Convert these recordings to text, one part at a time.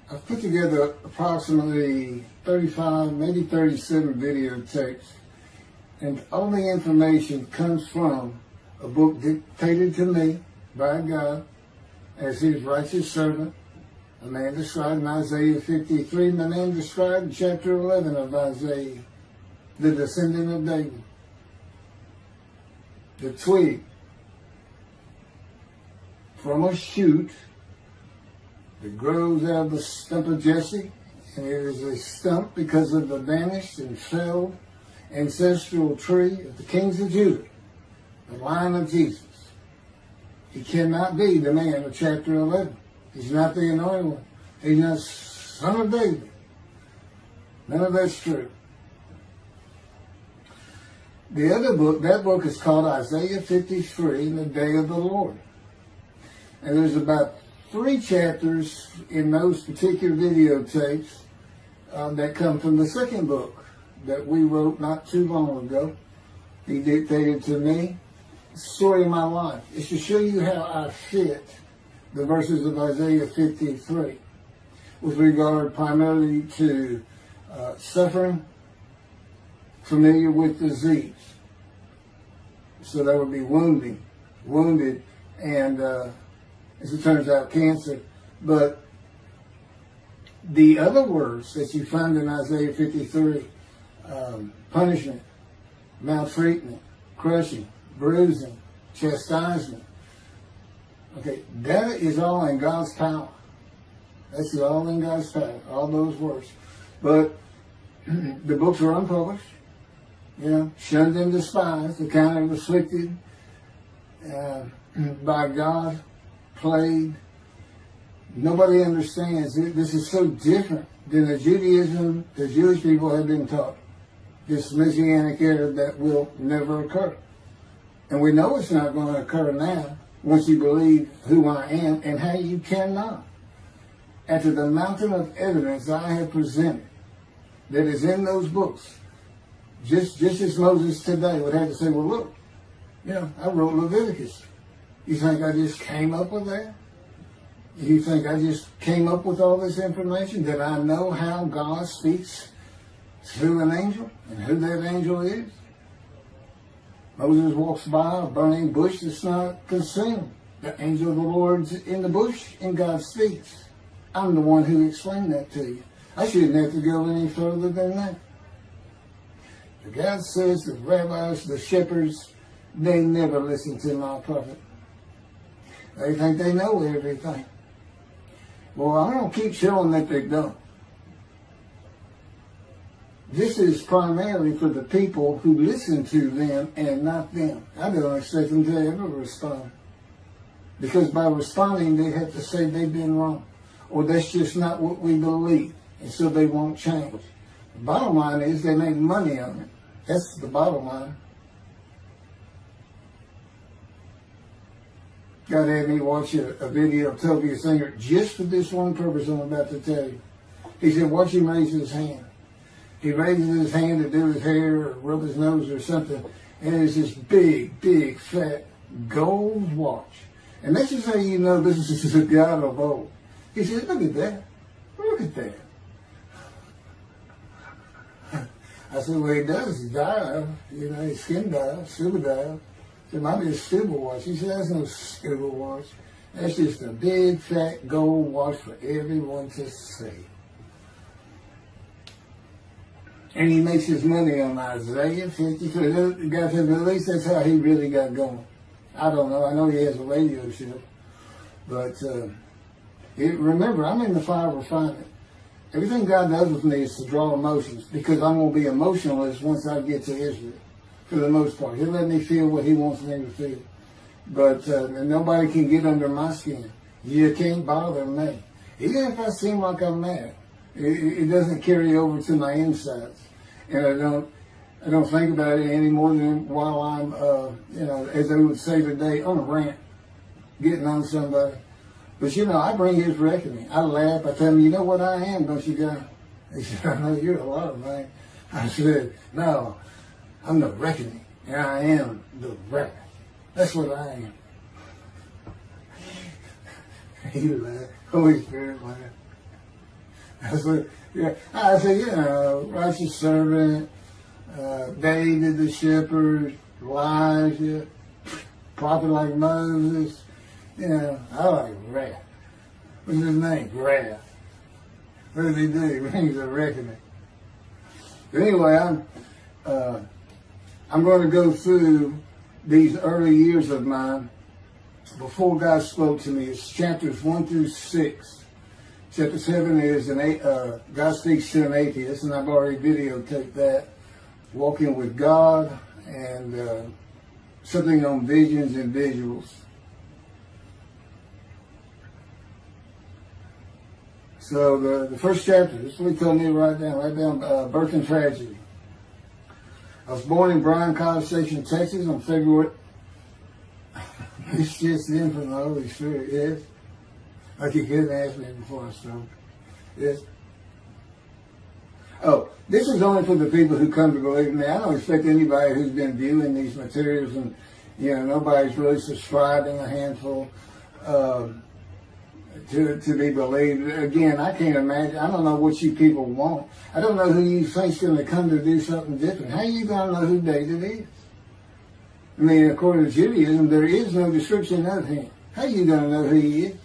I've put together approximately 35, maybe 37 videotapes, and all the information comes from a book dictated to me by God as his righteous servant, a man described in Isaiah 53, and a man described in chapter 11 of Isaiah, the descendant of David, the twig from a shoot that grows out of the stump of Jesse, and it is a stump because of the vanished and felled ancestral tree of the kings of Judah, the line of Jesus. He cannot be the man of chapter 11. He's not the anointed one. He's not son of David. None of that's true. The other book, that book is called Isaiah 53, the Day of the Lord. And there's about 3 chapters in those particular videotapes that come from the second book that we wrote not too long ago. He dictated to me. It's the story of my life. It's to show you how I fit the verses of Isaiah 53 with regard primarily to suffering, familiar with disease. So that would be wounded, and as it turns out, cancer. But the other words that you find in Isaiah 53, punishment, maltreatment, crushing, bruising, chastisement, okay, that is all in God's power. That's all in God's power, all those words. But the books are unpublished, shunned and despised, the kind of afflicted by God, plagued. Nobody understands it. This is so different than the Judaism the Jewish people have been taught. This Messianic era that will never occur. And we know it's not going to occur now once you believe who I am and how you cannot. After the mountain of evidence I have presented that is in those books, just as Moses today would have to say, well, look, I wrote Leviticus. You think I just came up with that? You think I just came up with all this information? That I know how God speaks through an angel and who that angel is? Moses walks by a burning bush that's not consumed. The angel of the Lord's in the bush and God speaks. I'm the one who explained that to you. I shouldn't have to go any further than that. The God says the rabbis, the shepherds, they never listen to my prophet. They think they know everything. Well, I'm going to keep showing that they don't. This is primarily for the people who listen to them and not them. I don't expect them to ever respond. Because by responding, they have to say they've been wrong. Or that's just not what we believe. And so they won't change. The bottom line is they make money on it. That's the bottom line. God had me watch a video of Toby Singer just for this one purpose I'm about to tell you. He said, watch him raise his hand. He raises his hand to do his hair or rub his nose or something, and it's this big, fat gold watch. And that's just how you know this is a God of old. He said, look at that. Look at that. I said, well, he does dive. His skin dives, scuba dive. It might be a scuba watch. He said, that's no scuba watch. That's just a big, fat gold watch for everyone to see. And he makes his money on Isaiah 53. The guy said, at least that's how he really got going. I don't know. I know he has a radio show. But remember, I'm in the fire of refinement. Everything God does with me is to draw emotions because I'm going to be emotionless once I get to Israel. For the most part. He'll let me feel what he wants me to feel. But nobody can get under my skin. You can't bother me. Even if I seem like I'm mad, it doesn't carry over to my insides. And I don't think about it any more than while I'm, as they would say today, on a rant, getting on somebody. But I bring his reckoning. I laugh. I tell him, you know what I am, don't you, guy? He said, I know you're a lot of things. I said, no, I'm the reckoning. And I am the wrath. That's what I am. He laughed. Holy Spirit laughed. That's what, yeah. I said, righteous servant, David the shepherd, Elijah, prophet like Moses. I like wrath. What's his name? Wrath. What does he do? He brings a reckoning. But anyway, I'm going to go through these early years of mine before God spoke to me. It's chapters 1 through 6. Chapter 7 is God speaks to an atheist, and I've already videotaped that. Walking with God, and something on visions and visuals. So the first chapter, this is what he told me to write down birth and tragedy. I was born in Bryan College Station, Texas on February. It's just in from the Holy Spirit, yes. Like you couldn't ask me before I started. Yes. Oh, this is only for the people who come to believe in me. I don't expect anybody who's been viewing these materials and, nobody's really subscribing, a handful, to be believed. Again, I can't imagine. I don't know what you people want. I don't know who you think's going to come to do something different. How are you going to know who David is? I mean, according to Judaism, there is no description of him. How are you going to know who he is?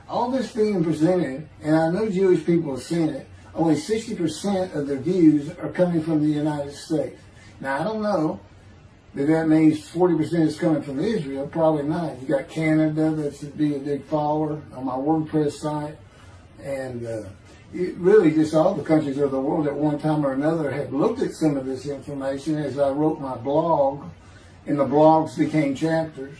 All this being presented, and I know Jewish people have seen it, only 60% of their views are coming from the United States. Now, I don't know that means 40% is coming from Israel. Probably not. You got Canada, that's be a big follower on my WordPress site. And really just all the countries of the world at one time or another have looked at some of this information as I wrote my blog, and the blogs became chapters.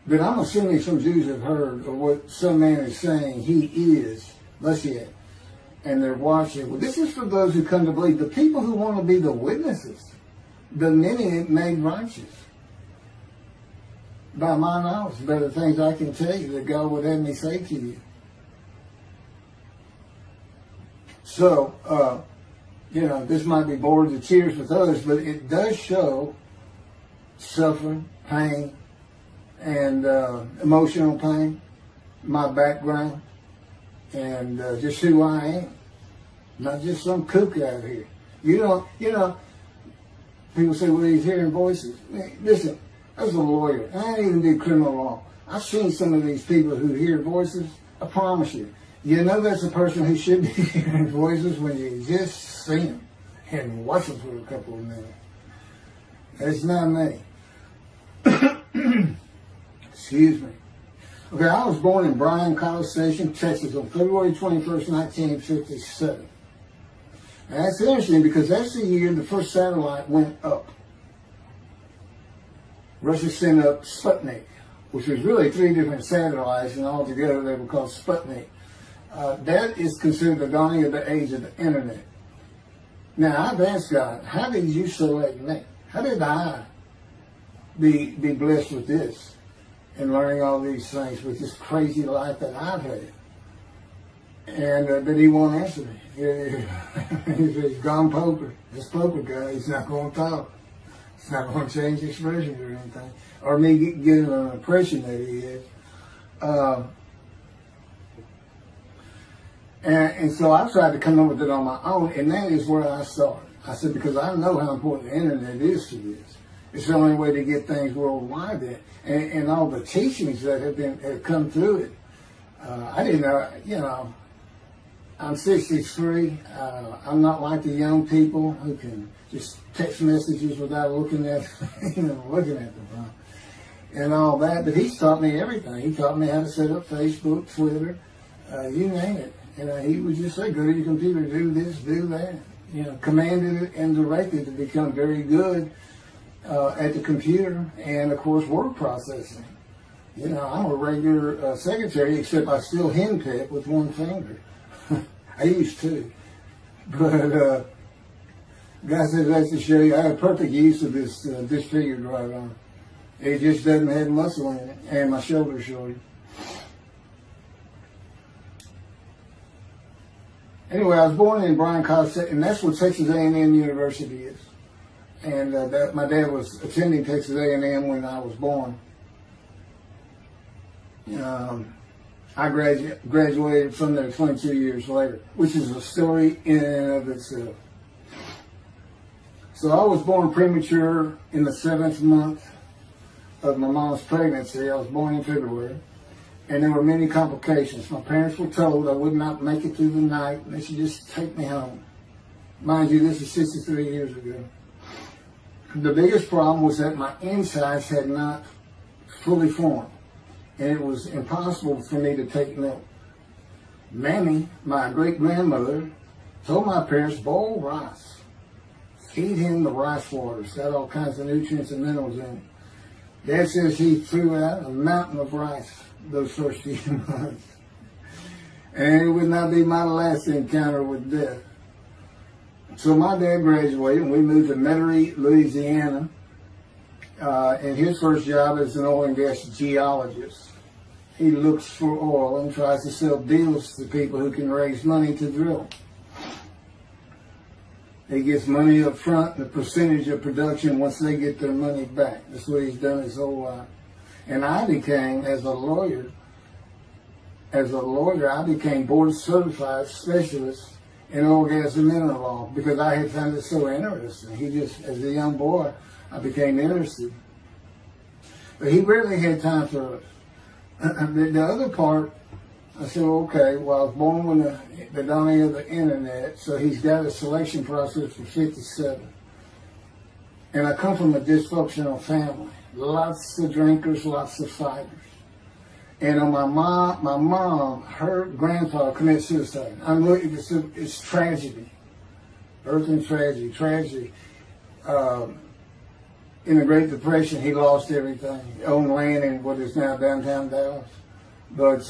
But I'm assuming some Jews have heard of what some man is saying he is Moshiach, and they're watching. Well, this is for those who come to believe. The people who want to be the witnesses, the many made righteous. By my knowledge, there are things I can tell you that God would have me say to you. So, this might be bored to tears with others, but it does show suffering, pain, and emotional pain, my background, and just who I am. Not just some kook out here. People say, well, he's hearing voices. Listen, I was a lawyer, and I didn't even do criminal law. I've seen some of these people who hear voices. I promise you. That's a person who should be hearing voices when you just see them and watch them for a couple of minutes. That's not me. Excuse me. Okay, I was born in Bryan College Station, Texas on February 21st, 1957. And that's interesting because that's the year the first satellite went up. Russia sent up Sputnik, which was really 3 different satellites, and altogether they were called Sputnik. That is considered the dawning of the age of the internet. Now, I've asked God, how did you select me? How did I be blessed with this and learning all these things with this crazy life that I've had? And but he won't answer me. He's gone poker. This poker guy, he's not going to talk. He's not going to change expressions or anything, or me getting an impression that he is. And so I tried to come up with it on my own, and that is where I started. I said, because I know how important the internet is to this. It's the only way to get things worldwide, and all the teachings that have come through it. I didn't know, I'm 63. I'm not like the young people who can just text messages without looking at the phone and all that. But he's taught me everything. He taught me how to set up Facebook, Twitter, you name it. He would just say, go to your computer, do this, do that. Commanded it and directed to become very good at the computer and, of course, word processing. I'm a regular secretary, except I still henpeck with one finger. I used to. But God says that's to show you I have perfect use of this disfigured right arm. It just doesn't have muscle in it, and my shoulder's shorter. Anyway, I was born in Bryan College, and that's what Texas A&M University is. And my dad was attending Texas A&M when I was born. I graduated from there 22 years later, which is a story in and of itself. So I was born premature in the 7th month of my mom's pregnancy. I was born in February, and there were many complications. My parents were told I would not make it through the night, and they should just take me home. Mind you, this is 63 years ago. The biggest problem was that my insides had not fully formed, and it was impossible for me to take milk. Mammy, my great-grandmother, told my parents, boil rice. Feed him the rice water. It's got all kinds of nutrients and minerals in it. Dad says he threw out a mountain of rice those first few months. And it would not be my last encounter with death. So my dad graduated and we moved to Metairie, Louisiana. And his first job is an oil and gas geologist. He looks for oil and tries to sell deals to people who can raise money to drill. He gets money up front and a percentage of production once they get their money back. That's what he's done his whole life. And I became, as a lawyer, I became board certified specialist in oil, gas, and mineral law because I had found it so interesting. As a young boy, I became interested. But he rarely had time for us. The other part, I said, okay, well, I was born with the dawning of the internet, so he's got a selection process for 57. And I come from a dysfunctional family. Lots of drinkers, lots of fighters. And on my mom, her grandfather committed suicide. It's tragedy. Earth and tragedy. In the Great Depression, he lost everything. He owned land in what is now downtown Dallas. But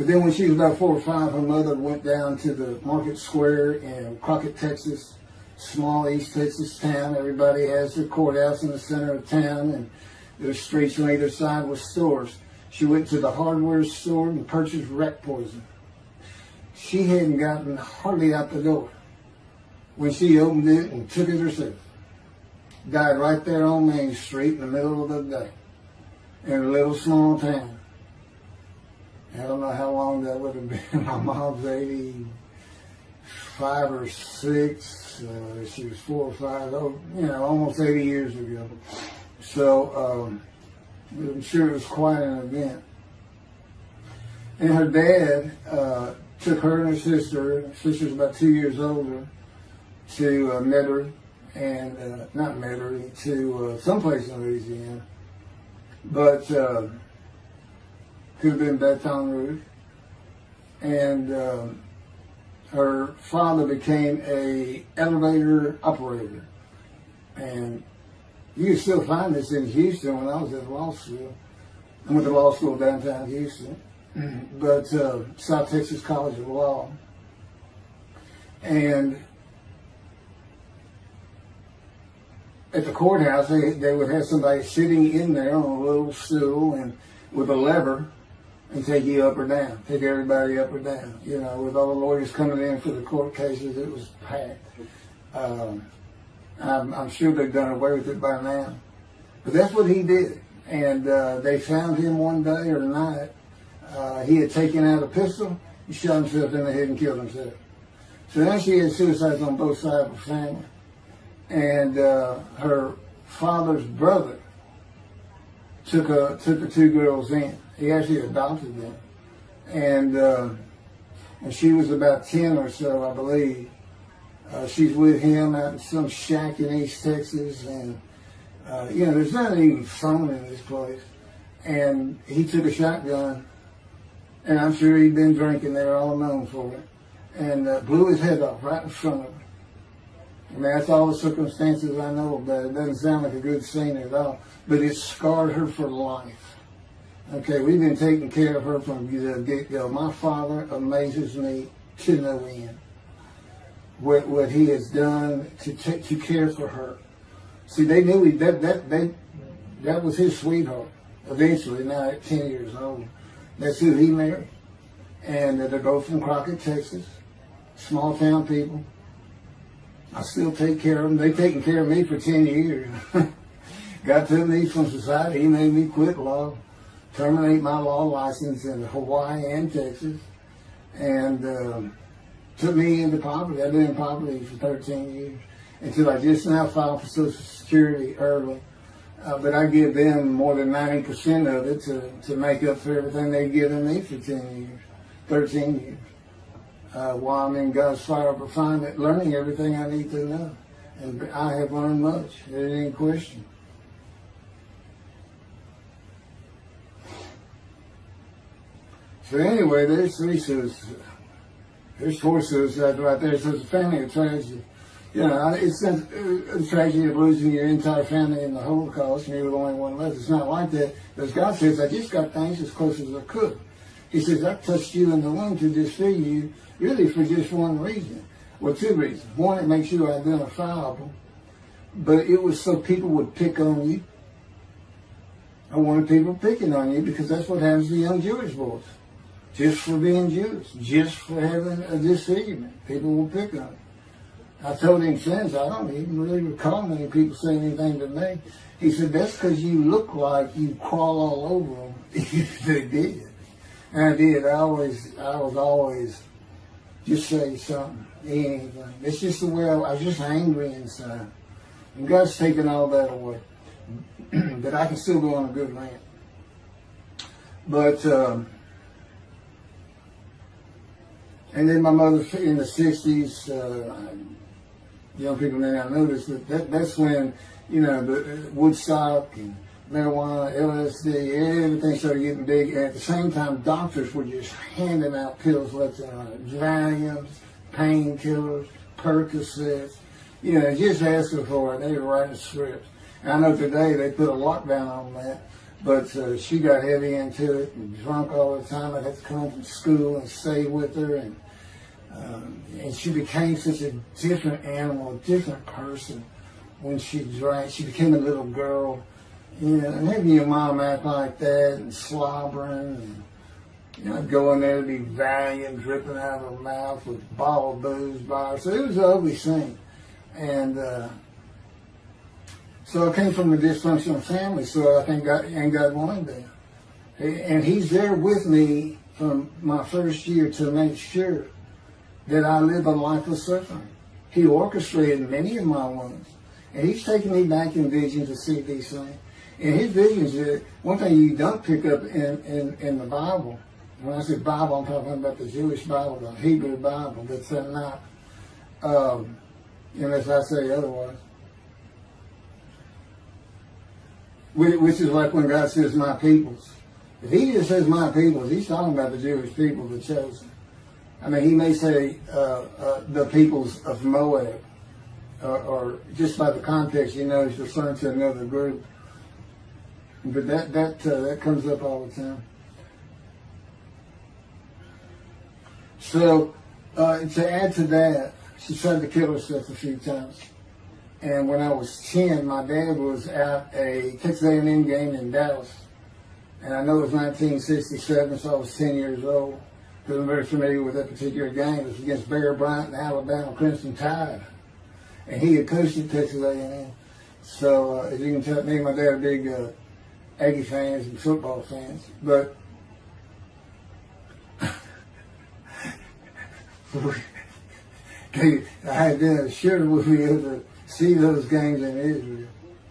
then when she was about 4 or 5, her mother went down to the market square in Crockett, Texas, small East Texas town. Everybody has their courthouse in the center of town, and there's streets on either side with stores. She went to the hardware store and purchased rat poison. She hadn't gotten hardly out the door when she opened it and took it herself. Died right there on Main Street in the middle of the day in a little small town. I don't know how long that would have been. My mom's 85 or 6. She was 4 or 5. Almost 80 years ago. So I'm sure it was quite an event. And her dad took her and her sister. Sister's about 2 years older, to Metairie, and not Metairie, to someplace in Louisiana. But could have been Baton Rouge. And her father became a elevator operator. And you can still find this in Houston when I was at law school. I went to law school downtown Houston, but South Texas College of Law. And at the courthouse, they would have somebody sitting in there on a little stool and with a lever and take you up or down, take everybody up or down. With all the lawyers coming in for the court cases, it was packed. I'm sure they've done away with it by now. But that's what he did. And they found him one day or night. He had taken out a pistol, he shot himself in the head and killed himself. So now she had suicides on both sides of the family. And her father's brother took the 2 girls in. He actually adopted them. And she was about 10 or so, I believe. She's with him out in some shack in East Texas. And, there's not even phone in this place. And he took a shotgun. And I'm sure he'd been drinking there all known for it. And blew his head off right in front of her. I mean, that's all the circumstances I know about it. It doesn't sound like a good scene at all. But it scarred her for life. Okay, we've been taking care of her from the get-go. My father amazes me to no end. What he has done to care for her. See, they knew that was his sweetheart. Eventually, now at 10 years old, that's who he married. And they're both from Crockett, Texas. Small town people. I still take care of them. They've taken care of me for 10 years. Got to me from society. He made me quit law. terminate my law license in Hawaii and Texas, and took me into poverty. I've been in poverty for 13 years until I just now filed for Social Security early. But I give them more than 90% of it to make up for everything they've given me for 13 years. While I'm in God's fire of refinement, learning everything I need to know. And I have learned much. There ain't any question. So anyway, there's 3 suicides. There's 4 suicides right there. So it's a family of tragedy. You know, it's a tragedy of losing your entire family in the Holocaust, and you're the only one left. It's not like that. Because God says, I just got things as close as I could. He says, I touched you in the womb to disfigure you, really for just one reason. Well, 2 reasons. One, it makes you identifiable. But it was so people would pick on you. I wanted people picking on you because that's what happens to young Jewish boys. Just for being Jewish. Just for having a disfigurement. People will pick on you. I told him since, I don't even really recall many people saying anything to me. He said, that's because you look like you crawl all over them. They did. And I did. I was always just say something, anything. It's just the way I was just angry inside. And God's taken all that away. But I can still go on a good rant. But, and then my mother in the 60s, young people may not notice, but that's when, you know, the Woodstock and marijuana, LSD, everything started getting big. And at the same time, doctors were just handing out pills left and right. Valiums, painkillers, Percocets, you know, just asking for it. They were writing scripts. And I know today they put a lockdown on that, but she got heavy into it and drunk all the time. I'd have to come home from school and stay with her, and she became such a different animal, a different person when she drank. She became a little girl. You know, and having your mom act like that and slobbering, and, you know, going there to be Valium dripping out of her mouth with a bottle of booze by her. So it was an ugly scene. And so I came from a dysfunctional family, so I think God wanted that. And He's there with me from my first year to make sure that I live a life of suffering. He orchestrated many of my wounds. And He's taken me back in vision to see these things. And His visions, one thing you don't pick up in the Bible, when I say Bible, I'm talking about the Jewish Bible, the Hebrew Bible, that's not, unless I say otherwise. Which is like when God says, my peoples. If He just says my peoples, He's talking about the Jewish people, the chosen. I mean, He may say the peoples of Moab, or just by the context, you know, He's referring to another group. But that comes up all the time. So, to add to that, she tried to kill herself a few times. And when I was 10, my dad was at a Texas A&M game in Dallas. And I know it was 1967, so I was 10 years old. Because I'm very familiar with that particular game. It was against Bear Bryant and Alabama Crimson Tide. And he had coached at Texas A&M. So, as you can tell, me and my dad are big Aggie fans and football fans. But I had been assured we'd be able to see those games in Israel.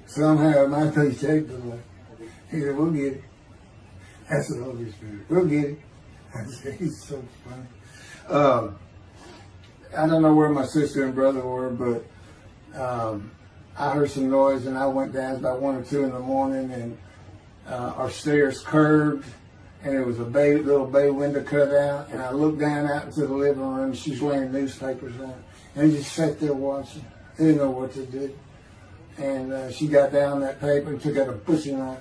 Somehow my paycheck was like, he said, we'll get it. That's the Holy Spirit. We'll get it. I said, he's so funny. I don't know where my sister and brother were, but I heard some noise and I went down about 1 or 2 in the morning, and our stairs curved, and there was a little bay window cut out, and I looked down out into the living room. She's laying newspapers out, and just sat there watching. I didn't know what to do. And she got down that paper and took out a butcher knife,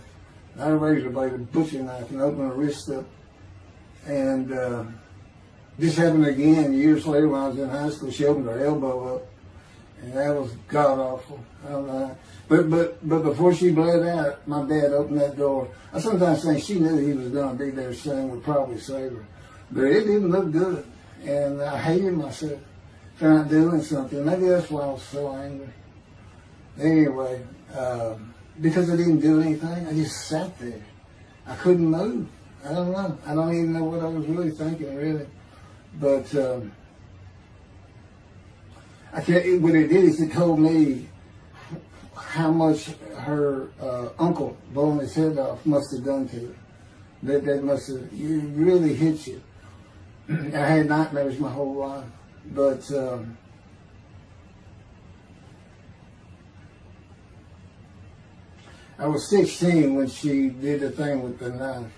not a razor blade, a butcher knife, and opened her wrist up. And this happened again years later when I was in high school. She opened her elbow up, and that was god awful. I don't know. But before she bled out, my dad opened that door. I sometimes think she knew he was going to be there soon, would probably save her. But it didn't look good, and I hated myself for not doing something. Maybe that's why I was so angry. Anyway, because I didn't do anything, I just sat there. I couldn't move. I don't know. I don't even know what I was really thinking, really. But I can't. What it did is it told me how much her uncle blowing his head off must have done to her. That must have really hit you. I had nightmares my whole life, but I was 16 when she did the thing with the knife.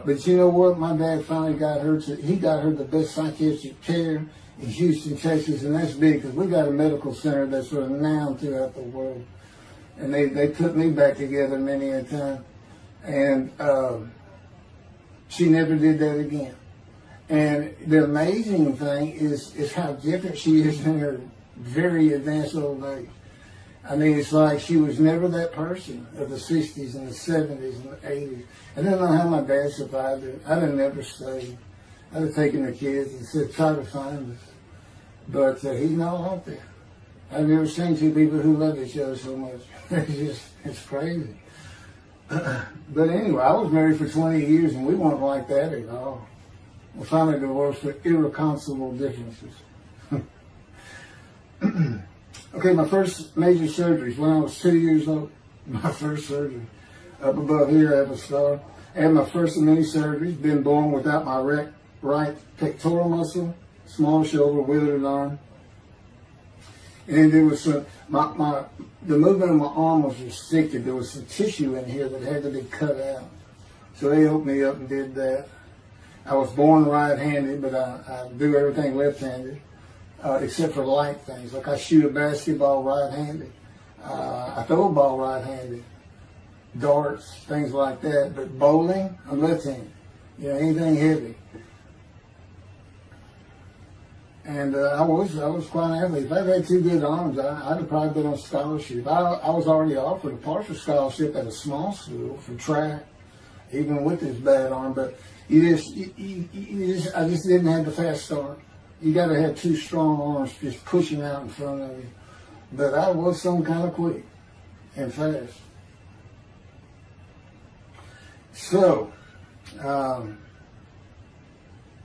But you know what? My dad finally got her he got her the best psychiatric care in Houston, Texas, and that's big because we got a medical center that's renowned throughout the world. And they put me back together many a time. And she never did that again. And the amazing thing is how different she is in her very advanced old age. I mean, it's like she was never that person of the 60s and the 70s and the 80s. I don't know how my dad survived it. I'd have never stayed. I'd have taken the kids and said, try to find us. But he's not out there. I've never seen two people who love each other so much. It's crazy. But anyway, I was married for 20 years and we weren't like that at all. We finally divorced for irreconcilable differences. Okay, my first major surgeries when I was 2 years old. My first surgery. Up above here, I have a scar. I had my first of many surgeries. Been born without my right pectoral muscle, small shoulder, withered arm. And there was the movement of my arm was restricted. There was some tissue in here that had to be cut out. So they opened me up and did that. I was born right-handed, but I do everything left-handed. Except for light things, like I shoot a basketball right-handed, I throw a ball right-handed, darts, things like that. But bowling, I'm left-handed. You know, anything heavy. And I was quite an athlete. If I'd had two good arms, I'd have probably been on scholarship. I was already offered a partial scholarship at a small school for track, even with this bad arm. But I just didn't have the fast start. You got to have two strong arms just pushing out in front of you. But I was some kind of quick and fast. So,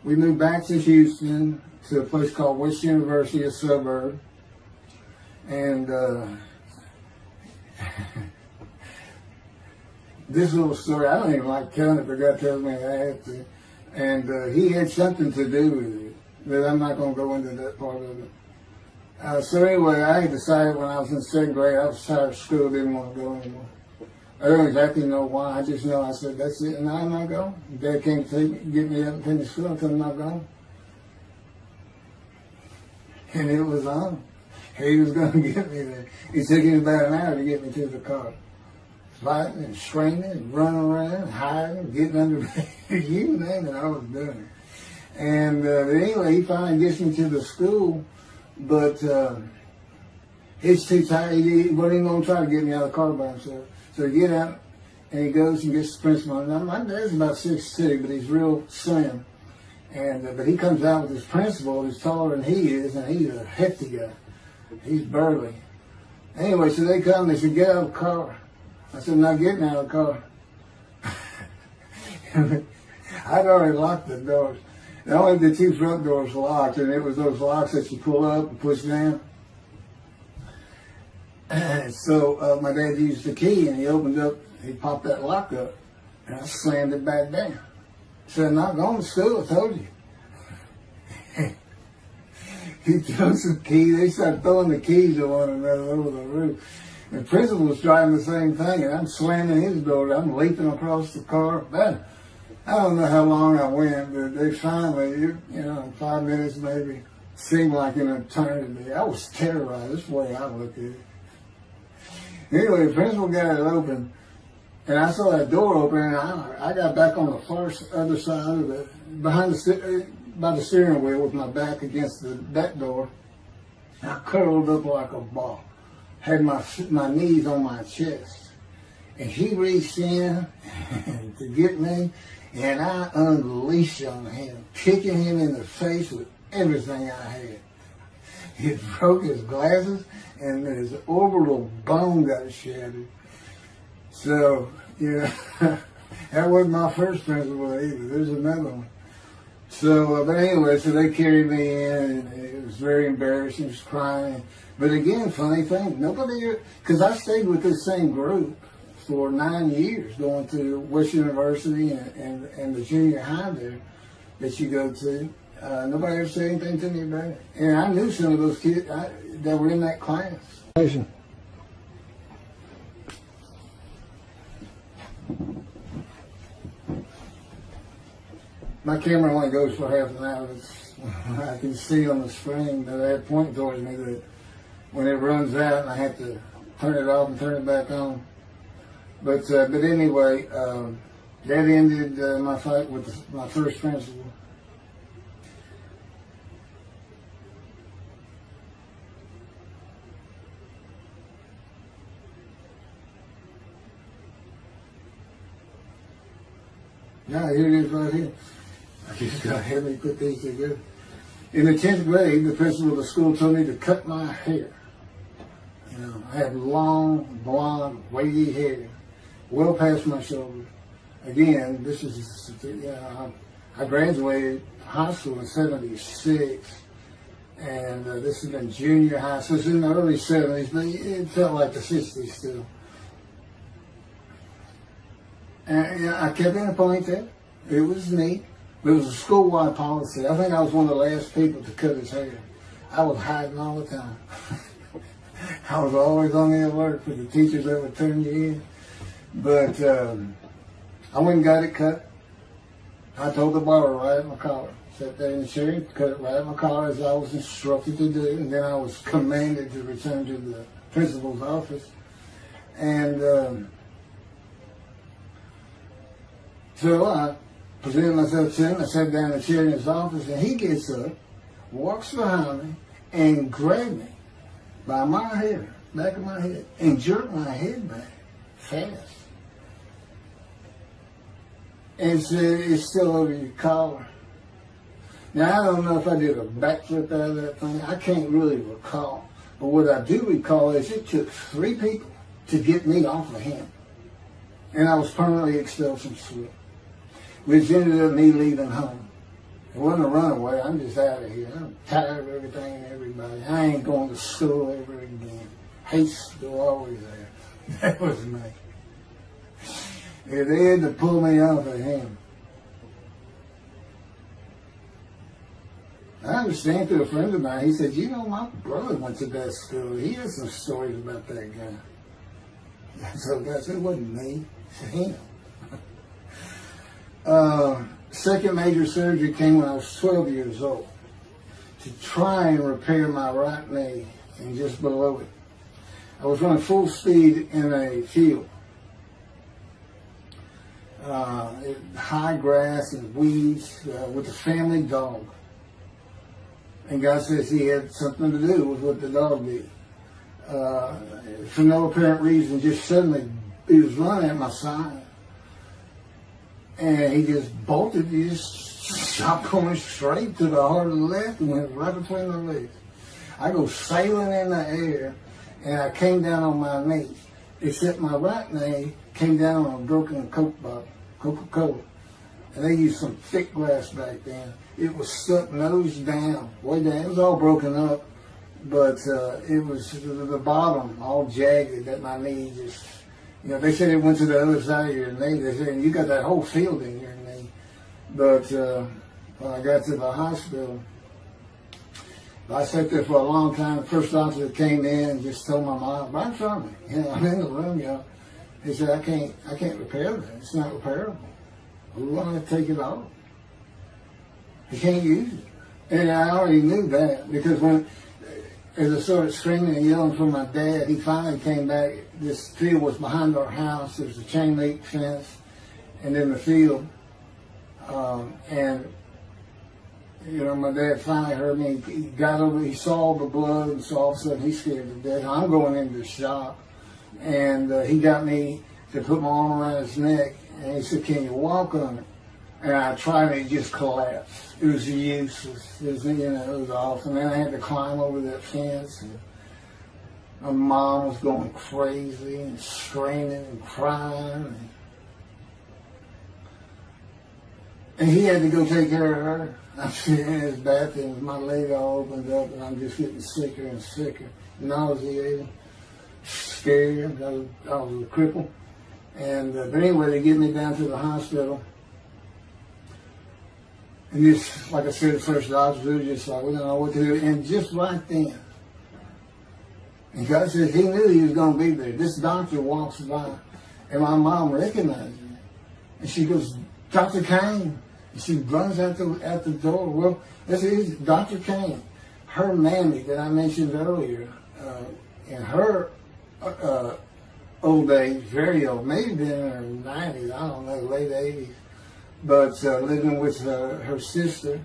we moved back to Houston to a place called West University, a suburb. And this little story, I don't even like telling it, but God tells me I have to. And he had something to do with it. But I'm not going to go into that part of it. So anyway, I had decided when I was in second grade, I was tired of school, didn't want to go anymore. I don't exactly know why. I just know I said, that's it, and I'm not going. Dad came to get me up and finish school until I'm not going. And it was on. He was going to get me there. It took him about an hour to get me to the car. Fighting and screaming and running around, hiding, getting under bed. You name it, I was doing it. And anyway, he finally gets me to the school, but he's too tired. He wasn't even going to try to get me out of the car by himself. So he get out, and he goes and gets the principal. Now, my dad's about 6'2", but he's real slim. And but he comes out with his principal, who's taller than he is, and he's a hefty guy. He's burly. Anyway, so they come, they said, get out of the car. I said, I'm not getting out of the car. I'd already locked the doors. Only the two front doors locked, and it was those locks that you pull up and push down. So my dad used the key, and he popped that lock up, and I slammed it back down. Said, I'm not going to school, I told you. He threw some keys, they started throwing the keys at one another over the roof. The principal was driving the same thing, and I'm slamming his door, I'm leaping across the car. But I don't know how long I went, but they finally, in 5 minutes maybe, seemed like an eternity. I was terrorized. That's the way I looked at it. Anyway, the principal got it open, and I saw that door open, and I got back on the far other side of it, by the steering wheel with my back against the back door. I curled up like a ball, had my knees on my chest, and he reached in to get me. And I unleashed on him, kicking him in the face with everything I had. It broke his glasses, and his orbital bone got shattered. So, That wasn't my first principal either. There's another one. So, but anyway, so they carried me in, and it was very embarrassing. I was crying. But again, funny thing, nobody, because I stayed with this same group for 9 years, going to West University and the junior high there that you go to. Nobody ever said anything to me about it. And I knew some of those kids that were in that class. My camera only goes for half an hour. I can see on the screen that I had pointing towards me that when it runs out and I have to turn it off and turn it back on. But anyway, that ended my fight with my first principal. Yeah, here it is right here. I just got to have me put these together. In the 10th grade, the principal of the school told me to cut my hair. You know, I had long, blonde, wavy hair, well past my shoulders. Again, this is, I graduated high school in '76, and this has been junior high, so it's in the early '70s, but it felt like the '60s still. And I kept in a ponytail. It was neat. It was a school-wide policy. I think I was one of the last people to cut his hair. I was hiding all the time. I was always on the alert for the teachers that would turn you in. But I went and got it cut. I told the barber right at my collar. Sat there in the chair, cut it right at my collar as I was instructed to do. And then I was commanded to return to the principal's office. And so I presented myself to him. I sat down in the chair in his office, and he gets up, walks behind me, and grabbed me by my hair, back of my head, and jerked my head back fast. And said, "It's still over your collar." Now, I don't know if I did a backflip out of that thing. I can't really recall. But what I do recall is it took 3 people to get me off of him. And I was permanently expelled from school, which ended up me leaving home. It wasn't a runaway. I'm just out of here. I'm tired of everything and everybody. I ain't going to school ever again. Hate school, always there. That was me. Yeah, they had to pull me off of him. I understand through a friend of mine, he said, "You know, my brother went to that school. He has some stories about that guy." So I said, "It wasn't me, it's him." Second major surgery came when I was 12 years old to try and repair my right knee and just below it. I was running full speed in a field. High grass and weeds with a family dog. And God says he had something to do with what the dog did. For no apparent reason, just suddenly he was running at my side. And he just bolted, he just stopped going straight to the heart of the left and went right between the legs. I go sailing in the air, and I came down on my knees, except my right knee came down on a broken Coke bottle, Coca-Cola. And they used some thick glass back then. It was stuck nose down, way down. It was all broken up, but it was the bottom all jagged that my knee just, you know, they said it went to the other side of your knee. They said, you got that whole field in your knee. But when I got to the hospital, I sat there for a long time. The first doctor that came in and just told my mom, right in front of me, you know, I'm in the room, you know. He said, I can't repair that. It's not repairable. We're going to take it off. You can't use it. And I already knew that because when, as I started screaming and yelling for my dad, he finally came back. This field was behind our house. There was a chain link fence and then the field. And, you know, my dad finally heard me. He got over, he saw the blood, and so all of a sudden he's scared to death. I'm going into shock. And he got me to put my arm around his neck. And he said, "Can you walk on it?" And I tried, and it just collapsed. It was useless. It was, you know, it was awful. And then I had to climb over that fence. And my mom was going crazy and screaming and crying. And he had to go take care of her. I'm sitting in his bathroom, my leg all opened up, and I'm just getting sicker and sicker, nauseated, scared. I was a cripple. And but anyway, they get me down to the hospital. And just, like I said, the first doctor was just like, we don't know what to do. And just right then, and God said he knew he was going to be there. This doctor walks by, and my mom recognized me. And she goes, Dr. Kane. And she runs out the door. Well, this is Dr. Kane. Her mammy that I mentioned earlier, in her old age, very old, maybe been in her 90s, I don't know, late 80s, but living with her sister,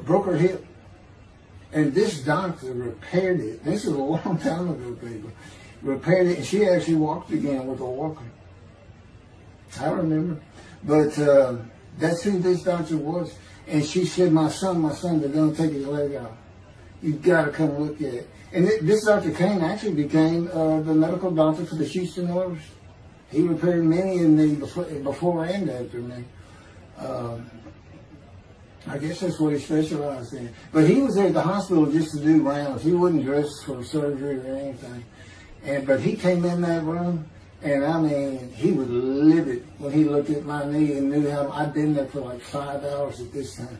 broke her hip. And this doctor repaired it. This is a long time ago, people. Repaired it, and she actually walked again with a walker. I remember. But that's who this doctor was. And she said, my son, they're going to take his leg out. You've got to come look at it. And this Dr. Kane actually became the medical doctor for the Houston Oilers. He repaired many in the before and after me. I guess that's what he specialized in. But he was there at the hospital just to do rounds. He wasn't dressed for surgery or anything. But he came in that room, and I mean, he was livid when he looked at my knee and knew how I'd been there for like 5 hours at this time.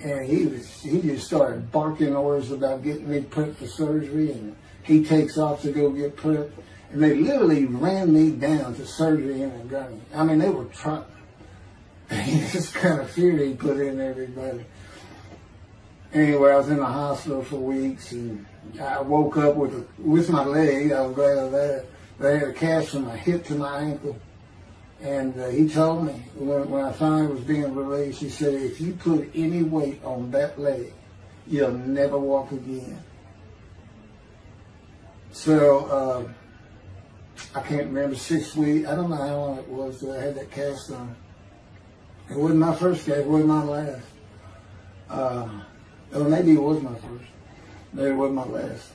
And he just started barking orders about getting me prepped for surgery, and he takes off to go get prepped. And they literally ran me down to surgery in a gunny. I mean, they were trying. This kind of fear he put in everybody. Anyway, I was in the hospital for weeks, and I woke up with my leg. I was glad of that. They had a cast from my hip to my ankle. And he told me, when I finally was being released, he said, if you put any weight on that leg, you'll never walk again. So, I can't remember, 6 weeks. I don't know how long it was that I had that cast on. It wasn't my first cast, it wasn't my last. Or maybe it was my first. Maybe it wasn't my last.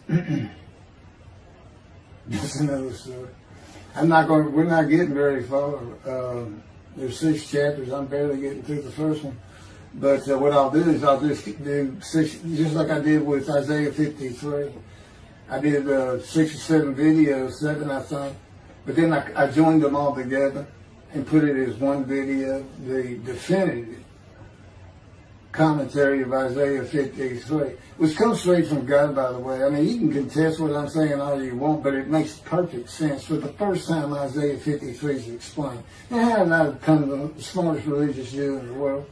That's another story. We're not getting very far. There's 6 chapters. I'm barely getting through the first one. But what I'll do is I'll just do 6, just like I did with Isaiah 53. I did 6 or 7 videos, 7 I think. But then I joined them all together and put it as one video, the definitive commentary of Isaiah 53, which comes straight from God, by the way. I mean, you can contest what I'm saying all you want, but it makes perfect sense. For the first time, Isaiah 53 is explained. And how did I become the smartest religious Jew in the world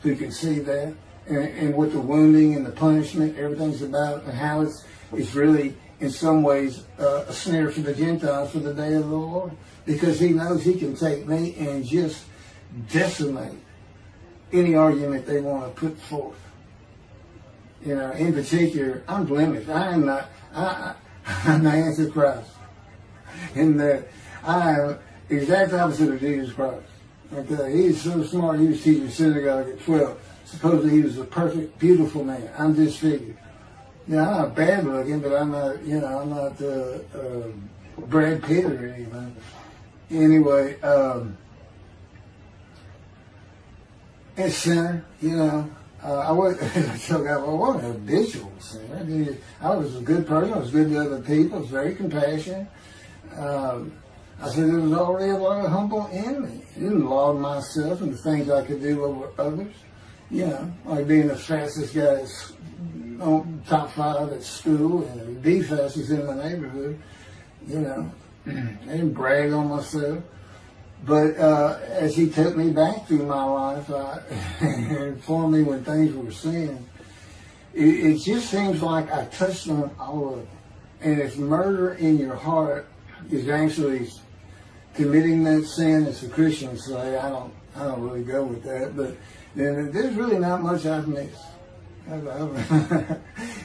who can see that? And what the wounding and the punishment, everything's about, and how it's really, in some ways, a snare for the Gentiles for the day of the Lord. Because he knows he can take me and just decimate any argument they want to put forth. You know, in particular, I'm blemished. I'm the Antichrist. In that I am exact opposite of Jesus Christ. Okay, he's so smart, he was teaching synagogue at 12. Supposedly he was a perfect, beautiful man. I'm disfigured. You know, I'm not bad looking, but I'm not, I'm not Brad Pitt or anything. Anyway, and sinner, I wasn't a habitual sinner. I was a good person. I was good to other people. I was very compassionate. I said there was already a lot of humble in me. I didn't laud myself and the things I could do over others. Like being the fastest guy on top 5 at school and the fastest in my neighborhood. I didn't brag on myself. But as he took me back through my life and informed me when things were sin, it just seems like I touched on all of it. And if murder in your heart is actually committing that sin, as the Christians say, I don't really go with that, but then there's really not much I've missed.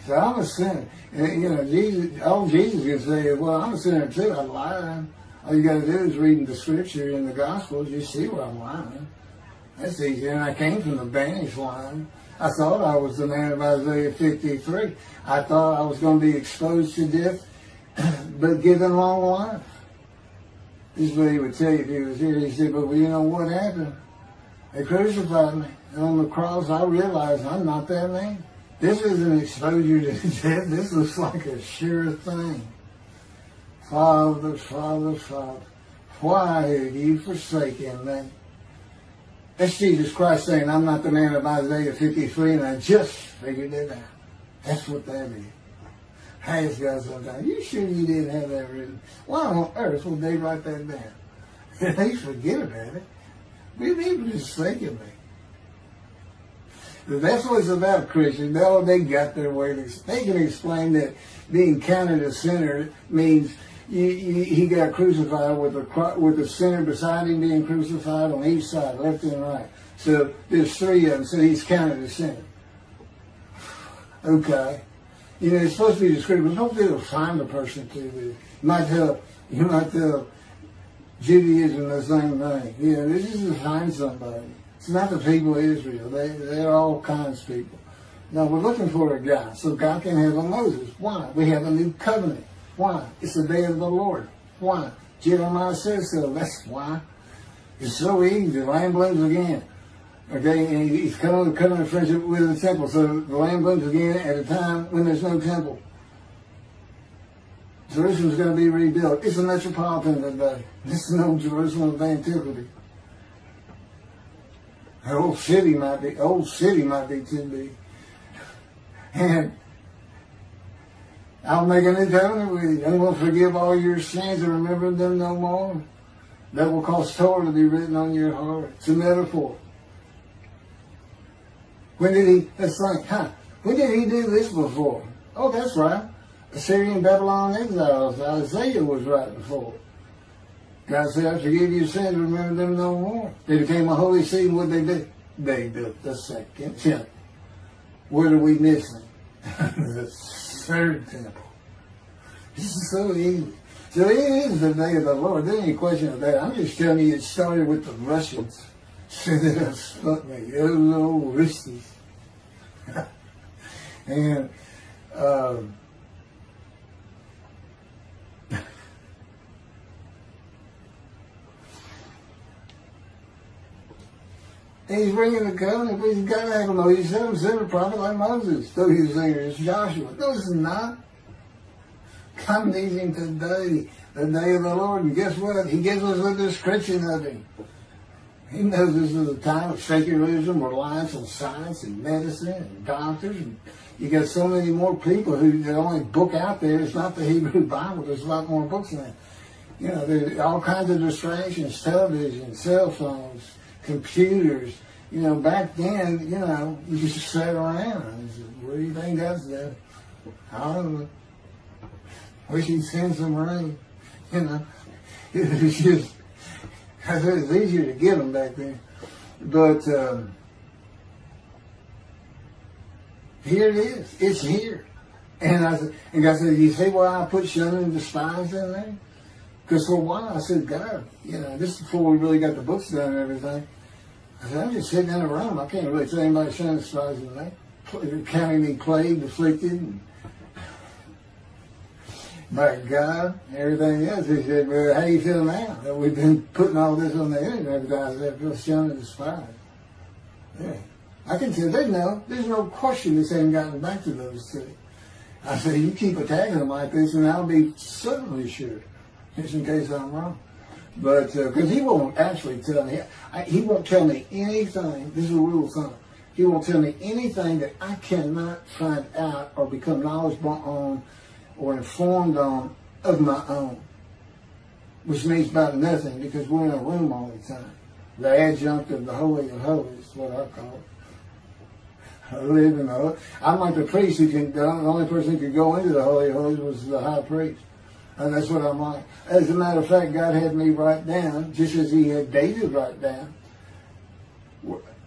So I'm a sinner. And, Jesus can say, well, I'm a sinner too. I'm lying. All you got to do is read the scripture in the Gospels. You see where I'm lying. That's easy. And I came from the banished line. I thought I was the man of Isaiah 53. I thought I was going to be exposed to death, but given long life. This is what he would tell you if he was here. He said, but you know what happened? They crucified me. And on the cross, I realized I'm not that man. This isn't exposure to death. This looks like a sure thing. Father, Father, Father, why have you forsaken me? That's Jesus Christ saying, I'm not the man of Isaiah 53, and I just figured it out. That's what that is. I ask God sometimes, you sure you didn't have that written? Why on earth would they write that down? They forget about it. We need to forsaken me. That's what it's about, Christians. They got their way. They can explain that being counted a sinner means he got crucified with the sinner beside him being crucified on each side, left and right. So there's three of them, so he's counted a sinner. Okay. You know, it's supposed to be descriptive. Hopefully it'll find the person to do. You might tell Judaism the same thing. You know, this is to find somebody. It's not the people of Israel. They're all kinds of people. Now, we're looking for a guy, so God can have a Moses. Why? We have a new covenant. Why? It's the day of the Lord. Why? Jeremiah says so. That's why. It's so easy. The lamb blooms again. Okay, and he's coming to covenant friendship with the temple. So the lamb blooms again at a time when there's no temple. Jerusalem's going to be rebuilt. It's a metropolitan today. This is no Jerusalem of antiquity. The old city might be too big. And I'll make a new covenant with you. I'm going to forgive all your sins and remember them no more. That will cause Torah to be written on your heart. It's a metaphor. When did he do this before? Oh, that's right. Assyrian Babylon exiles. Isaiah was right before. God said, I forgive your sins, remember them no more. They became a holy city. What did they do? They built the second temple. What are we missing? The third temple. This is so easy. So it is the day of the Lord. There ain't any question of that. I'm just telling you it started with the Russians. So they done spunk me. Oh, little Russies. And he's bringing the covenant, but he's got to have a Moses. He said, send a prophet like Moses. So he was saying, it's Joshua. No, it's not. God needs him today, the day of the Lord. And guess what? He gives us a description of him. He knows this is a time of secularism, reliance on science and medicine and doctors. And you got so many more people the only book out there is not the Hebrew Bible. There's a lot more books than that. You know, there's all kinds of distractions, television, cell phones, computers. You know, back then, you know, you just sat around and said, what do you think that's there? I don't know. Wish he'd send some rain. You know, it was just, I said it's easier to get them back then. But here it is. It's here. And God said, you see why I put shunning and despise in there? Because for a while I said, God, you know, this is before we really got the books done and everything. I said, I'm just sitting in a room. I can't really say anybody shunning and despising me. Counting me plagued, afflicted, and by God, everything else. He said, well, how do you feel now that we've been putting all this on the internet? I said, I feel shunned and despised. Yeah. I can tell there's no question this ain't gotten back to those two. I said, you keep attacking them like this and I'll be certainly sure, just in case I'm wrong. But, because he won't actually tell me, he won't tell me anything, this is a rule of thumb, he won't tell me anything that I cannot find out or become knowledgeable on or informed on of my own, which means about nothing because we're in a room all the time. The adjunct of the Holy of Holies is what I call it. I live in the Holy. I'm like the priest the only person who could go into the Holy of Holies was the high priest. And that's what I'm like. As a matter of fact, God had me write down, just as he had David write down,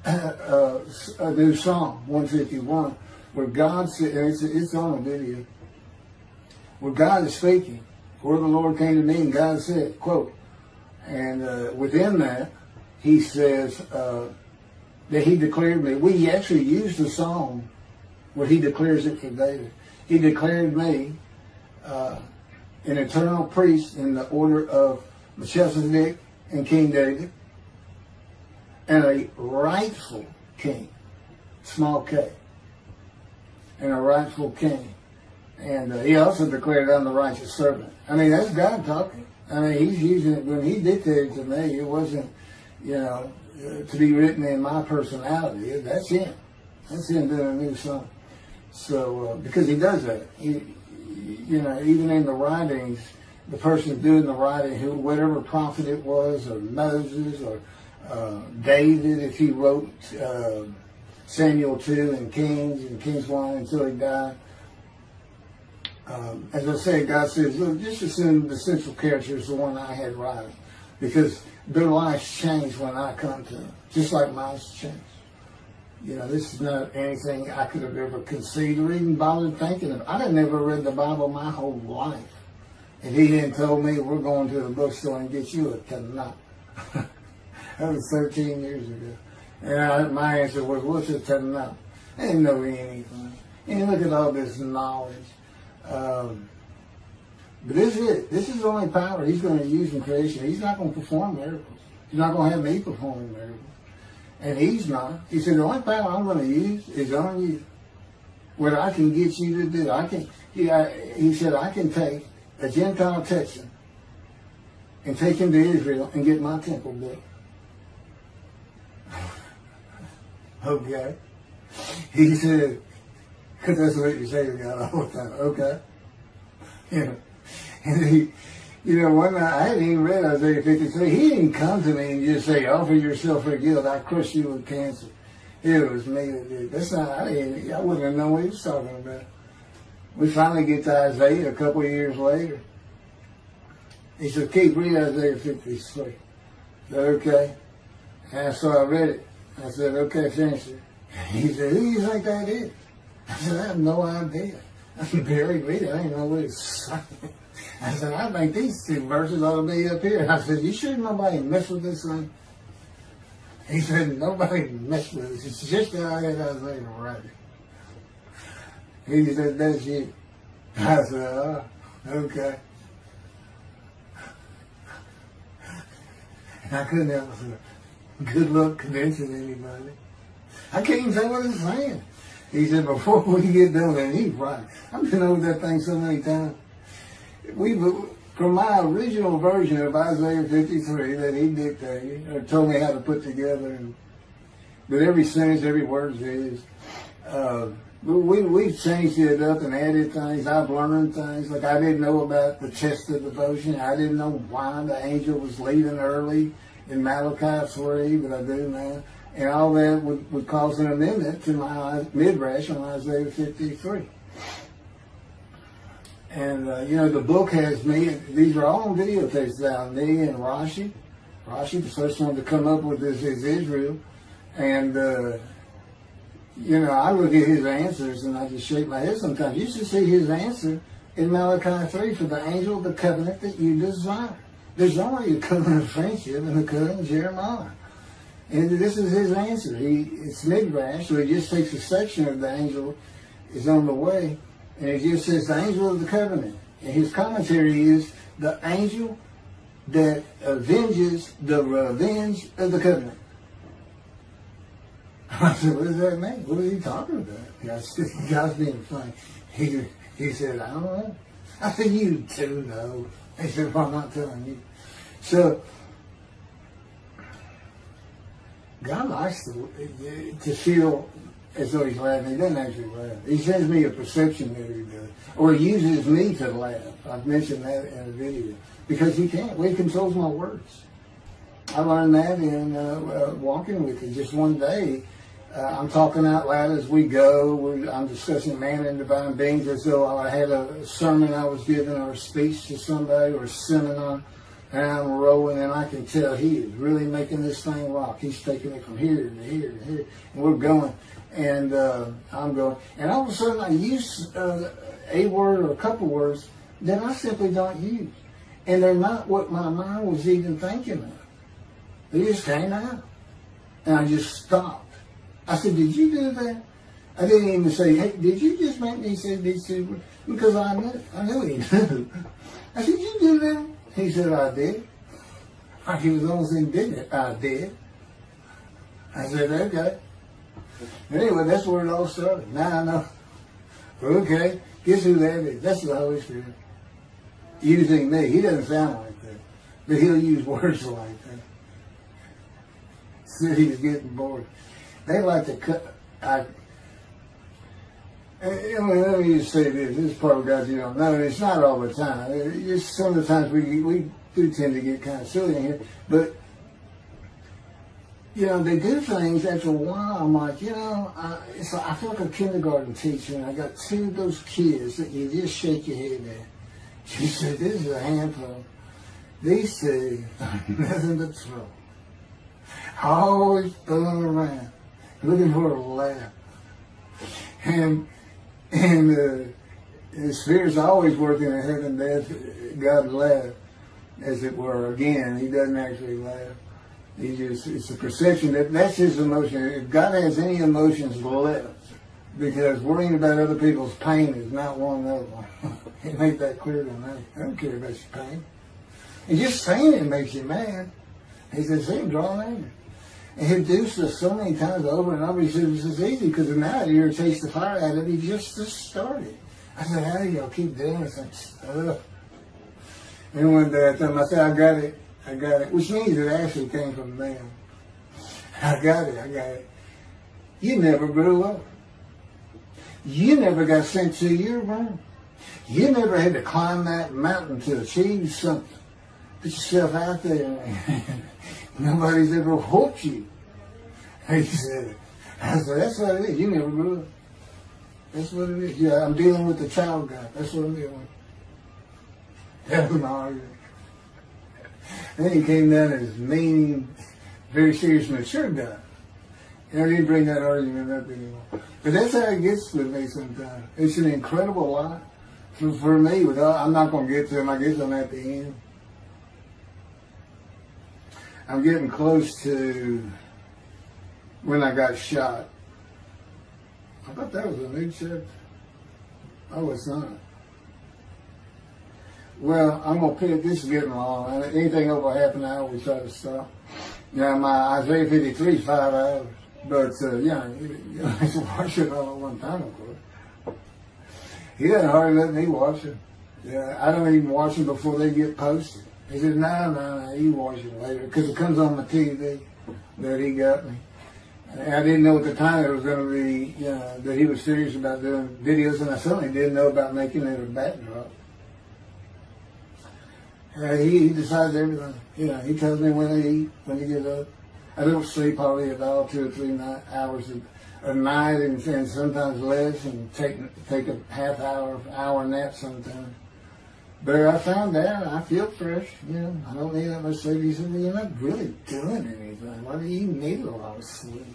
a new Psalm 151, where God said, it's on a video, where God is speaking, where the Lord came to me and God said, quote, and within that, he says that he declared me. We actually used the psalm where he declares it for David. He declared me an eternal priest in the order of Melchizedek and King David, and a rightful king, small k, and a rightful king. And he also declared, I'm the righteous servant. I mean, that's God talking. I mean, he's using it. When he dictated to me, it wasn't, to be written in my personality. That's him. That's him doing a new song. So, because he does that. Even in the writings, the person doing the writing, whatever prophet it was, or Moses, or David, if he wrote Samuel 2 and Kings 1 until he died. As I said, God says, look, just assume the central character is the one I had writing, because their lives change when I come to them, just like mine's changed. This is not anything I could have ever conceived or even bothered thinking of. I'd never read the Bible my whole life. If he hadn't told me, we're going to the bookstore and get you a Tanakh. That was 13 years ago. And my answer was, what's a Tanakh? I didn't know anything. And look at all this knowledge. But this is it. This is the only power he's going to use in creation. He's not going to perform miracles. He's not going to have me performing miracles. And he's not. He said, the only power I'm going to use is on you. What I can get you to do. He said, I can take a Gentile Texan and take him to Israel and get my temple built. Okay. He said, because that's what you say to God all the time. Okay. And one night, I hadn't even read Isaiah 53. He didn't come to me and just say, offer yourself for guilt. I crush you with cancer. It was me that did. That's not, I wouldn't have known what he was talking about. We finally get to Isaiah a couple of years later. He said, keep reading Isaiah 53. I said, okay. And so I read it. I said, okay, finish it. He said, who do you think that is? I said, I have no idea. I barely read it. I didn't know what it's saying. I said, I think these two verses ought to be up here. I said, you sure nobody messed with this thing? He said, nobody messed with it. It's just how I had Isaiah write it. He said, that's you. I said, oh, okay. And I couldn't help myself. Good luck convincing anybody. I can't even say what it's saying. He said, before we get done, and he's right. I've been over that thing so many times. From my original version of Isaiah 53 that he dictated, or told me how to put together, but every sentence, every word is, we've changed it up and added things. I've learned things. Like I didn't know about the test of devotion. I didn't know why the angel was leaving early in Malachi 3, but I do now. And all that would cause an amendment to my midrash on Isaiah 53. And, the book has me, these are all on videotapes now, me and Rashi. Rashi, the first one to come up with this is Israel. And, I look at his answers and I just shake my head sometimes. You should see his answer in Malachi 3 for the angel of the covenant that you desire. There's only a covenant of friendship in the covenant of Jeremiah. And this is his answer. It's midrash, so he just takes a section of the angel is on the way. And it just says the angel of the covenant. And his commentary is the angel that avenges the revenge of the covenant. I said, what does that mean? What is he talking about? I said, God's being funny. He said, I don't know. I said, you too know. He said, well, I'm not telling you. So, God likes to feel as though he's laughing. He doesn't actually laugh. He sends me a perception that he does. Or he uses me to laugh. I've mentioned that in a video. Because he can't. Well, he controls my words. I learned that in walking with him. Just one day, I'm talking out loud as we go. I'm discussing man and divine beings as though I had a sermon I was giving or a speech to somebody or a seminar. And I'm rolling, and I can tell he is really making this thing rock. He's taking it from here to here to here. And we're going. And I'm going. And all of a sudden, I use a word or a couple words that I simply don't use. And they're not what my mind was even thinking of. They just came out. And I just stopped. I said, did you do that? I didn't even say, hey, did you just make me say these two words? Because I knew he knew. I said, did you do that? He said, I did. He was almost indignant. I did. I said, okay. Anyway, that's where it all started. Now I know. Okay, guess who that is? That's the Holy Spirit. Using me. He doesn't sound like that. But he'll use words like that. So he's getting bored. They like to cut. Let me just say this. This is part of God you don't know. And it's not all the time. It's some of the times we do tend to get kind of silly in here. But, they do things after a while. I'm like, I feel like a kindergarten teacher, and I got two of those kids that you just shake your head at. She said, this is a handful. These two are nothing but trouble. Always fooling around, looking for a laugh. And the Spirit's always working in heaven and death. God laughs, as it were. Again, he doesn't actually laugh. It's a perception that's his emotion. If God has any emotions left, because worrying about other people's pain is not one of them. He made that clear to me. I don't care about your pain. And just saying it makes you mad. He says, see him draw anger. And he'll do this so many times over and over. He says, this is easy because now it irritates the fire out of it. He just started. I said, how do y'all keep doing this stuff? And one day I told him, I said, I got it. Which means it actually came from them. I got it. You never grew up. You never got sent to your room. You never had to climb that mountain to achieve something. Put yourself out there. Nobody's ever whooped you. He said, I said, that's what it is. You never grew up. That's what it is. Yeah, I'm dealing with the child God. That's what I'm dealing with. That was my argument. Then he came down as mean, very serious, mature guy. I didn't bring that argument up anymore. But that's how it gets with me sometimes. It's an incredible lot. For me, I'm not going to get to them. I guess I'm at the end. I'm getting close to when I got shot. I thought that was a new chapter. Oh, it's not. Well, I'm going to pick, this is getting long. Anything over half an hour, we try to stop. Now, my Isaiah 53 is 5 hours. But, you have to watch it all at one time, of course. He doesn't hardly let me watch it. Yeah, I don't even watch them before they get posted. He said, no, you watch it later. Because it comes on the TV that he got me. And I didn't know at the time it was going to be, that he was serious about doing videos. And I certainly didn't know about making it a backdrop. He decides everything. He tells me when to eat, when to get up. I don't sleep hardly at all, 2 or 3 hours a night, and sometimes less, and take a half hour nap sometimes. But I found out I feel fresh. I don't need that much sleep. He said, well, you're not really doing anything. Why do you need a lot of sleep?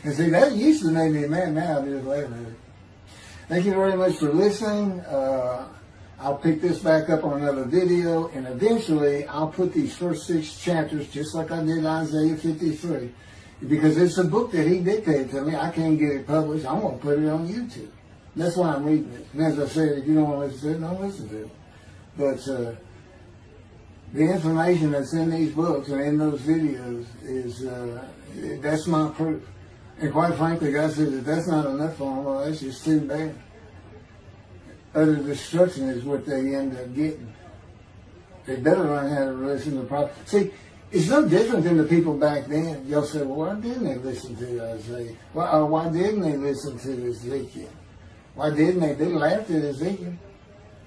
And see, that used to make me mad. Now I just laugh at it. Thank you very much for listening. I'll pick this back up on another video, and eventually I'll put these first 6 chapters, just like I did Isaiah 53, because it's a book that he dictated to me. I can't get it published. I'm going to put it on YouTube. That's why I'm reading it. And as I said, if you don't want to listen to it, don't listen to it. But the information that's in these books and in those videos is, that's my proof. And quite frankly, God says, if that's not enough for them, well, that's just too bad. Utter destruction is what they end up getting. They better learn how to listen to the prophet. See, it's no different than the people back then. You'll say, well, why didn't they listen to Isaiah? Why didn't they listen to Ezekiel? Why didn't they? They laughed at Ezekiel.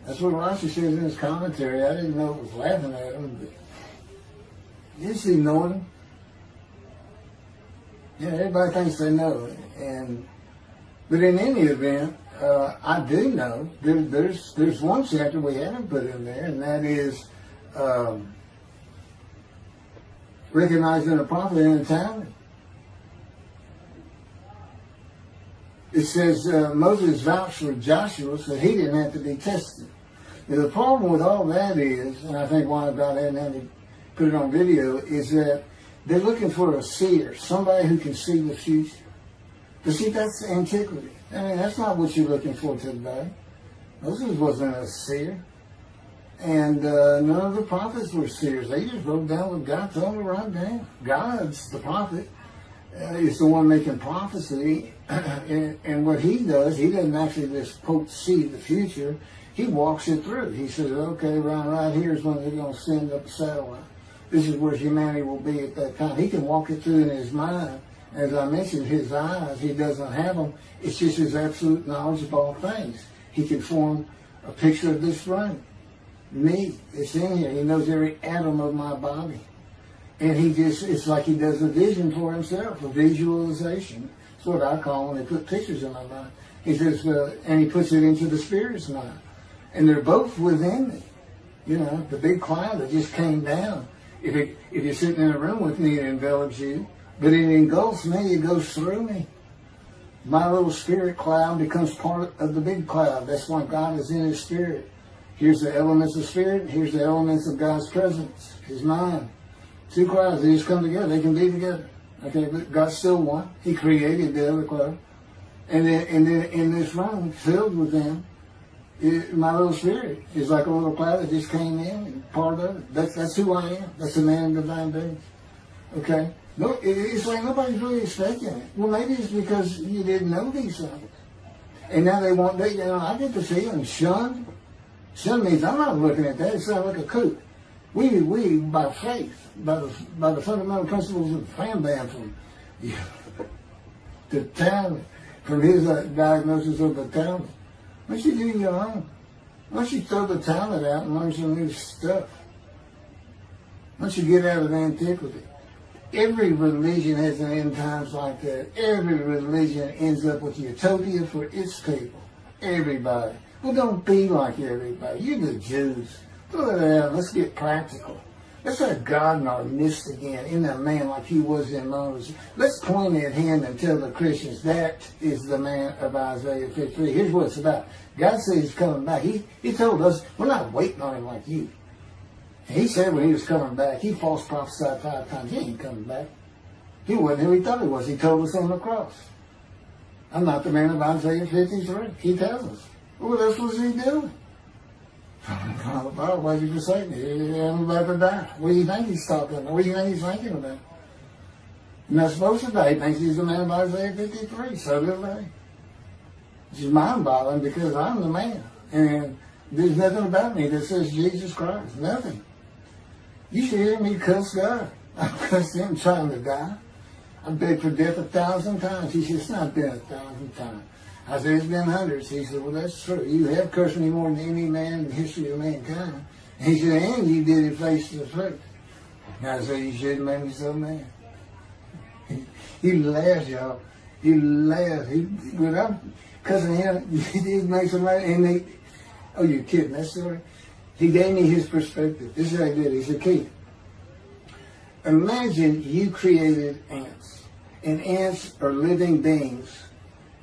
That's what Rashi says in his commentary. I didn't know it was laughing at him, but just ignored him. Everybody thinks they know it. But in any event, I do know there's one chapter we haven't put in there, and that is recognizing a prophet in a time. It says Moses vouched for Joshua, so he didn't have to be tested. Now, the problem with all that is, and I think why God hadn't had to put it on video, is that they're looking for a seer, somebody who can see the future. But see, that's antiquity. I mean, that's not what you're looking for today. Moses wasn't a seer. And none of the prophets were seers. They just wrote down what God told them to write down. God's the prophet. Is the one making prophecy. And what he does, he doesn't actually just quote see the future. He walks it through. He says, okay, right here is when they're going to send up a satellite. This is where humanity will be at that time. He can walk it through in his mind. As I mentioned, his eyes, he doesn't have them. It's just his absolute knowledge of all things. He can form a picture of this room. Me, it's in here. He knows every atom of my body. And it's like he does a vision for himself, a visualization. That's what I call when they put pictures in my mind. He says, and he puts it into the spirit's mind. And they're both within me. You know, the big cloud that just came down. If you're sitting in a room with me, it envelops you. But it engulfs me, it goes through me. My little spirit cloud becomes part of the big cloud. That's why God is in his spirit. Here's the elements of spirit, here's the elements of God's presence, his mind. Two clouds, they just come together, they can be together. Okay, but God's still one. He created the other cloud. And then in this room, filled with them, my little spirit is like a little cloud that just came in and part of it. That's who I am. That's a man of divine being. Okay? No, it's like nobody's really expecting it. Well, maybe it's because you didn't know these things. And now they want, I get the feeling shunned. Shunned means I'm not looking at that. It sounds like a coup. We by faith, by the fundamental principles of the fan band from the talent, from his diagnosis of the talent. Why don't you do your own? Why don't you throw the talent out and learn some new stuff? Why don't you get out of antiquity? Every religion has an end times like that. Every religion ends up with utopia for its people. Everybody. Well, don't be like everybody. You're the Jews. Throw it out. Let's get practical. Let's have God in our midst again, in that man like he was in Moses. Let's point at him and tell the Christians that is the man of Isaiah 53. Here's what it's about. God says he's coming back. He told us we're not waiting on him like you. He said when he was coming back, he false prophesied 5 times. He ain't coming back. He wasn't who he thought he was. He told us on the cross. I'm not the man of Isaiah 53. He tells us. What else was he doing? Why did you say me? I'm about to die. What do you think he's talking about? What do you think he's thinking about? You're not supposed to die. He thinks he's the man of Isaiah 53. So do they. It's just mind-boggling because I'm the man. And there's nothing about me that says Jesus Christ. Nothing. You should hear me cuss God. I cussed him trying to die. I begged for death 1,000 times. He said, it's not been 1,000 times. I said, it's been hundreds. He said, well, that's true. You have cursed me more than any man in the history of mankind. And he said, and you did it face to face. And I said, you shouldn't make me so mad. He laughed, y'all. He laughed. When I'm cussing him, he did make some mad. And oh, you're kidding. That's the story. He gave me his perspective. This is what I did. He said, Keith, imagine you created ants. And ants are living beings.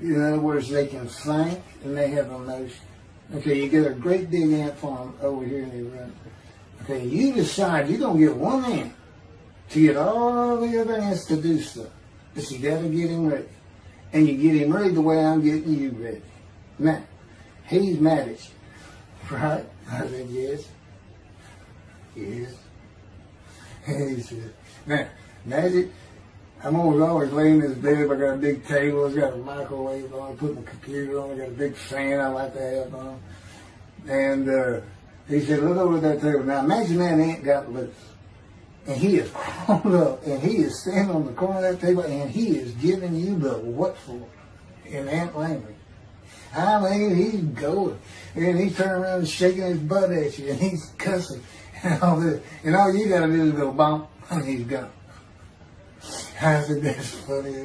In other words, they can think and they have emotion. Okay, you get a great big ant farm over here in the room. Okay, you decide you're going to get one ant to get all the other ants to do stuff. But you got to get him ready. And you get him ready the way I'm getting you ready. Now, he's mad at you. Right? I said, yes. Yes. And he said, now, imagine, I'm always laying in this bed. I got a big table. It's got a microwave on. I put my computer on. I got a big fan I like to have on. And he said, look over at that table. Now, imagine that ant got loose. And he is crawled up. And he is standing on the corner of that table. And he is giving you the what for in ant language. I mean, he's going. And he's turning around and shaking his butt at you. And he's cussing. And all this. And all you got to do is go bump. And he's gone. I said, that's funny.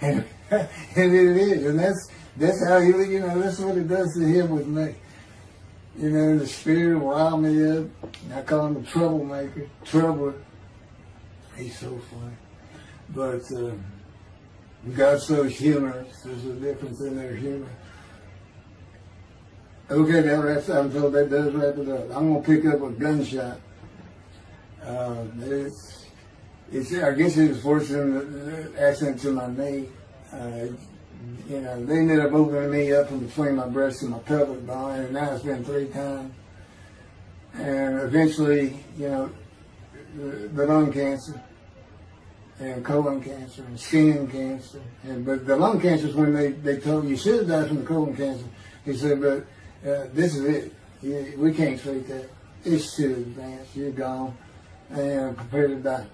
And it is. And that's how he, that's what it does to him with me. The spirit will rile me up. I call him a troublemaker. Troubler. He's so funny. But God's so humorous. There's a difference in their humor. Okay, I'm told that does wrap it up. I'm going to pick up a gunshot. I guess it was forcing the accident to my knee. They ended up opening me up from between my breast and my pelvic bone, and now it's been 3 times. and eventually, the lung cancer and colon cancer and skin cancer. But the lung cancer is when they told you should have died from the colon cancer. He said, but this is it. We can't treat that. It's too advanced. You're gone. And prepare to die.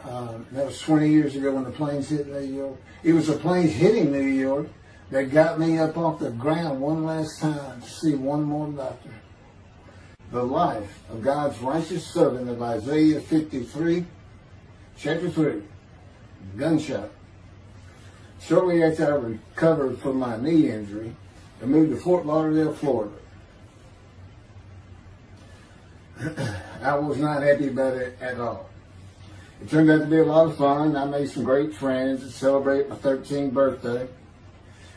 That was 20 years ago when the planes hit New York. It was the planes hitting New York that got me up off the ground one last time to see one more doctor. The life of God's righteous servant of Isaiah 53, chapter 3, gunshot. Shortly after I recovered from my knee injury, I moved to Fort Lauderdale, Florida. I was not happy about it at all. It turned out to be a lot of fun. I made some great friends to celebrate my 13th birthday.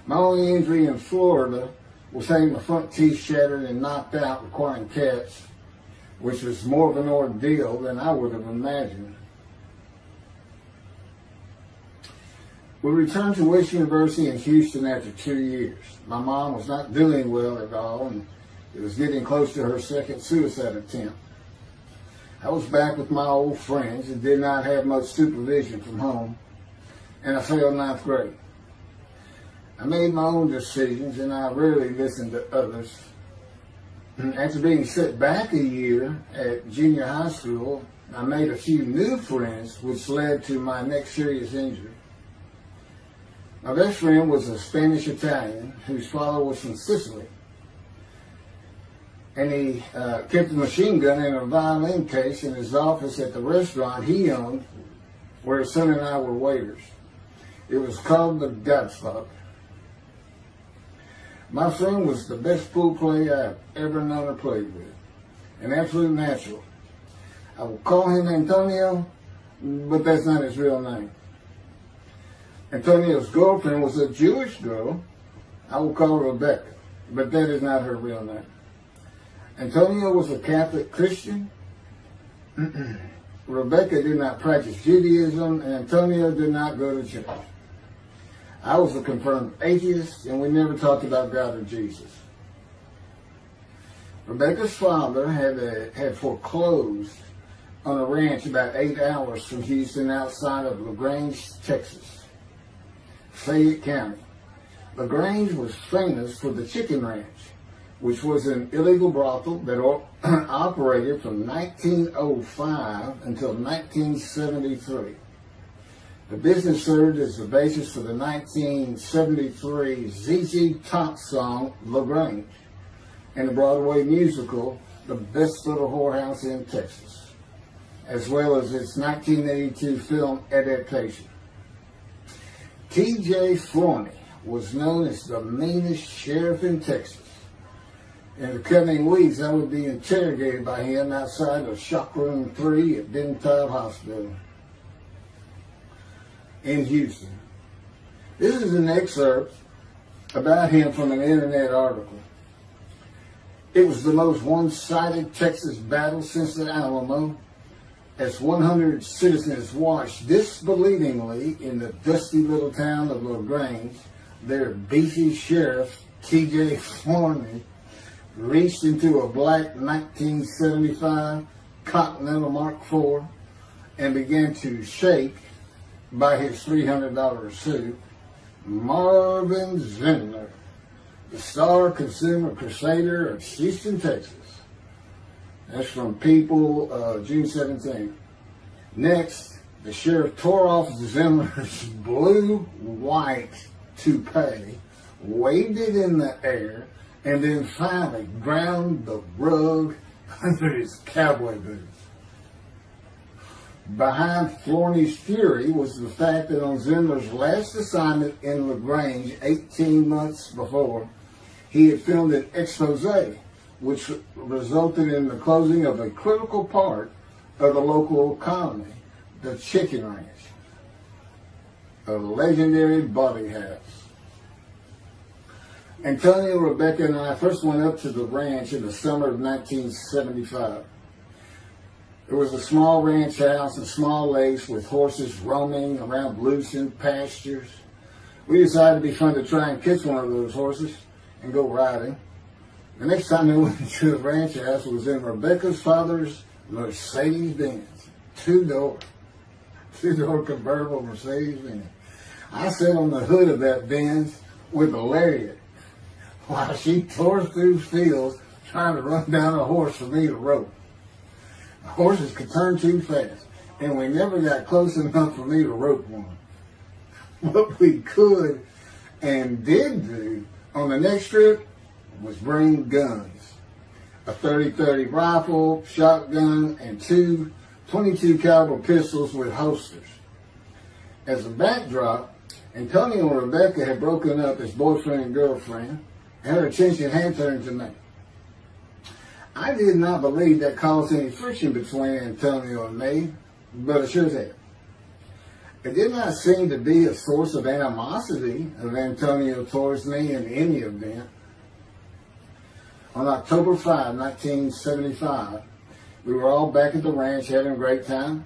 My only injury in Florida was having my front teeth shattered and knocked out, requiring caps, which was more of an ordeal than I would have imagined. We returned to West University in Houston after 2 years. My mom was not doing well at all, and it was getting close to her second suicide attempt. I was back with my old friends and did not have much supervision from home, and I failed ninth grade. I made my own decisions, and I rarely listened to others. After being set back a year at junior high school, I made a few new friends, which led to my next serious injury. My best friend was a Spanish Italian whose father was from Sicily. And he kept a machine gun in a violin case in his office at the restaurant he owned, where his son and I were waiters. It was called the Godfather. My friend was the best pool player I've ever known or played with, an absolute natural. I will call him Antonio, but that's not his real name. Antonio's girlfriend was a Jewish girl. I will call her Rebecca, but that is not her real name. Antonio was a Catholic Christian. Rebecca did not practice Judaism, and Antonio did not go to church. I was a confirmed atheist, and we never talked about God or Jesus. Rebecca's father had foreclosed on a ranch about 8 hours from Houston outside of LaGrange, Texas, Fayette County. LaGrange was famous for the Chicken Ranch, which was an illegal brothel that operated from 1905 until 1973. The business served as the basis for the 1973 ZZ Top song, LaGrange, and the Broadway musical, The Best Little Whorehouse in Texas, as well as its 1982 film adaptation. T.J. Forney was known as the meanest sheriff in Texas. In the coming weeks, I would be interrogated by him outside of Shock Room 3 at Dental Hospital in Houston. This is an excerpt about him from an internet article. It was the most one-sided Texas battle since the Alamo, as 100 citizens watched disbelievingly in the dusty little town of LaGrange, their beefy sheriff, T.J. Forney, reached into a black 1975 Continental Mark IV and began to shake by his $300 suit Marvin Zindler, the star consumer crusader of Houston, Texas. That's from People, June 17. Next, the sheriff tore off Zindler's blue-white toupee, waved it in the air, and then finally ground the rug under his cowboy boots. Behind Forney's fury was the fact that on Zindler's last assignment in LaGrange 18 months before, he had filmed an expose, which resulted in the closing of a critical part of the local economy, the Chicken Ranch, a legendary body house. Antonio, Rebecca, and I first went up to the ranch in the summer of 1975. It was a small ranch house and small lakes with horses roaming around loosened pastures. We decided it'd be fun to try and catch one of those horses and go riding. The next time I went to the ranch house was in Rebecca's father's Mercedes-Benz. Two-door convertible Mercedes-Benz. I sat on the hood of that Benz with a lariat while she tore through fields trying to run down a horse for me to rope. The horses could turn too fast, and we never got close enough for me to rope one. What we could and did do on the next trip was bring guns. A 30-30 rifle, shotgun, and two 22 caliber pistols with holsters. As a backdrop, Antonio and Rebecca had broken up as boyfriend and girlfriend, and her attention had turned to me. I did not believe that caused any friction between Antonio and me, but it sure had. It did not seem to be a source of animosity of Antonio towards me in any event. On October 5, 1975, we were all back at the ranch having a great time.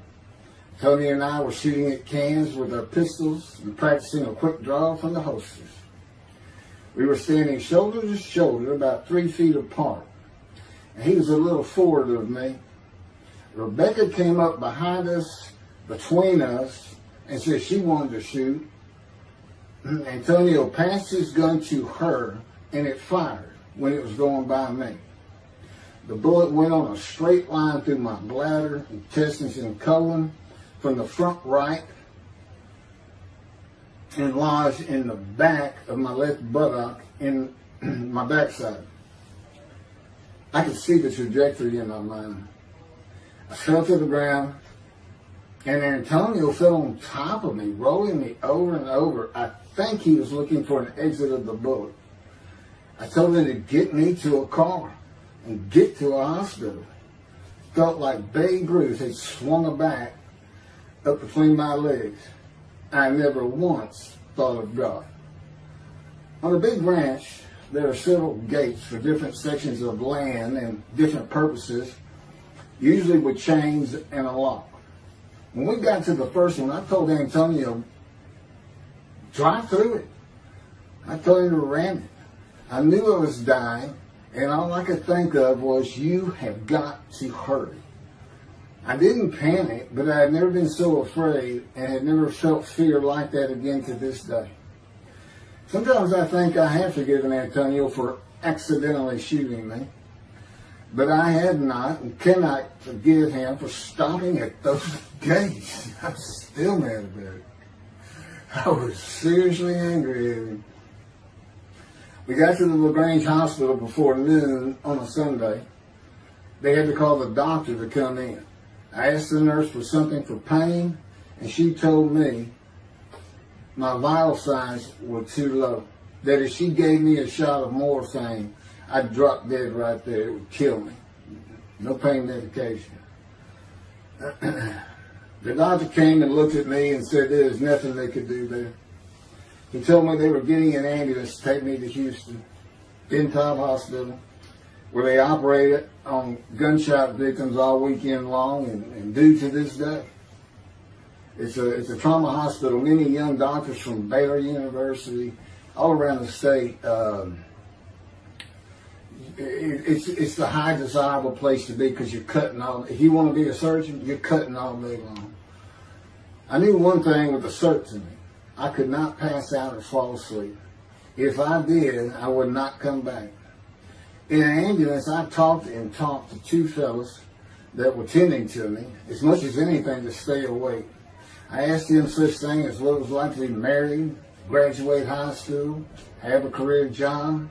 Tony and I were shooting at cans with our pistols and practicing a quick draw from the holsters. We were standing shoulder to shoulder, about 3 feet apart, and he was a little forward of me. Rebecca came up behind us, between us, and said she wanted to shoot. Antonio passed his gun to her, and it fired when it was going by me. The bullet went on a straight line through my bladder, intestines, and colon from the front right and lodged in the back of my left buttock in my backside. I could see the trajectory in my mind. I fell to the ground, and Antonio fell on top of me, rolling me over and over. I think he was looking for an exit of the bullet. I told him to get me to a car and get to a hospital. Felt like Babe Ruth had swung a bat up between my legs. I never once thought of God. On a big ranch, there are several gates for different sections of land and different purposes, usually with chains and a lock. When we got to the first one, I told Antonio, drive through it. I told him to ram it. I knew I was dying, and all I could think of was, you have got to hurry. I didn't panic, but I had never been so afraid and had never felt fear like that again to this day. Sometimes I think I have forgiven Antonio for accidentally shooting me, but I had not and cannot forgive him for stopping at those gates. I'm still mad about it. I was seriously angry at him. We got to the LaGrange Hospital before noon on a Sunday. They had to call the doctor to come in. I asked the nurse for something for pain, and she told me my vital signs were too low. That if she gave me a shot of morphine, I'd drop dead right there. It would kill me. No pain medication. The doctor came and looked at me and said there was nothing they could do there. He told me they were getting an ambulance to take me to Houston, Top Hospital, where they operated on gunshot victims all weekend long and do to this day. It's a trauma hospital. Many young doctors from Baylor University, all around the state. It's the high desirable place to be because you're cutting all. If you want to be a surgeon, you're cutting all day long. I knew one thing with a certainty. I could not pass out or fall asleep. If I did, I would not come back. In an ambulance, I talked to two fellas that were tending to me, as much as anything to stay awake. I asked them such things as what it was like to be married, graduate high school, have a career job,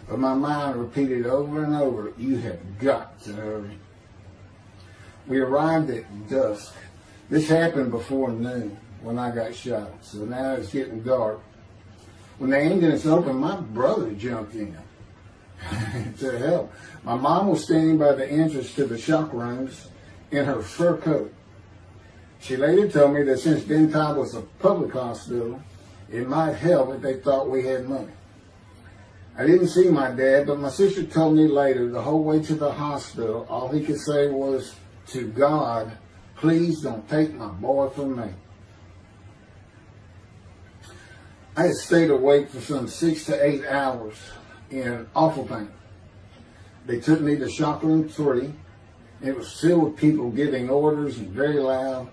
but my mind repeated over and over, you have got to hurry. We arrived at dusk. This happened before noon when I got shot, so now it's getting dark. When the ambulance opened, my brother jumped in to help. My mom was standing by the entrance to the shock rooms in her fur coat. She later told me that since Top was a public hospital, it might help if they thought we had money. I didn't see my dad, but my sister told me later, the whole way to the hospital, all he could say was, to God, please don't take my boy from me. I had stayed awake for some 6 to 8 hours in awful pain. They took me to shop room 3. It was filled with people giving orders and very loud.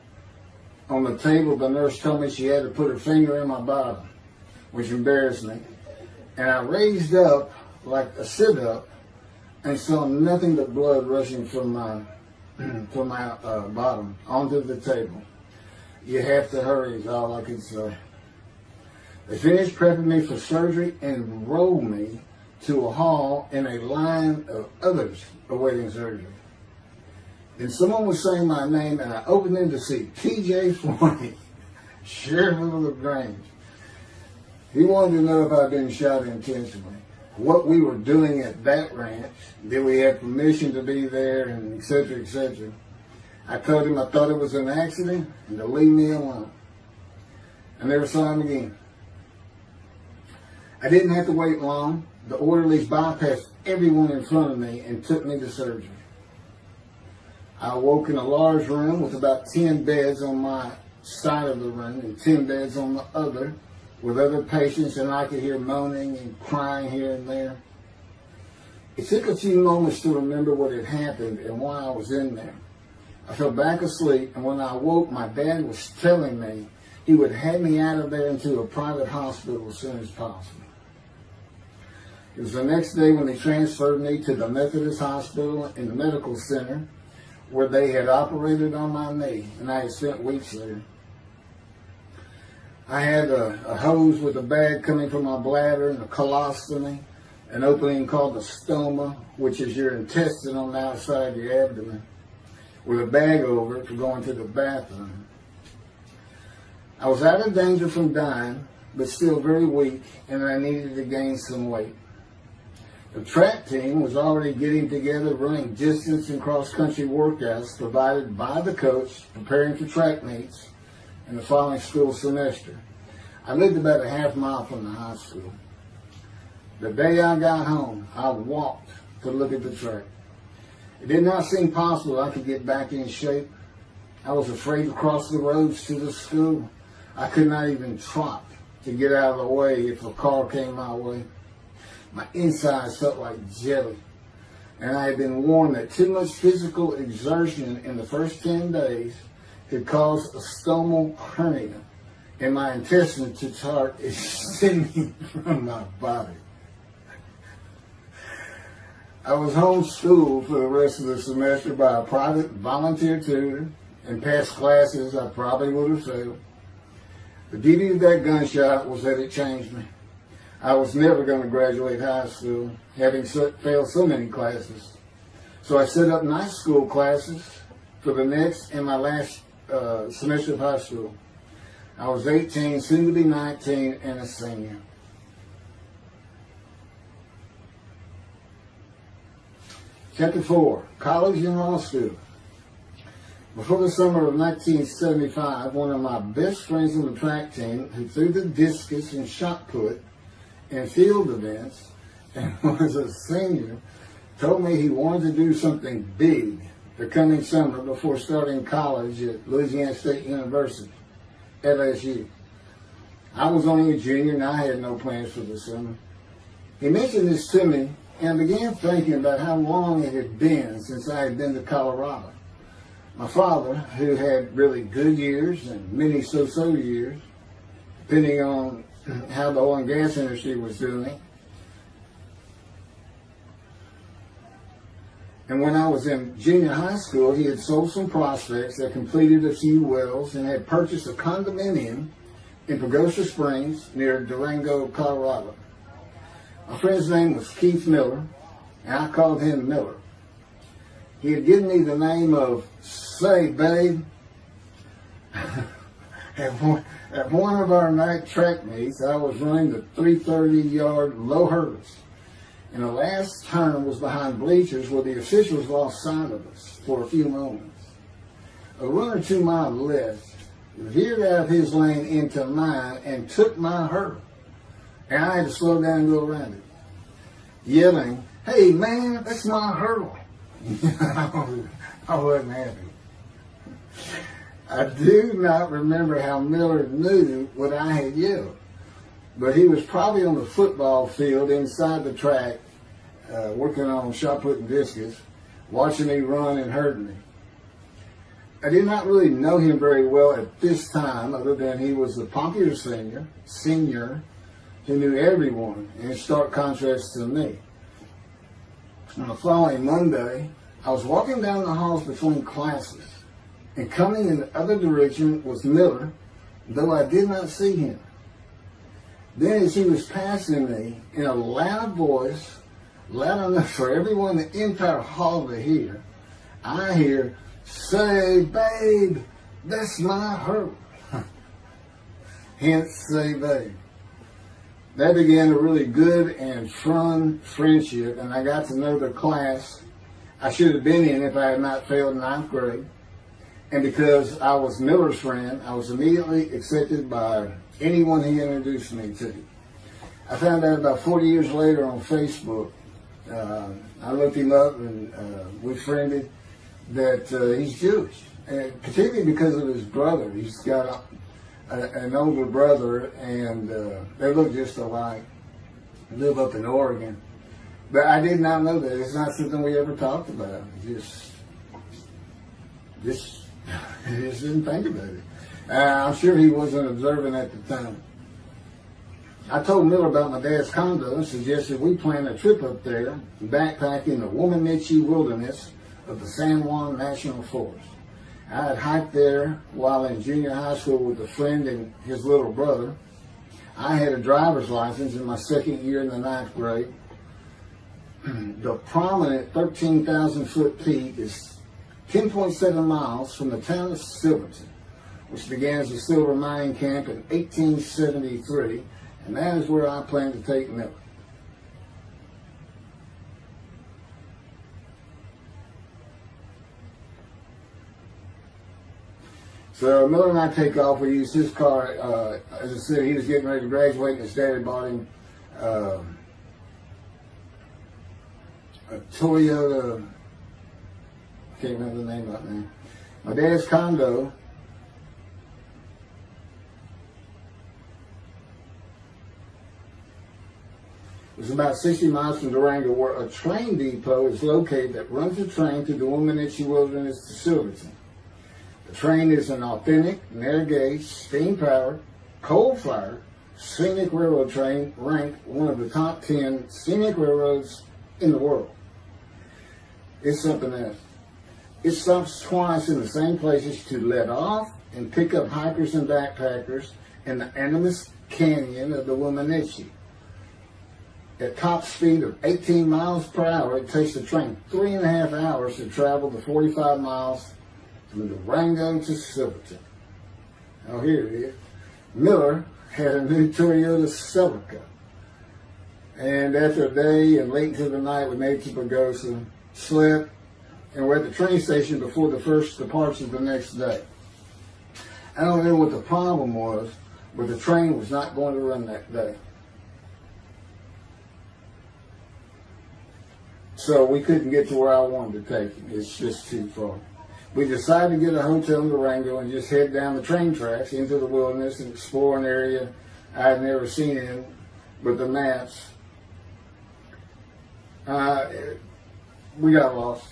On the table, the nurse told me she had to put her finger in my bottom, which embarrassed me. And I raised up like a sit-up and saw nothing but blood rushing from my bottom onto the table. You have to hurry is all I could say. They finished prepping me for surgery and rolled me to a hall in a line of others awaiting surgery. Then someone was saying my name, and I opened in to see T.J. Forney, Sheriff of LaGrange. He wanted to know if I'd been shot intentionally, what we were doing at that ranch, did we have permission to be there, and et cetera, et cetera. I told him I thought it was an accident and to leave me alone. I never saw him again. I didn't have to wait long. The orderlies bypassed everyone in front of me and took me to surgery. I awoke in a large room with about 10 beds on my side of the room and 10 beds on the other with other patients, and I could hear moaning and crying here and there. It took a few moments to remember what had happened and why I was in there. I fell back asleep, and when I awoke, my dad was telling me he would have me out of there into a private hospital as soon as possible. It was the next day when they transferred me to the Methodist Hospital in the medical center, where they had operated on my knee, and I had spent weeks there. I had a hose with a bag coming from my bladder and a colostomy, an opening called the stoma, which is your intestine on the outside of your abdomen, with a bag over it for going to the bathroom. I was out of danger from dying, but still very weak, and I needed to gain some weight. The track team was already getting together, running distance and cross-country workouts provided by the coach, preparing for track meets in the following school semester. I lived about a half mile from the high school. The day I got home, I walked to look at the track. It did not seem possible I could get back in shape. I was afraid to cross the roads to the school. I could not even trot to get out of the way if a car came my way. My insides felt like jelly, and I had been warned that too much physical exertion in the first 10 days could cause a stomal hernia, and my intestines to start extending from my body. I was homeschooled for the rest of the semester by a private volunteer tutor, and passed classes I probably would have failed. The beauty of that gunshot was that it changed me. I was never going to graduate high school, having failed so many classes. So I set up night school classes for the next and my last semester of high school. I was 18, soon to be 19, and a senior. Chapter 4, College and Law School. Before the summer of 1975, one of my best friends on the track team, who threw the discus and shot put in field events and was a senior, told me he wanted to do something big the coming summer before starting college at Louisiana State University, LSU. I was only a junior and I had no plans for the summer. He mentioned this to me, and I began thinking about how long it had been since I had been to Colorado. My father, who had really good years and many so-so years, depending on how the oil and gas industry was doing. And when I was in junior high school, he had sold some prospects that completed a few wells and had purchased a condominium in Pagosa Springs near Durango, Colorado. My friend's name was Keith Miller, and I called him Miller. He had given me the name of Say Babe. At one of our night track meets, I was running the 330-yard low hurdles, and the last turn was behind bleachers where the officials lost sight of us for a few moments. A runner to my left veered out of his lane into mine and took my hurdle, and I had to slow down and go around it, yelling, "Hey man, that's my hurdle." I wasn't happy. I do not remember how Miller knew what I had yelled, but he was probably on the football field inside the track working on shot putting biscuits, watching me run and hurting me. I did not really know him very well at this time, other than he was the popular senior who knew everyone, in stark contrast to me. On the following Monday, I was walking down the halls between classes, and coming in the other direction was Miller, though I did not see him. Then as he was passing me, in a loud voice, loud enough for everyone in the entire hall to hear, I hear, "Say, babe, that's my hurt." Hence, say, babe. That began a really good and fun friendship, and I got to know the class I should have been in if I had not failed ninth grade. And because I was Miller's friend, I was immediately accepted by anyone he introduced me to. I found out about 40 years later on Facebook. I looked him up and we friended that he's Jewish, and particularly because of his brother. He's got an older brother, and they look just alike. They live up in Oregon. But I did not know that. It's not something we ever talked about. Just didn't think about it. I'm sure he wasn't observant at the time. I told Miller about my dad's condo and suggested we plan a trip up there, backpacking the Womanichi wilderness of the San Juan National Forest. I had hiked there while in junior high school with a friend and his little brother. I had a driver's license in my second year in the ninth grade. The prominent 13,000-foot peak is 10.7 miles from the town of Silverton, which began as a silver mining camp in 1873, and that is where I plan to take Miller. So Miller and I take off. We use his car. As I said, he was getting ready to graduate, and his dad had bought him a Toyota. I can't remember the name right now. My dad's condo was about 60 miles from Durango, where a train depot is located that runs a train through the Womanichi Wilderness to Silverton. The train is an authentic, narrow-gauge, steam-powered, coal-fired, scenic railroad train ranked one of the top 10 scenic railroads in the world. It's something else. It stops twice in the same places to let off and pick up hikers and backpackers in the Animas Canyon of the Womanichi. At top speed of 18 miles per hour, it takes the train 3.5 hours to travel the 45 miles from Durango to Silverton. Oh, here it is. Miller had a new Toyota Celica. And after a day and late into the night, we made it to Pagosa, slept, and we're at the train station before the first departure the next day. I don't know what the problem was, but the train was not going to run that day. So we couldn't get to where I wanted to take him. It's just too far. We decided to get a hotel in Durango and just head down the train tracks into the wilderness and explore an area I had never seen in with the maps. We got lost.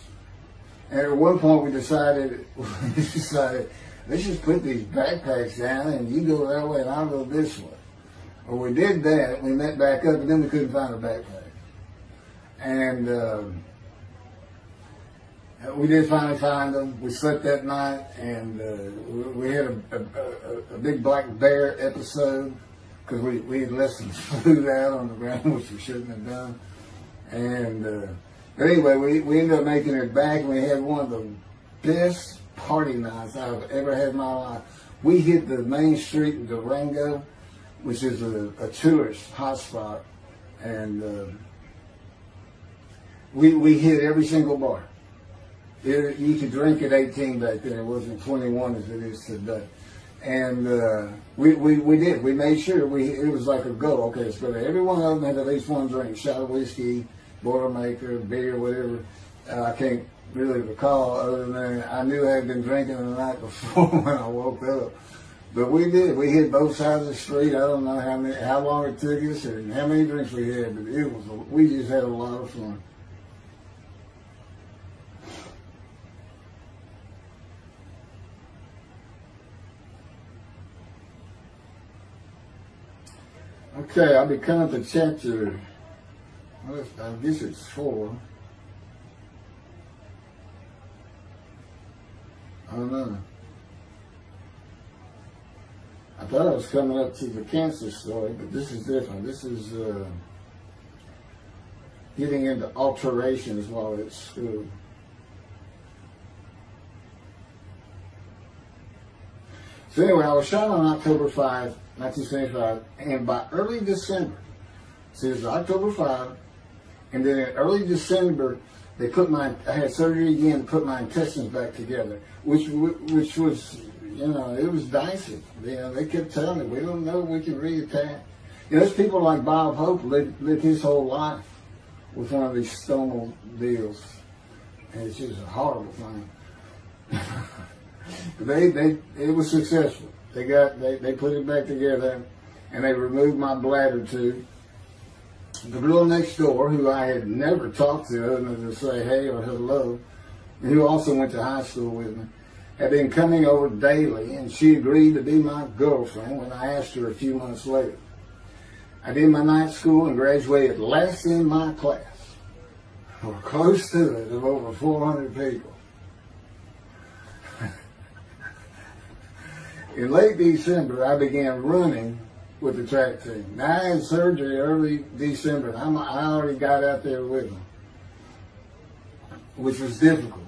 And at one point we decided, let's just put these backpacks down and you go that way and I'll go this way. Well, we did that. We met back up and then we couldn't find a backpack. And we did finally find them. We slept that night, and we had a big black bear episode because we had left some food out on the ground, which we shouldn't have done. And but anyway, we ended up making it back, and we had one of the best party nights I've ever had in my life. We hit the main street in Durango, which is a tourist hotspot, and we hit every single bar. You could drink at 18 back then. It wasn't 21 as it is today. And we did. We made sure it was like a go. Okay, let's go there. Every one of them had at least one drink: shot of whiskey, Boilermaker, beer, whatever. I can't really recall other than I knew I had been drinking the night before when I woke up. But we did. We hit both sides of the street. I don't know how long it took us and how many drinks we had, but we just had a lot of fun. Okay, I'll be coming to chapter, I guess it's 4. I don't know. I thought I was coming up to the cancer story, but this is different. This is getting into alterations while at school. So anyway, I was shot on October 5, 1975, and by early December, so it was October 5, and then in early December, I had surgery again to put my intestines back together, which was, it was dicey. They kept telling me, we don't know if we can reattach. There's people like Bob Hope lived his whole life with one of these stonal deals, and it's just a horrible thing. It was successful. They put it back together, and they removed my bladder tube. The girl next door, who I had never talked to other than to say hey or hello, and who also went to high school with me, had been coming over daily, and she agreed to be my girlfriend when I asked her a few months later. I did my night school and graduated last in my class, or close to it, of over 400 people. In late December, I began running with the track team. Now, I had surgery early December, and I already got out there with them, which was difficult.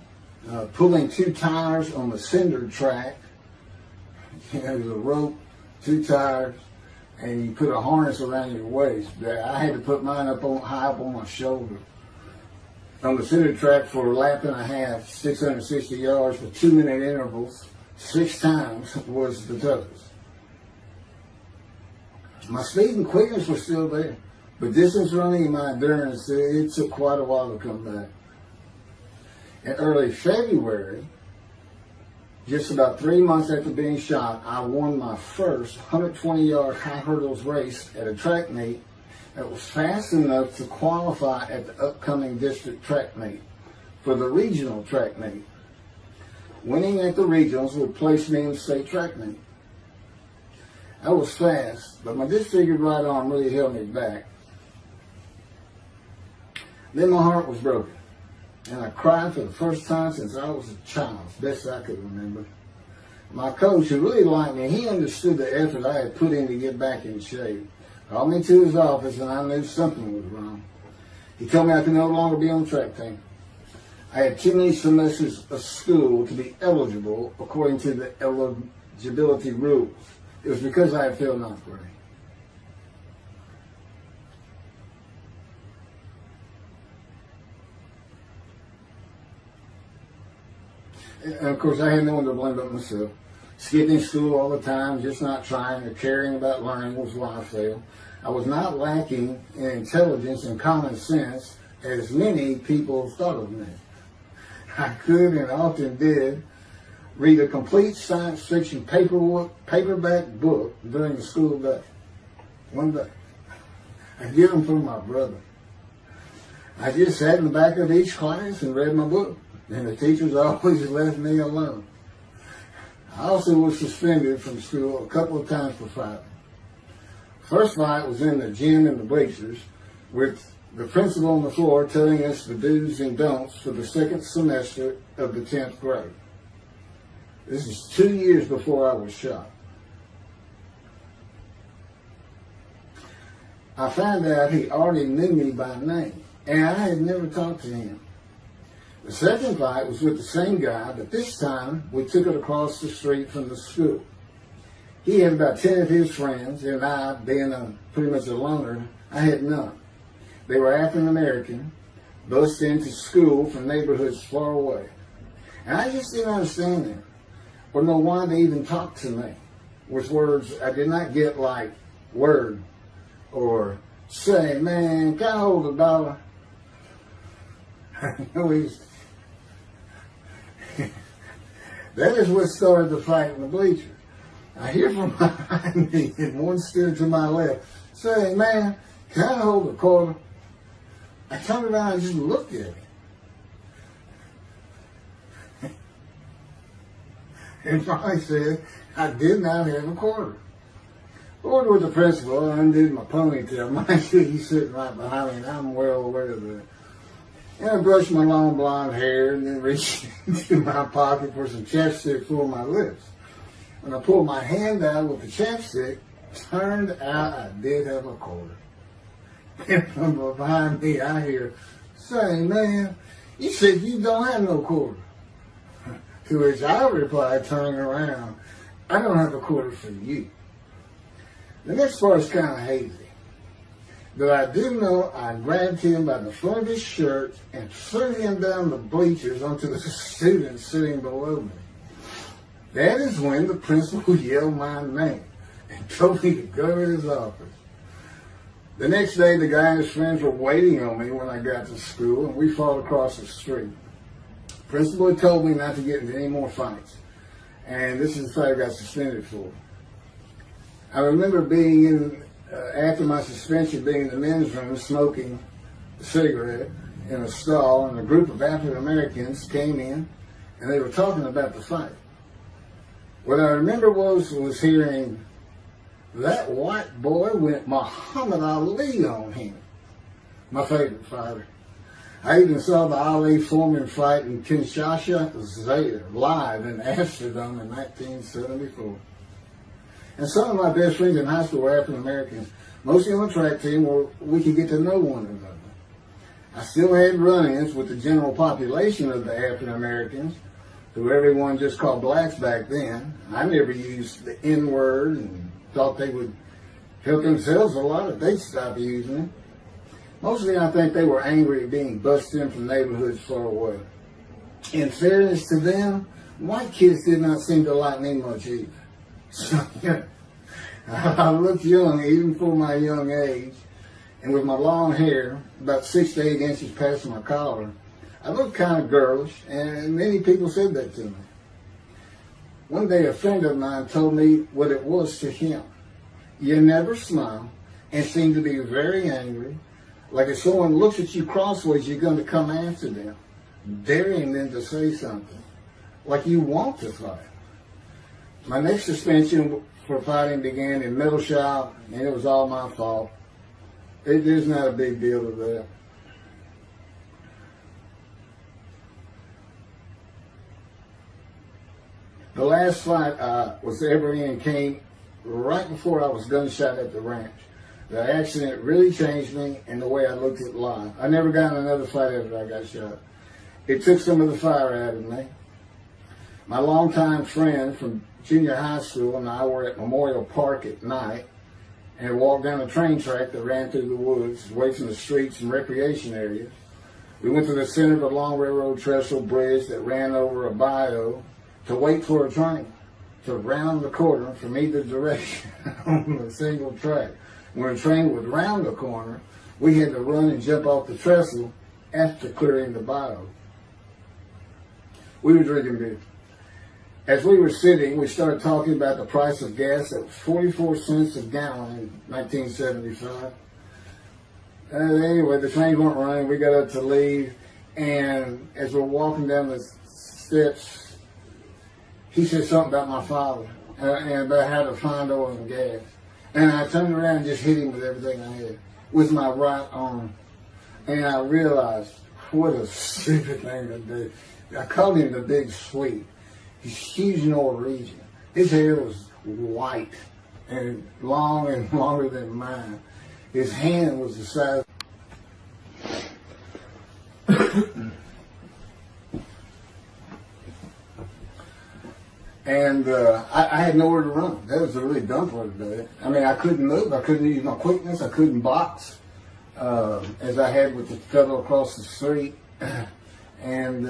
Pulling 2 tires on the cinder track, there was a rope, 2 tires, and you put a harness around your waist. I had to put mine high up on my shoulder. On the cinder track for a lap and a half, 660 yards with 2-minute intervals, 6 times was the toughest. My speed and quickness were still there, but distance running and my endurance, it took quite a while to come back. In early February, just about 3 months after being shot, I won my first 120-yard high hurdles race at a track meet that was fast enough to qualify at the upcoming district track meet for the regional track meet. Winning at the regionals would place me in the state track meet. I was fast, but my disfigured right arm really held me back. Then my heart was broken, and I cried for the first time since I was a child, best I could remember. My coach, who really liked me, he understood the effort I had put in to get back in shape. Called me to his office, and I knew something was wrong. He told me I could no longer be on the track team. I had too many semesters of school to be eligible according to the eligibility rules. It was because I had failed 9th grade. And of course, I had no one to blame but myself. Skipping school all the time, just not trying or caring about learning was why I failed. I was not lacking in intelligence and common sense as many people thought of me. I could and often did read a complete science fiction paperback book during the school day. One day. I get them from my brother. I just sat in the back of each class and read my book, and the teachers always left me alone. I also was suspended from school a couple of times for fighting. First fight was in the gym and the bleachers, with the principal on the floor telling us the do's and don'ts for the second semester of the 10th grade. This is 2 years before I was shot. I found out he already knew me by name, and I had never talked to him. The second fight was with the same guy, but this time we took it across the street from the school. He had about 10 of his friends, and I, being pretty much a loner, I had none. They were African American, bused into school from neighborhoods far away. And I just didn't understand them, or know why they even talked to me with words I did not get, like word, or say, man, can I hold $1? That is what started the fight in the bleachers. I hear from behind me, and one stood to my left, saying, "Man, can I hold a quarter?" I turned around and just looked at him. And finally said, "I did not have a quarter." Ordered with the principal, I undid my ponytail. Mind you, he's sitting right behind me, and I'm well aware of that. And I brushed my long blonde hair and then reached into my pocket for some chapstick for my lips. When I pulled my hand out with the chapstick, turned out I did have a quarter. And from behind me, I hear, saying, "Man, you said you don't have no quarter." To which I replied, turning around, "I don't have a quarter for you." The next part is kind of hazy. But I do know I grabbed him by the front of his shirt and threw him down the bleachers onto the students sitting below me. That is when the principal yelled my name and told me to go to his office. The next day, the guy and his friends were waiting on me when I got to school, and we fought across the street. The principal had told me not to get into any more fights, and this is the fight I got suspended for. I remember being in, after my suspension, being in the men's room smoking a cigarette in a stall, and a group of African Americans came in, and they were talking about the fight. What I remember was hearing, "That white boy went Muhammad Ali on him." My favorite fighter. I even saw the Ali Foreman fight in Kinshasa live in Amsterdam in 1974. And some of my best friends in high school were African Americans, mostly on the track team where we could get to know one another. I still had run-ins with the general population of the African Americans, who everyone just called blacks back then. I never used the N-word and thought they would help themselves a lot if they stopped using it. Mostly I think they were angry at being busted in from neighborhoods far away. In fairness to them, white kids did not seem to like me much either. So, yeah, I looked young even for my young age, and with my long hair, about 6 to 8 inches past my collar, I looked kind of girlish, and many people said that to me. One day a friend of mine told me what it was to him. You never smile and seem to be very angry, like if someone looks at you crossways, you're going to come after them, daring them to say something, like you want to fight. My next suspension for fighting began in middle shop, and it was all my fault. There's not a big deal to that. The last fight I was ever in came right before I was gunshot at the ranch. The accident really changed me and the way I looked at life. I never got in another fight after I got shot. It took some of the fire out of me. My longtime friend from junior high school and I were at Memorial Park at night and walked down a train track that ran through the woods, away from the streets and recreation areas. We went to the center of the long railroad trestle bridge that ran over a bayou to wait for a train to round the corner from either direction on a single track. When a train would round the corner, we had to run and jump off the trestle after clearing the bayou. We were drinking beer. As we were sitting, we started talking about the price of gas at 44 cents a gallon in 1975. Anyway, the trains weren't running. We got up to leave, and as we're walking down the steps, he said something about my father and about how to find oil and gas. And I turned around and just hit him with everything I had, with my right arm. And I realized what a stupid thing to do. I called him the Big Sweet. He's huge Norwegian. His hair was white and long and longer than mine. His hand was the size. And I had nowhere to run. That was the really dumb part of it. I mean, I couldn't move. I couldn't use my quickness. I couldn't box as I had with the fellow across the street. And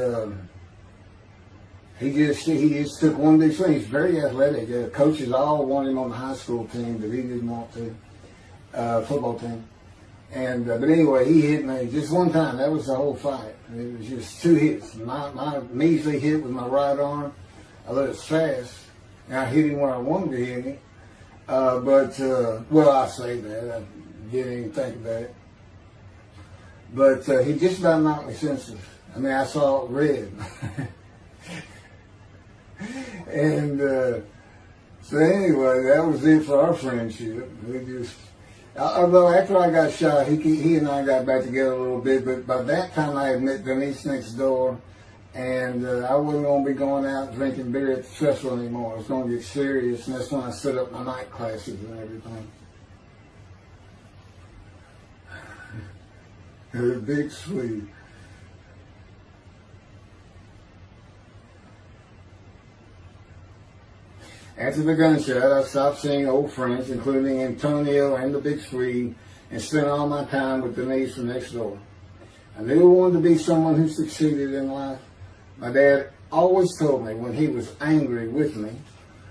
he just took one big swing. He's very athletic. Coaches all wanted him on the high school team, but he didn't want to. Football team. And but anyway, he hit me just one time. That was the whole fight. It was just two hits. My measly hit with my right arm. I let it fast, And I hit him where I wanted to hit him. Well, I say that. I didn't even think about it. But he just about knocked me senseless. I mean, I saw red. And so anyway, that was it for our friendship. We just, although after I got shot, he and I got back together a little bit. But by that time, I had met Denise next door. And I wasn't going to be going out drinking beer at the festival anymore. I was going to get serious, and that's when I set up my night classes and everything. The big Swede. After the gunshot, I stopped seeing old friends, including Antonio and the big Swede, and spent all my time with Denise from next door. I knew I wanted to be someone who succeeded in life. My dad always told me when he was angry with me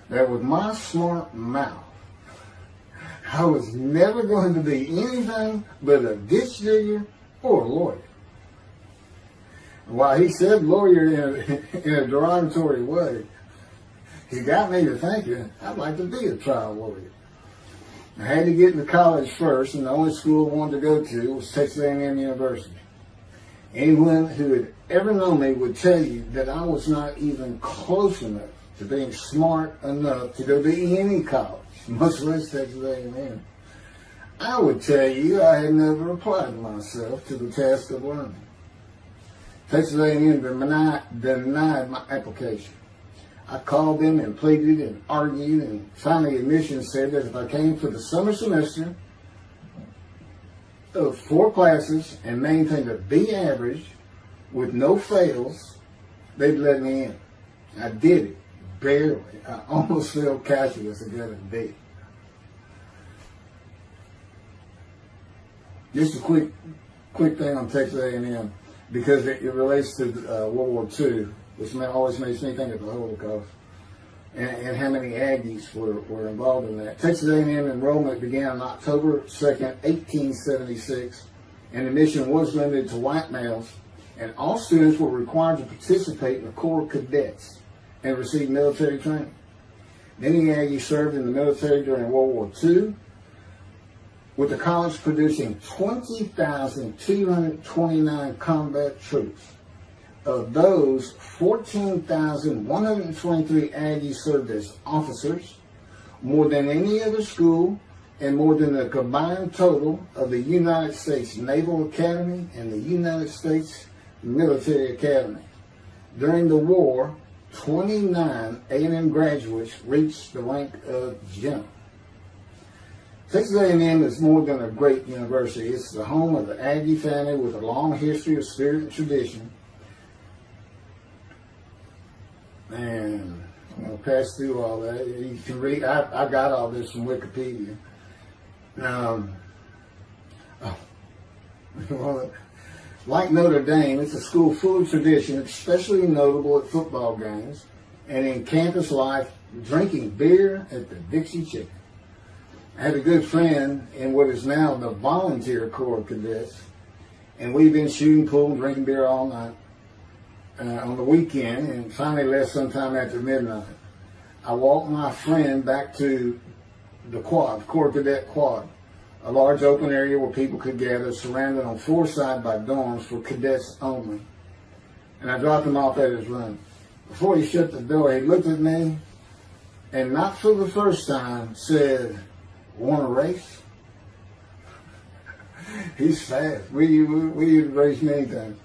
that with my smart mouth, I was never going to be anything but a ditch digger or a lawyer. While he said lawyer in a derogatory way, he got me to thinking I'd like to be a trial lawyer. I had to get into college first, and the only school I wanted to go to was Texas A&M University. Anyone who had ever known me would tell you that I was not even close enough to being smart enough to go to any college, much less Texas A&M. I would tell you I had never applied myself to the task of learning. Texas A&M denied my application. I called them and pleaded and argued, and finally admissions said that if I came for the summer semester of 4 classes and maintained a B average with no fails, they'd let me in. I did it, barely. I almost failed calculus and got a B. Just a quick thing on Texas A&M, because it relates to World War II, which always makes me think of the Holocaust, and how many Aggies were involved in that. Texas A&M enrollment began on October 2nd, 1876, and admission was limited to white males, and all students were required to participate in the Corps of Cadets and receive military training. Many Aggies served in the military during World War II, with the college producing 20,229 combat troops. Of those, 14,123 Aggies served as officers, more than any other school, and more than the combined total of the United States Naval Academy and the United States Military Academy. During the war, 29 A&M graduates reached the rank of general. Texas A&M is more than a great university. It's the home of the Aggie family with a long history of spirit and tradition. And I'm going to pass through all that. You can read, I got all this from Wikipedia. Like Notre Dame, it's a school full of tradition, especially notable at football games and in campus life, drinking beer at the Dixie Chicken. I had a good friend in what is now the Volunteer Corps of Cadets, and we've been shooting pool and drinking beer all night on the weekend, and finally left sometime after midnight. I walked my friend back to the quad, Corps Cadet Quad, a large open area where people could gather, surrounded on 4 sides by dorms for cadets only. And I dropped him off at his room. Before he shut the door, he looked at me, and not for the first time, said, "Want to race?" He's fast. We race many times.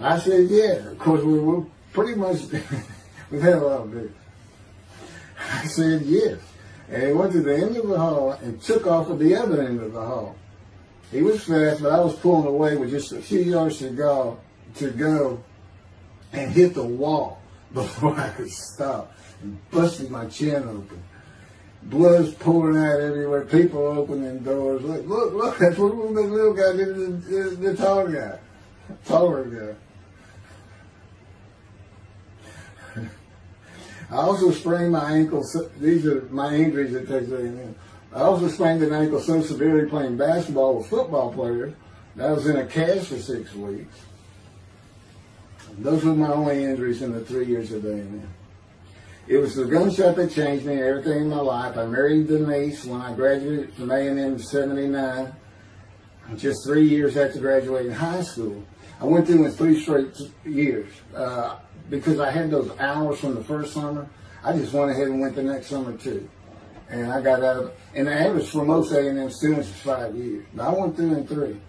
I said, yeah. Of course, we were pretty much, we've had a lot of beer. I said, yes. And he went to the end of the hall and took off at the other end of the hall. He was fast, but I was pulling away with just a few yards to go and hit the wall before I could stop and busted my chin open. Blood's pouring out everywhere. People opening doors. Look, that's what the little guy did to the taller guy. Taller guy. I also sprained my ankle. These are my injuries at Texas A&M. I also sprained an ankle so severely playing basketball with football players that I was in a cast for 6 weeks. Those were my only injuries in the 3 years at A&M. It was the gunshot that changed me and everything in my life. I married Denise when I graduated from A&M in '79, just 3 years after graduating high school. I went through in 3 straight years because I had those hours from the first summer. I just went ahead and went the next summer too. And I got out of, and the average for most A&M students is 5 years. But I went through in 3.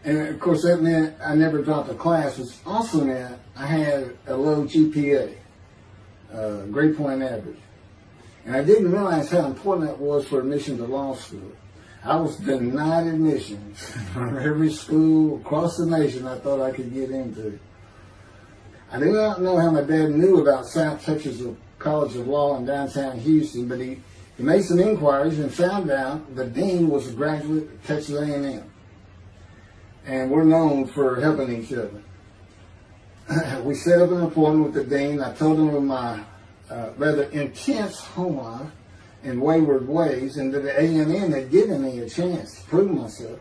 And of course that meant I never dropped a class, which also meant I had a low GPA, grade point average. And I didn't realize how important that was for admission to law school. I was denied admissions from every school across the nation I thought I could get into. I do not know how my dad knew about South Texas College of Law in downtown Houston, but he made some inquiries and found out the dean was a graduate of Texas A&M. And we're known for helping each other. We set up an appointment with the dean. I told him of my rather intense home life and wayward ways, and that the A&M had given me a chance to prove myself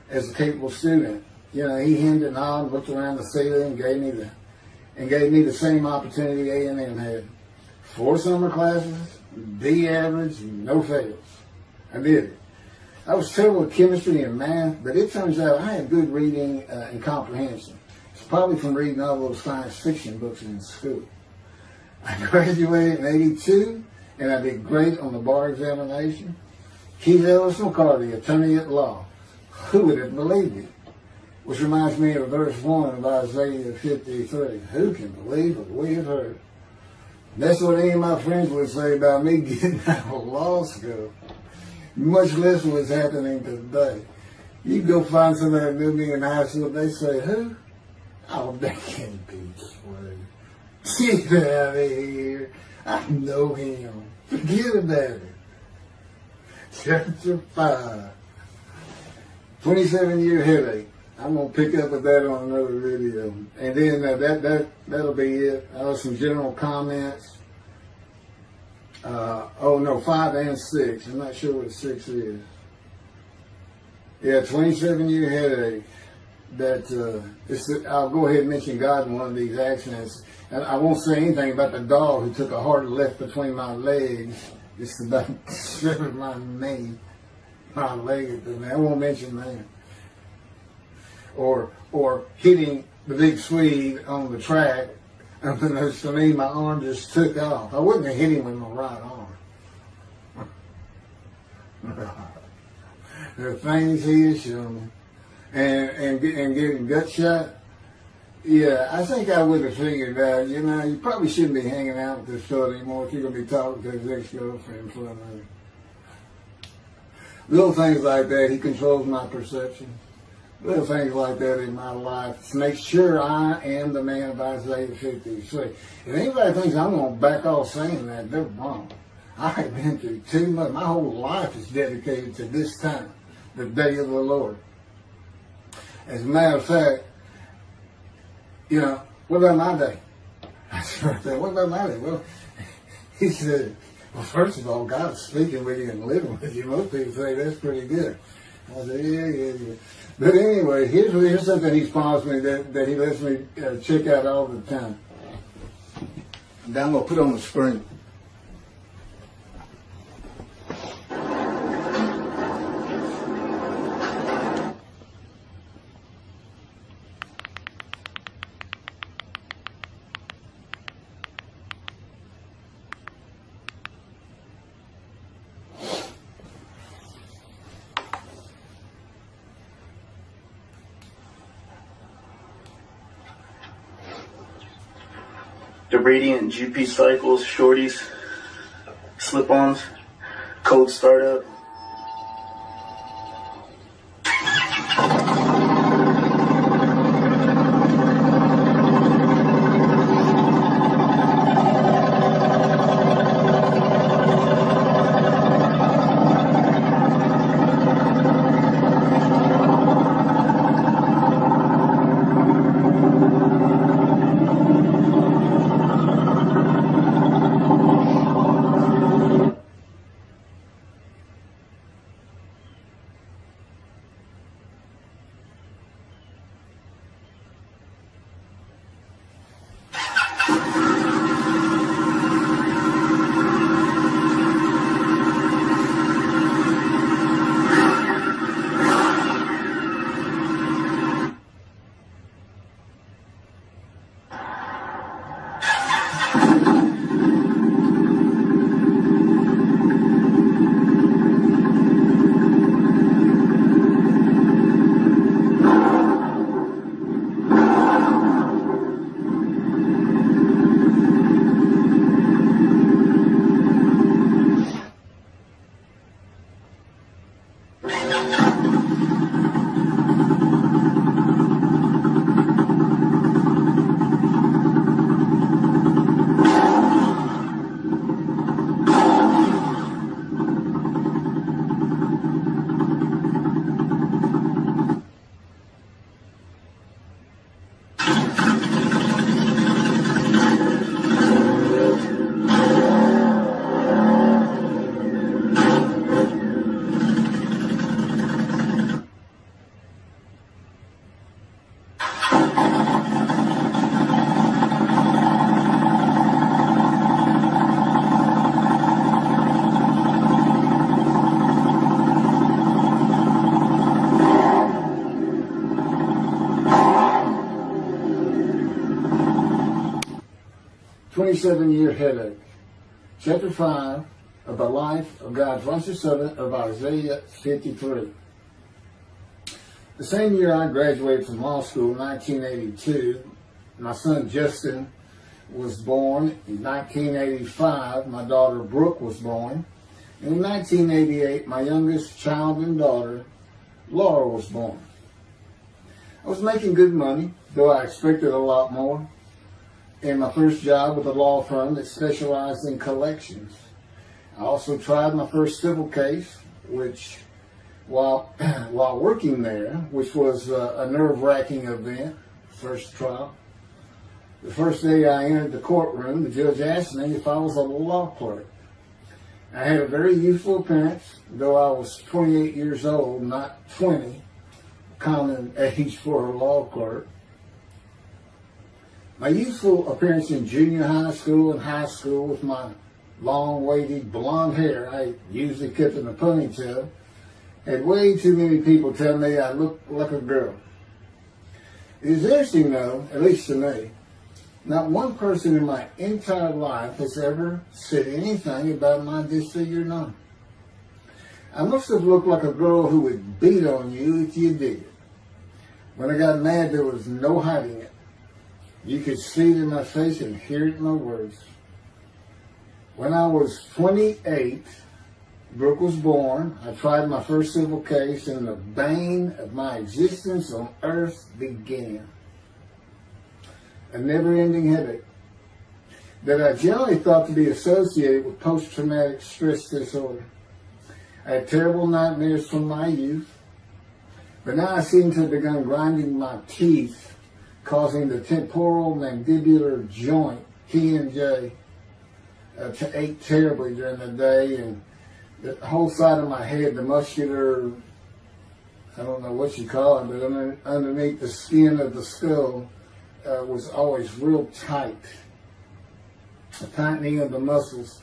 as a capable student. You know, he hemmed and hawed, looked around the ceiling, and gave me the same opportunity A&M had. 4 summer classes, B average, no fails. I did it. I was terrible at chemistry and math, but it turns out I had good reading and comprehension. It's probably from reading all those science fiction books in school. I graduated in '82, and I did great on the bar examination. Keith Ellis McCarty, attorney at law. Who would have believed it? Which reminds me of verse 1 of Isaiah 53. Who can believe what we have heard? That's what any of my friends would say about me getting out of law school. Much less what's happening today. You go find somebody that knew me in high school, they say, who? Oh, that can't be true. Get out of here. I know him. Forget about it. Chapter 5. 27-year headache. I'm going to pick up with that on another video. And then that'll be it. I have some general comments. 5 and 6. I'm not sure what 6 is. Yeah, 27-year headache. I'll go ahead and mention God in one of these accidents. And I won't say anything about the dog who took a hard left between my legs. Just about severed my knee, my leg. I won't mention that. Or hitting the big Swede on the track. Unbeknownst to me, my arm just took off. I wouldn't have hit him with my right arm. The things he has shown me. And getting gut shot. Yeah, I think I would have figured out, you probably shouldn't be hanging out with this fellow anymore if you're going to be talking to his ex-girlfriend in front of him. Little things like that, he controls my perception. Little things like that in my life to make sure I am the man of Isaiah 53. If anybody thinks I'm going to back off saying that, they're wrong. I have been through too much. My whole life is dedicated to this time, the day of the Lord. As a matter of fact, what about my day? I said, what about my day? Well, he said, well, first of all, God's speaking with you and living with you. Most people say that's pretty good. I said, yeah. But anyway, here's something he's promised me that he lets me check out all the time. And I'm going to put on the screen. The Radiant GP Cycles, Shorties, Slip-Ons, Code Startup. 27-year headache. Chapter 5 of the life of God's righteous servant of Isaiah 53. The same year I graduated from law school, 1982, my son Justin was born. In 1985, my daughter Brooke was born. And in 1988, my youngest child and daughter, Laura, was born. I was making good money, though I expected a lot more, in my first job with a law firm that specialized in collections. I also tried my first civil case, which, while working there, which was a nerve-wracking event, first trial. The first day I entered the courtroom, the judge asked me if I was a law clerk. I had a very youthful appearance, though I was 28 years old, not 20, common age for a law clerk. My youthful appearance in junior high school and high school with my long, wavy blonde hair, I usually kept in a ponytail, had way too many people tell me I looked like a girl. It is interesting though, at least to me, not one person in my entire life has ever said anything about my disfigured arm. I must have looked like a girl who would beat on you if you did it. When I got mad, there was no hiding it. You could see it in my face and hear it in my words. When I was 28, Brooke was born. I tried my first civil case, and the bane of my existence on earth began. A never-ending headache that I generally thought to be associated with post-traumatic stress disorder. I had terrible nightmares from my youth, but now I seem to have begun grinding my teeth, causing the temporal mandibular joint, TMJ, to ache terribly during the day, and the whole side of my head, the muscular, I don't know what you call it, but underneath the skin of the skull, was always real tight, a tightening of the muscles.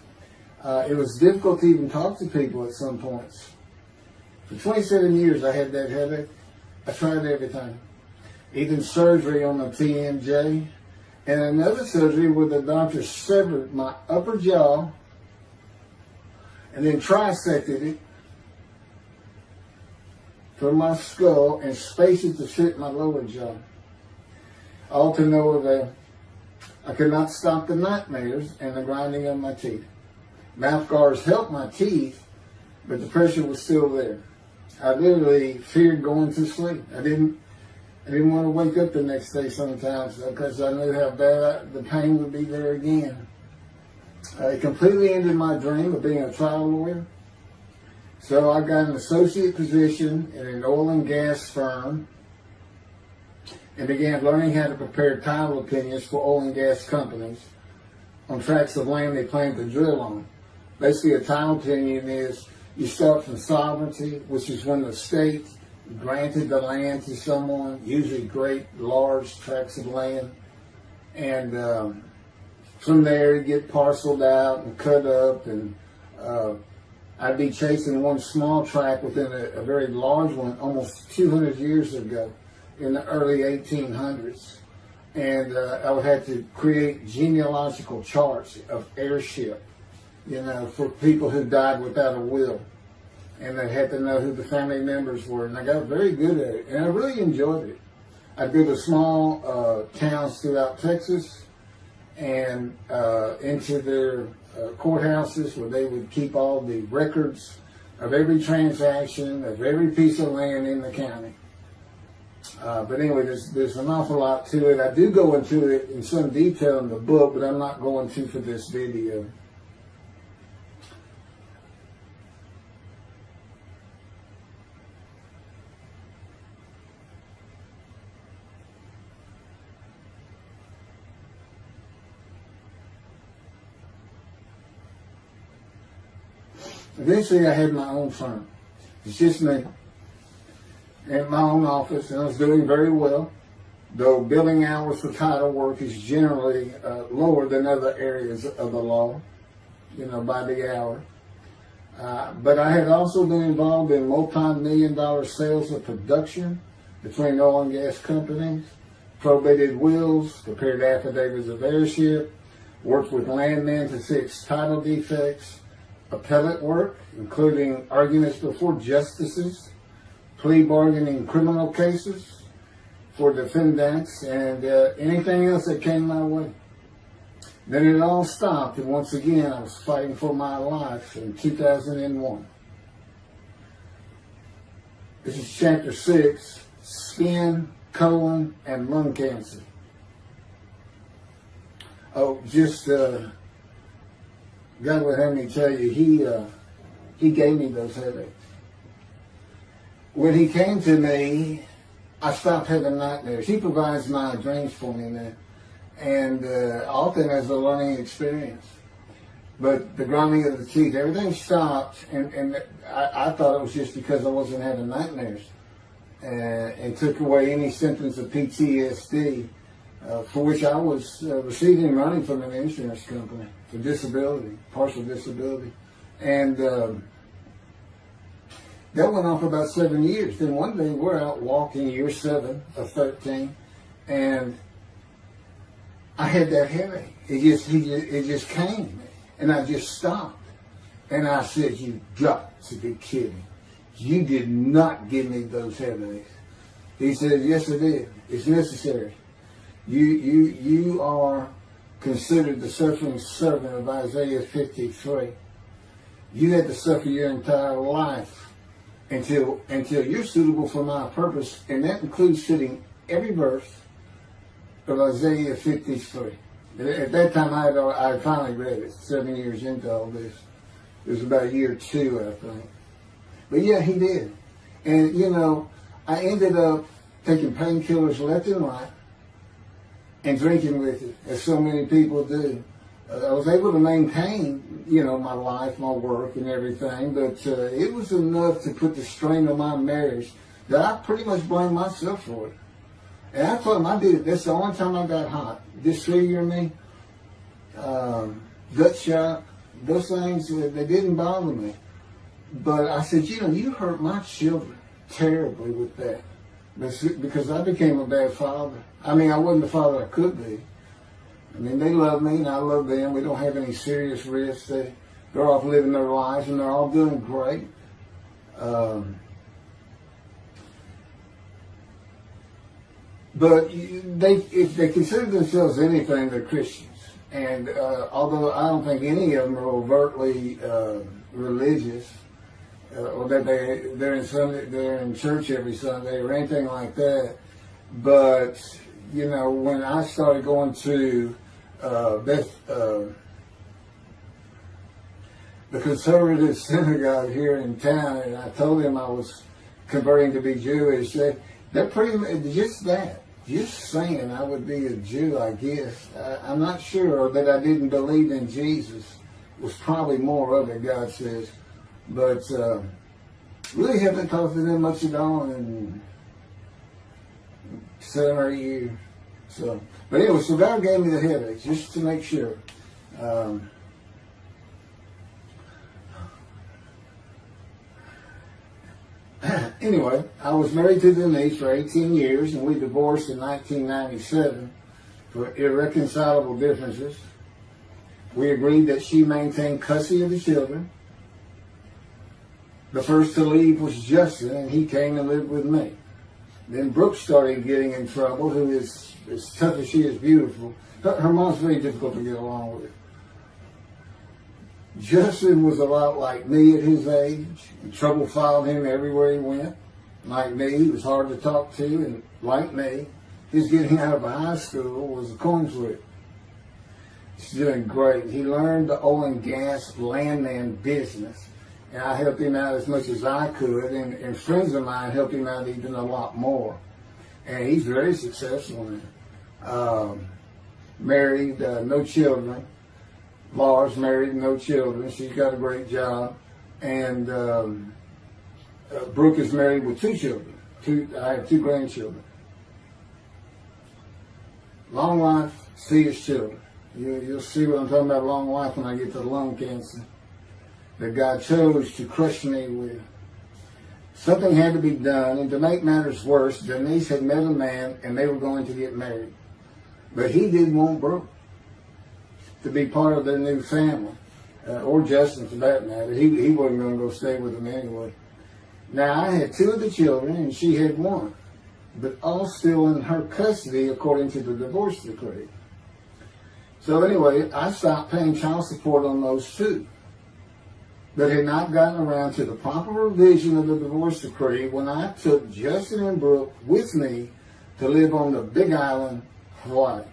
It was difficult to even talk to people at some points. For 27 years I had that headache. I tried everything, even surgery on the TMJ, and another surgery where the doctor severed my upper jaw and then trisected it from my skull and spaced it to fit my lower jaw. All to no avail. I could not stop the nightmares and the grinding of my teeth. Mouth guards helped my teeth, but the pressure was still there. I literally feared going to sleep. I didn't want to wake up the next day sometimes because I knew how bad the pain would be there again. It completely ended my dream of being a trial lawyer. So I got an associate position in an oil and gas firm and began learning how to prepare title opinions for oil and gas companies on tracts of land they plan to drill on. Basically, a title opinion is you start from sovereignty, which is when the state granted the land to someone, usually great, large tracts of land, and from there you get parceled out and cut up, and I'd be chasing one small tract within a very large one almost 200 years ago, in the early 1800s, and I would have to create genealogical charts of heirship, for people who died without a will, and they had to know who the family members were, and I got very good at it, and I really enjoyed it. I'd go to small towns throughout Texas and into their courthouses where they would keep all the records of every transaction, of every piece of land in the county. But anyway, there's an awful lot to it. I do go into it in some detail in the book, but I'm not going to for this video. Eventually, I had my own firm. It's just me. In my own office, and I was doing very well, though billing hours for title work is generally lower than other areas of the law, by the hour. But I had also been involved in multi-million-dollar sales of production between oil and gas companies, probated wills, prepared affidavits of heirship, worked with landmen to fix title defects, appellate work, including arguments before justices, plea bargaining in criminal cases for defendants, and anything else that came my way. Then it all stopped, and once again I was fighting for my life in 2001. This is chapter 6, skin, colon, and lung cancer. Oh, just, God would have me tell you, he gave me those headaches. When he came to me, I stopped having nightmares. He provides my dreams for me now. And often as a learning experience. But the grinding of the teeth, everything stopped, and I thought it was just because I wasn't having nightmares. And took away any symptoms of PTSD, for which I was receiving money from an insurance company for disability, partial disability. And that went on for about 7 years. Then one day we're out walking, year 7 of 13, and I had that headache. It just came, and I just stopped. And I said, "You got to be kidding. You did not give me those headaches." He said, "Yes, I did. It's necessary. You are considered the suffering servant of Isaiah 53. You had to suffer your entire life until you're suitable for my purpose," and that includes fitting every verse of Isaiah 53. At that time, I finally read it, 7 years into all this. It was about year 2, I think. But yeah, he did. And, I ended up taking painkillers left and right and drinking with it, as so many people do. I was able to maintain, my life, my work, and everything, but it was enough to put the strain on my marriage that I pretty much blame myself for it. And I told him I did it. That's the only time I got hot. Disfiguring me, gut shot, those things, they didn't bother me. But I said, you hurt my children terribly with that. Because I became a bad father. I wasn't the father I could be. They love me and I love them. We don't have any serious risks. They're off living their lives and they're all doing great. But if they consider themselves anything, they're Christians. And although I don't think any of them are overtly religious, or that they're in church every Sunday or anything like that, but when I started going to the conservative synagogue here in town, and I told them I was converting to be Jewish, they're pretty much just that. Just saying I would be a Jew, I guess. I'm not sure that I didn't believe in Jesus. It was probably more of it, God says. But really haven't talked to them much at all in 7 or 8 years. But anyway, so God gave me the headaches, just to make sure. Anyway, I was married to Denise for 18 years, and we divorced in 1997 for irreconcilable differences. We agreed that she maintain custody of the children. The first to leave was Justin, and he came and lived with me. Then Brooke started getting in trouble, who is, as tough as she is beautiful. Her mom's very difficult to get along with. Justin was a lot like me at his age. And trouble followed him everywhere he went. Like me, he was hard to talk to, and like me, his getting out of high school was a coin flip. He's doing great. He learned the oil and gas landman business, and I helped him out as much as I could, and friends of mine helped him out even a lot more. And he's very successful now. Married, no children. Laura's married, no children. She's got a great job. And Brooke is married with 2 children. I have 2 grandchildren. Long life, see his children. You'll see what I'm talking about, long life, when I get to lung cancer that God chose to crush me with. Something had to be done, and to make matters worse, Denise had met a man and they were going to get married. But he didn't want Brooke. to be part of their new family, or Justin for that matter. He wasn't going to go stay with them anyway. Now, I had 2 of the children, and she had 1, but all still in her custody according to the divorce decree. So anyway, I stopped paying child support on those 2, but had not gotten around to the proper revision of the divorce decree when I took Justin and Brooke with me to live on the Big Island, Hawaii.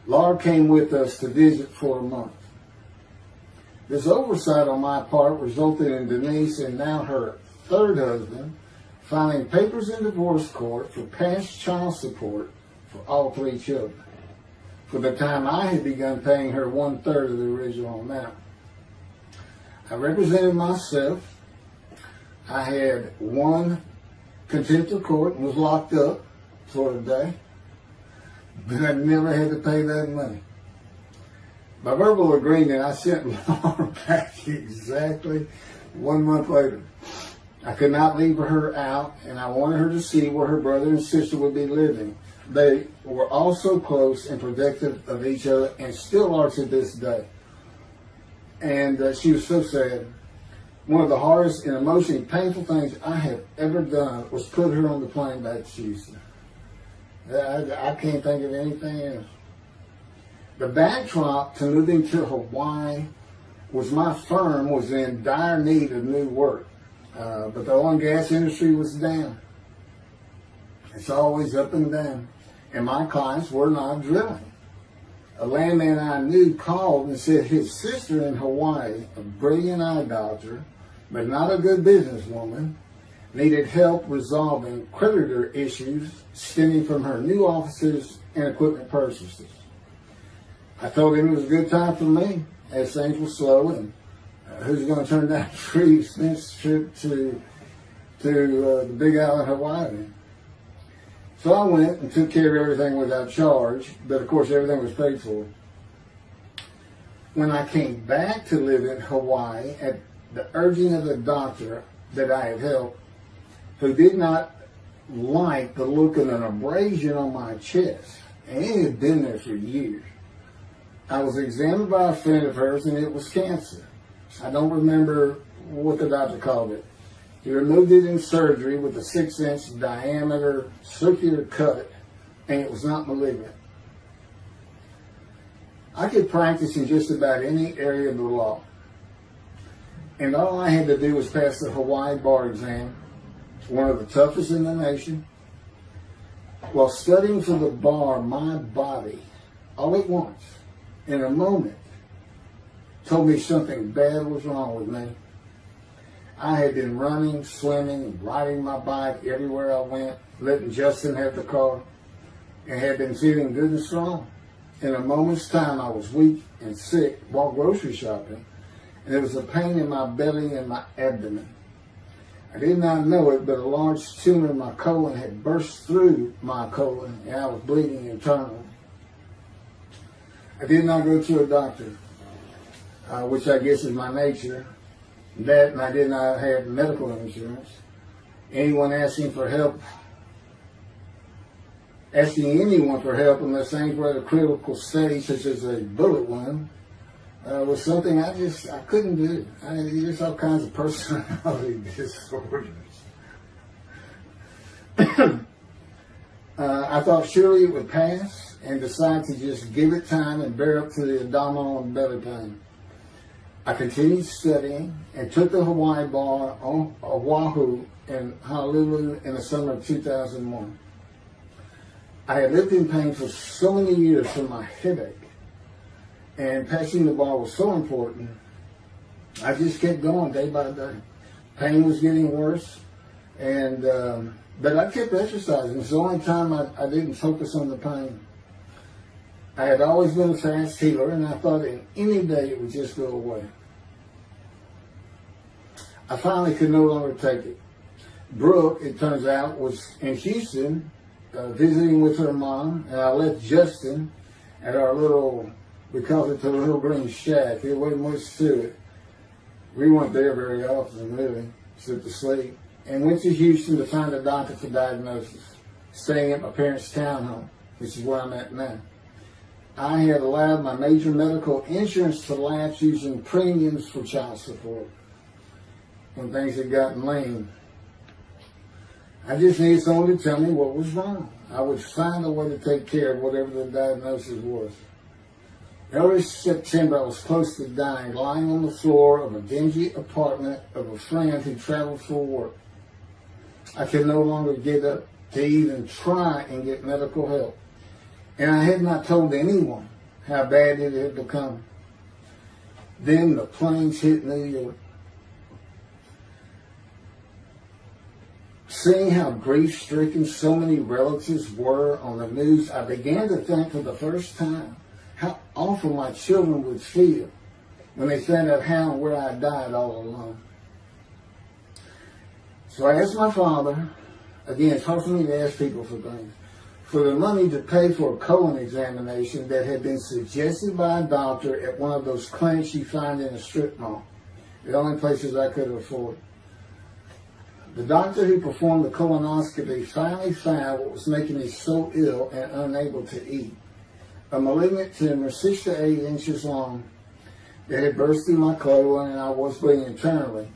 Laura came with us to visit for a month. This oversight on my part resulted in Denise and now her 3rd husband filing papers in divorce court for past child support for all 3 children, for the time I had begun paying her 1/3 of the original amount. I represented myself. I had 1 contempt of court and was locked up for a day, but I never had to pay that money. By verbal agreement, I sent Laura back exactly 1 month later. I could not leave her out, and I wanted her to see where her brother and sister would be living. They were all so close and protective of each other, and still are to this day. And she was so sad. One of the hardest and emotionally painful things I have ever done was put her on the plane back to Houston. I can't think of anything else. The backdrop to moving to Hawaii was my firm was in dire need of new work. But the oil and gas industry was down. It's always up and down. And my clients were not drilling. A landman I knew called and said his sister in Hawaii, a brilliant idolater, but not a good businesswoman, needed help resolving creditor issues stemming from her new offices and equipment purchases. I told him it was a good time for me, as things were slow, and who's going to turn down a free expense trip to the Big Island, Hawaii? So I went and took care of everything without charge, but of course everything was paid for. When I came back to live in Hawaii at the urging of the doctor that I had helped, who did not like the look of an abrasion on my chest, and it had been there for years, I was examined by a friend of hers, and it was cancer. I don't remember what the doctor called it. He removed it in surgery with a 6-inch diameter circular cut, and it was not malignant. I could practice in just about any area of the law, and all I had to do was pass the Hawaii bar exam, one of the toughest in the nation. While studying for the bar, my body, all at once, in a moment, told me something bad was wrong with me. I had been running, swimming, and riding my bike everywhere I went, letting Justin have the car, and had been feeling good and strong. In a moment's time, I was weak and sick while grocery shopping, and there was a pain in my belly and my abdomen. I did not know it, but a large tumor in my colon had burst through my colon, and I was bleeding internally. I did not go to a doctor, which I guess is my nature. That, and I did not have medical insurance. Anyone asking anyone for help unless things were at a critical stage, such as a bullet wound, was something I couldn't do. There's all kinds of personality disorders. I thought surely it would pass, and decided to just give it time and bear up to the abdominal and belly pain. I continued studying and took the Hawaii bar on Oahu and Honolulu in the summer of 2001. I had lived in pain for so many years from my headache, and passing the bar was so important. I just kept going day by day. Pain was getting worse, and but I kept exercising. It's the only time I didn't focus on the pain. I had always been a fast healer, and I thought in any day it would just go away. I finally could no longer take it. Brooke, it turns out, was in Houston visiting with her mom, and I left Justin at our little, we called it the little green shack. There wasn't much to it. We weren't there very often, really, except to sleep. And went to Houston to find a doctor for diagnosis, staying at my parents' townhome, which is where I'm at now. I had allowed my major medical insurance to lapse using premiums for child support when things had gotten lean. I just needed someone to tell me what was wrong. I would find a way to take care of whatever the diagnosis was. Early September, I was close to dying, lying on the floor of a dingy apartment of a friend who traveled for work. I could no longer get up to even try and get medical help. And I had not told anyone how bad it had become. Then the planes hit New York. Seeing how grief-stricken so many relatives were on the news, I began to think for the first time how awful my children would feel when they found out how and where I died all alone. So I asked my father, again, it's hard for me to ask people for things, for the money to pay for a colon examination that had been suggested by a doctor at one of those clinics you find in a strip mall, the only places I could afford. The doctor who performed the colonoscopy finally found what was making me so ill and unable to eat. A malignant tumor 6 to 8 inches long that had burst through my colon, and I was bleeding internally.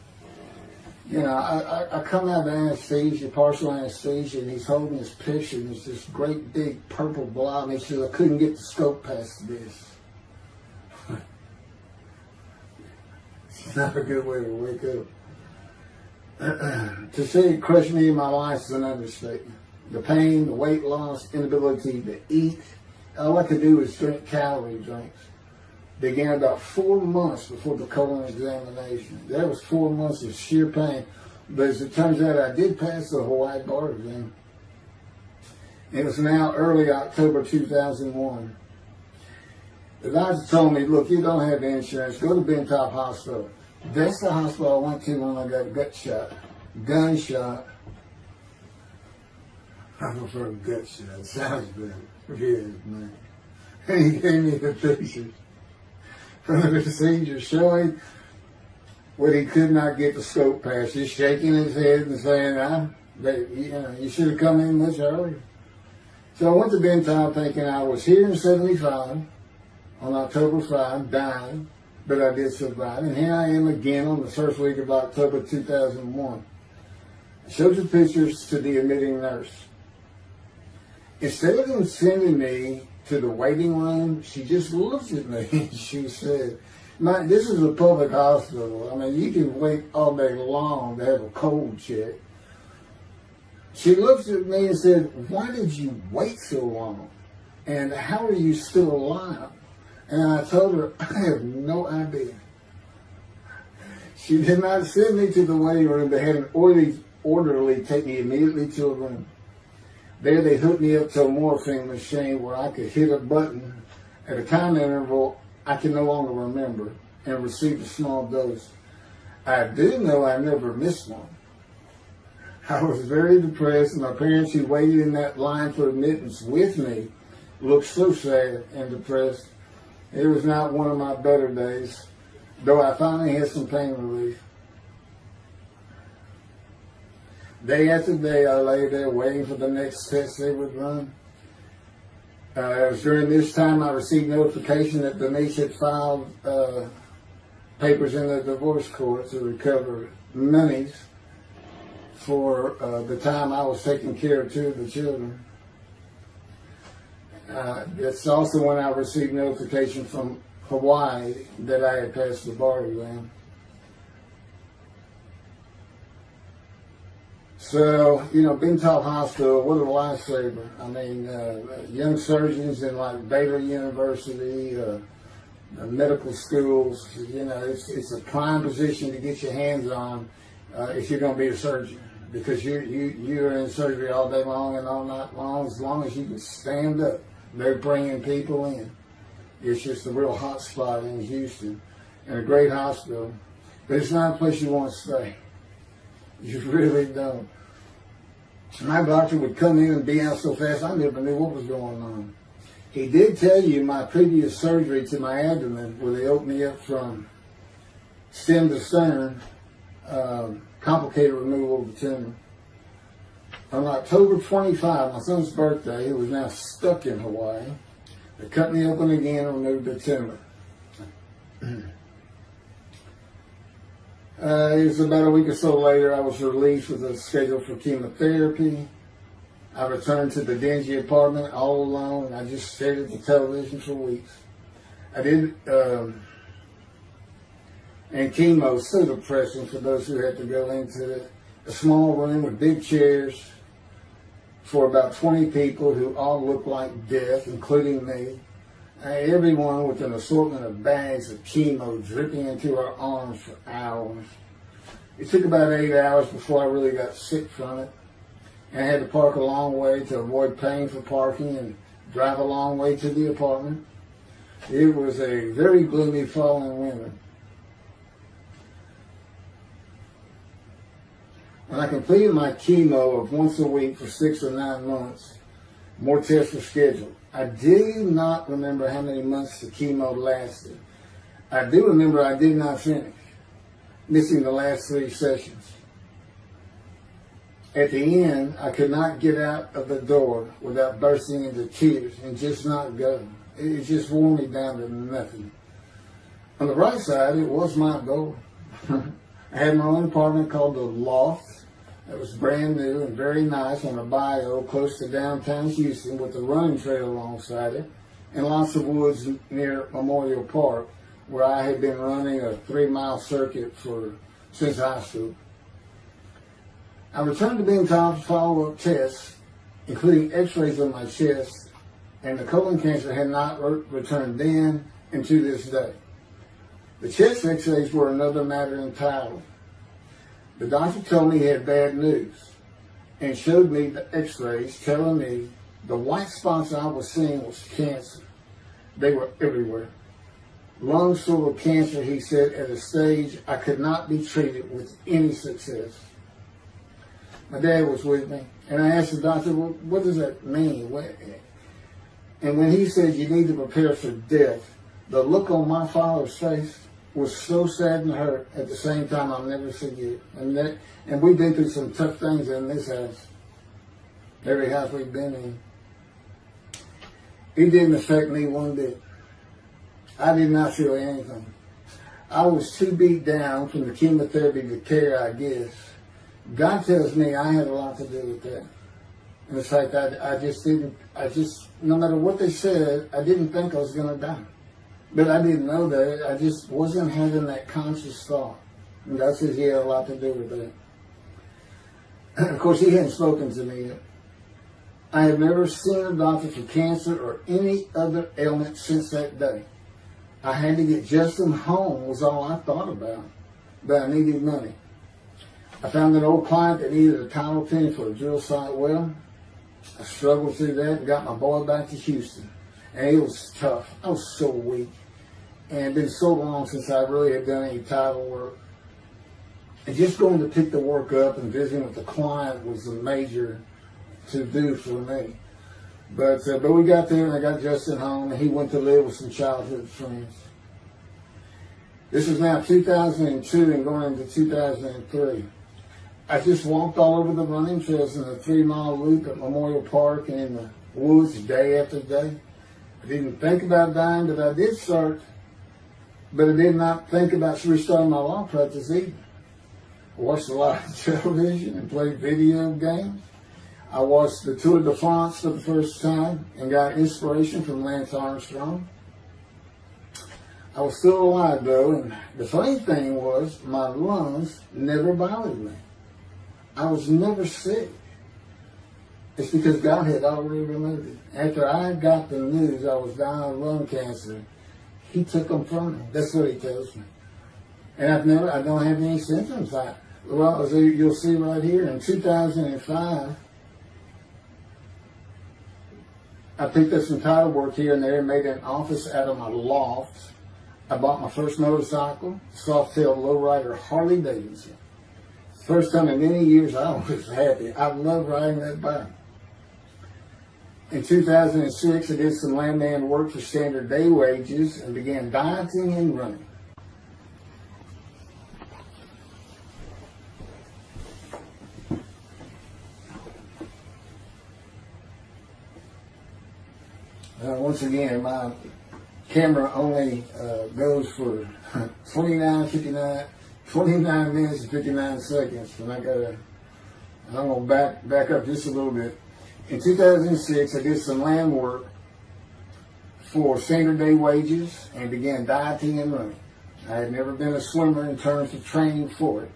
You know, I come out of anesthesia, partial anesthesia, and he's holding this picture, and it's this great big purple blob, and he says, I couldn't get the scope past this. It's not a good way to wake up. To say it crushed me in my life is an understatement. The pain, the weight loss, inability to eat, all I could do was drink calorie drinks. Began about 4 months before the colon examination. That was 4 months of sheer pain. But as it turns out, I did pass the Hawaii bar exam. It was now early October 2001. The doctor told me, look, you don't have insurance. Go to Bentop Hospital. That's the hospital I went to when I got gunshot. I prefer gut shot. It sounds better. Yes, man. And he gave me the pictures from the procedure showing what he could not get the scope past. Just shaking his head and saying, you should have come in much earlier. So I went to Bentop thinking I was here in 75 on October 5, dying. But I did survive, and here I am again on the first week of October 2001. I showed the pictures to the admitting nurse. Instead of them sending me to the waiting room, she just looked at me and she said, this is a public hospital. I mean, you can wait all day long to have a cold check. She looked at me and said, why did you wait so long? And how are you still alive? And I told her, I have no idea. She did not send me to the waiting room. They had an orderly take me immediately to a room. There they hooked me up to a morphine machine where I could hit a button at a time interval I can no longer remember and receive a small dose. I do know I never missed one. I was very depressed, and my parents who waited in that line for admittance with me looked so sad and depressed. It was not one of my better days, though I finally had some pain relief. Day after day, I lay there waiting for the next test they would run. It was during this time I received notification that Denise had filed papers in the divorce court to recover monies for the time I was taking care of 2 of the children. It's also when I received notification from Hawaii that I had passed the bar exam. So, Bentop Hospital, what a lifesaver. I mean, young surgeons in like Baylor University, medical schools, it's a prime position to get your hands on if you're going to be a surgeon. Because you're in surgery all day long and all night long, as long as you can stand up. They're bringing people in. It's just a real hot spot in Houston and a great hospital. But it's not a place you want to stay. You really don't. My doctor would come in and be out so fast I never knew what was going on. He did tell you my previous surgery to my abdomen, where they opened me up from stem to stern, complicated removal of the tumor. On October 25, my son's birthday, who was now stuck in Hawaii, They cut me open again and removed the tumor. It was about a week or so later, I was released with a schedule for chemotherapy. I returned to the dingy apartment all alone, and I just stared at the television for weeks. I did, and chemo was so depressing for those who had to go into it. A small room with big chairs for about 20 people who all looked like death, including me. Everyone with an assortment of bags of chemo dripping into our arms for hours. It took about 8 hours before I really got sick from it. And I had to park a long way to avoid paying for parking and drive a long way to the apartment. It was a very gloomy fall and winter. When I completed my chemo of once a week for 6 or 9 months, more tests were scheduled. I do not remember how many months the chemo lasted. I do remember I did not finish, missing the last 3 sessions. At the end, I could not get out of the door without bursting into tears and just not go. It just wore me down to nothing. On the right side, it was my goal. I had my own apartment called the Loft. It was brand new and very nice on a bayou close to downtown Houston with a running trail alongside it and lots of woods near Memorial Park where I had been running a 3-mile circuit since high school. I returned to being told to follow-up tests, including x-rays of my chest, and the colon cancer had not returned then and to this day. The chest x-rays were another matter entirely. The doctor told me he had bad news and showed me the x-rays telling me the white spots I was seeing was cancer. They were everywhere. Lungs full of cancer, he said, at a stage I could not be treated with any success. My dad was with me, and I asked the doctor, well, what does that mean? And when he said you need to prepare for death, the look on my father's face was so sad and hurt at the same time I'll never forget. And we've been through some tough things in this house. Every house we've been in. It didn't affect me one bit. I did not feel anything. I was too beat down from the chemotherapy to care, I guess. God tells me I had a lot to do with that. And in fact, no matter what they said, I didn't think I was going to die. But I didn't know that. I just wasn't having that conscious thought. And God says he had a lot to do with that. And of course, he hadn't spoken to me yet. I had never seen a doctor for cancer or any other ailment since that day. I had to get Justin home was all I thought about. But I needed money. I found an old client that needed a title penny for a drill site well. I struggled through that and got my boy back to Houston. And it was tough. I was so weak. And it had been so long since I really had done any title work. And just going to pick the work up and visiting with the client was a major to-do for me. But we got there and I got Justin home and he went to live with some childhood friends. This is now 2002 and going into 2003. I just walked all over the running trails in a 3-mile loop at Memorial Park and in the woods day after day. I didn't think about dying, but I did start. But I did not think about restarting my law practice either. I watched a lot of television and played video games. I watched the Tour de France for the first time and got inspiration from Lance Armstrong. I was still alive though, and the funny thing was my lungs never bothered me. I was never sick. It's because God had already removed it. After I got the news I was dying of lung cancer, he took them from me. That's what he tells me. And I don't have any symptoms. As you'll see right here, in 2005, I picked up some title work here and there and made an office out of my loft. I bought my first motorcycle, soft-tailed lowrider Harley Davidson. First time in many years I was happy. I love riding that bike. In 2006, I did some landman work for standard day wages and began dieting and running. Once again, my camera only goes for 29 minutes and 59 seconds, and I'm going to back up just a little bit. In 2006, I did some land work for standard day wages and began dieting and running. I had never been a swimmer in terms of training for it.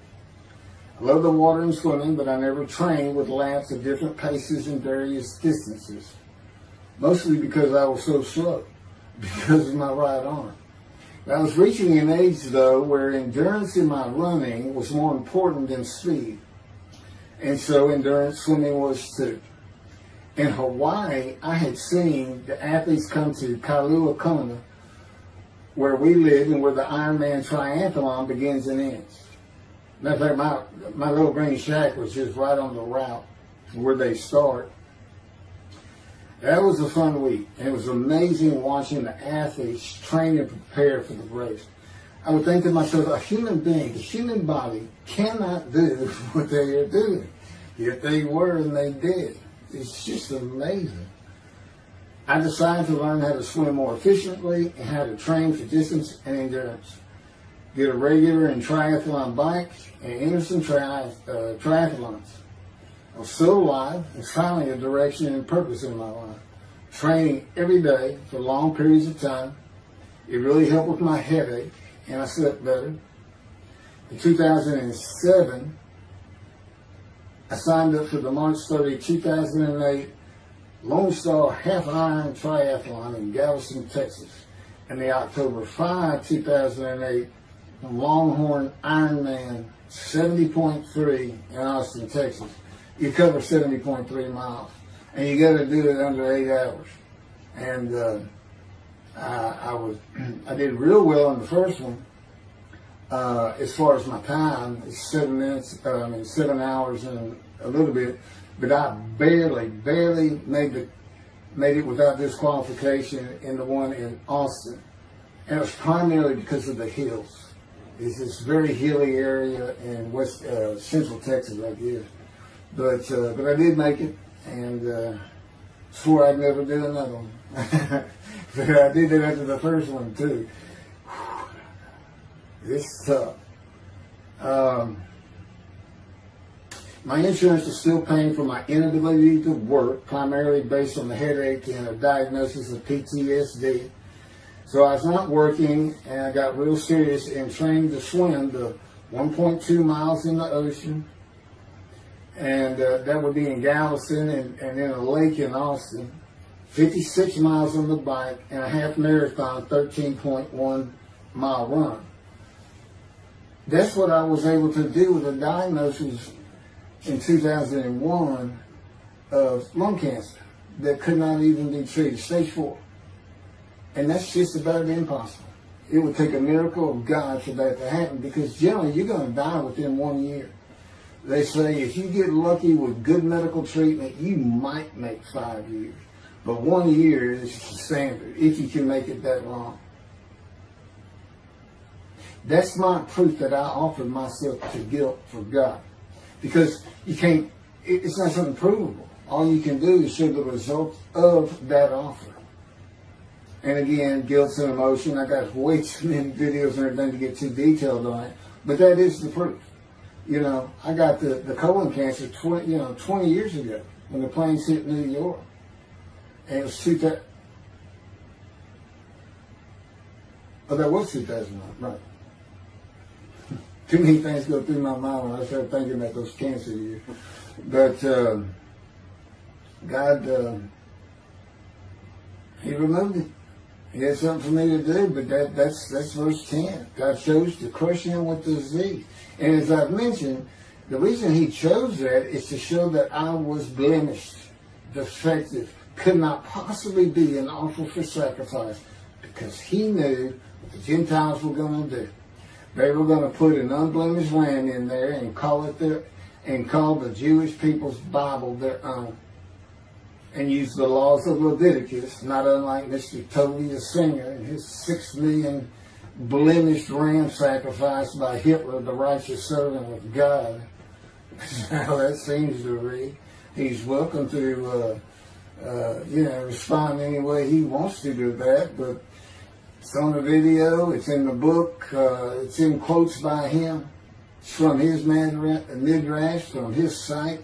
I love the water and swimming, but I never trained with laps at different paces and various distances. Mostly because I was so slow, because of my right arm. I was reaching an age, though, where endurance in my running was more important than speed. And so endurance swimming was too. In Hawaii, I had seen the athletes come to Kailua Kona, where we live and where the Ironman triathlon begins and ends. Matter of fact, my little green shack was just right on the route where they start. That was a fun week, and it was amazing watching the athletes train and prepare for the race. I would think to myself, a human being, the human body cannot do what they are doing. Yet they were, and they did. It's just amazing. I decided to learn how to swim more efficiently and how to train for distance and endurance. Get a regular and triathlon bike and enter some triathlons. I was so alive and finally a direction and purpose in my life. Training every day for long periods of time. It really helped with my headache, and I slept better. In 2007, I signed up for the March 30, 2008 Lone Star Half Iron Triathlon in Galveston, Texas, and the October 5, 2008 Longhorn Ironman 70.3 in Austin, Texas. You cover 70.3 miles, and you got to do it under 8 hours. And I did real well in the first one. As far as my time, it's 7 hours and a little bit, but I barely made it without disqualification in the one in Austin, and it was primarily because of the hills. It's this very hilly area in central Texas, I guess. But I did make it, and swore I'd never do another one. But I did it after the first one too. It's tough. My insurance is still paying for my inability to work, primarily based on the headache and a diagnosis of PTSD. So I was not working, and I got real serious in training to swim the 1.2 miles in the ocean, and that would be in Galveston and in a lake in Austin, 56 miles on the bike, and a half marathon, 13.1 mile run. That's what I was able to do with a diagnosis in 2001 of lung cancer that could not even be treated, stage 4. And that's just about impossible. It would take a miracle of God for that to happen, because generally you're going to die within 1 year. They say if you get lucky with good medical treatment, you might make 5 years. But 1 year is the standard, if you can make it that long. That's my proof that I offered myself to guilt for God. Because you can't, it's not something provable. All you can do is show the results of that offer. And again, guilt's an emotion. I got way too many videos and everything to get too detailed on it. But that is the proof. You know, I got the colon cancer 20 years ago when the planes hit New York. And it was 2000. Oh, that was 2009, right. Too many things go through my mind when I start thinking about those cancer years. But God, He removed it. He had something for me to do, but that's verse 10. God chose to crush him with the disease. And as I've mentioned, the reason He chose that is to show that I was blemished, defective, could not possibly be an offer for sacrifice, because He knew what the Gentiles were going to do. They were going to put an unblemished lamb in there and call the Jewish people's Bible their own, and use the laws of Leviticus, not unlike Mr. Toby the singer and his 6 million blemished ram sacrificed by Hitler, the righteous servant of God. How that seems to read. He's welcome to respond any way he wants to that. But it's on the video, it's in the book, it's in quotes by him. It's from his midrash, from his site.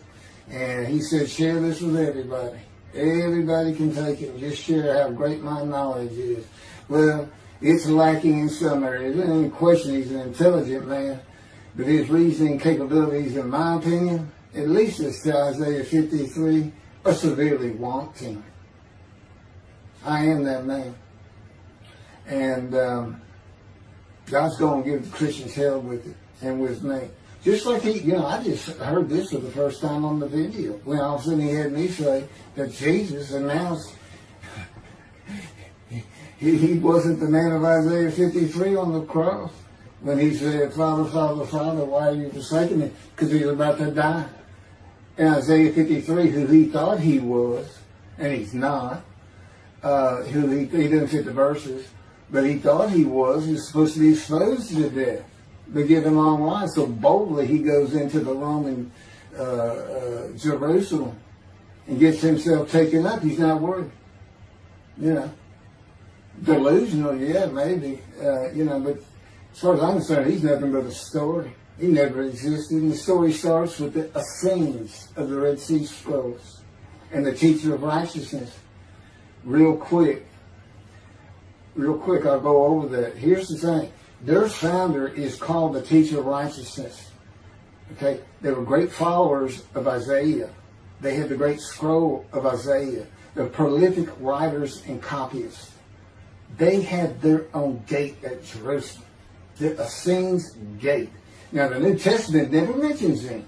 And he said, share this with everybody. Everybody can take it and just share how great my knowledge is. Well, it's lacking in some areas. There's any question he's an intelligent man. But his reasoning capabilities, in my opinion, at least as to Isaiah 53, are severely wanting. I am that man. And God's going to give the Christians hell with it and with me. Just like I just heard this for the first time on the video. When all of a sudden he had me say that Jesus announced he wasn't the man of Isaiah 53 on the cross. When he said, Father, Father, Father, why are you forsaking me? Because he was about to die. In Isaiah 53, who he thought he was, and he's not, who he didn't fit the verses, but he thought he was supposed to be exposed to death. They give him long life, so boldly he goes into the Roman Jerusalem and gets himself taken up. He's not worried. Delusional, yeah, maybe, but as far as I'm concerned, he's nothing but a story. He never existed. And the story starts with the Essenes of the Red Sea Scrolls and the teacher of righteousness. Real quick, I'll go over that. Here's the thing. Their founder is called the teacher of righteousness. Okay? They were great followers of Isaiah. They had the great scroll of Isaiah. They're prolific writers and copyists. They had their own gate at Jerusalem. The Essenes gate. Now, the New Testament never mentions them.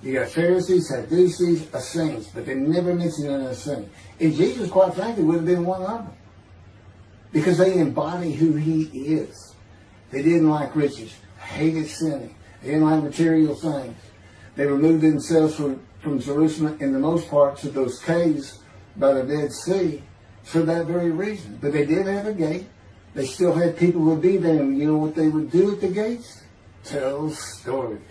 You got Pharisees, Sadducees, Essenes, but they never mention an Essene. And Jesus, quite frankly, would have been one of them. Because they embody who he is. They didn't like riches, hated sinning. They didn't like material things. They removed themselves from Jerusalem, in the most part, to those caves by the Dead Sea for that very reason. But they did have a gate. They still had people who would be there, and you know what they would do at the gates? Tell stories.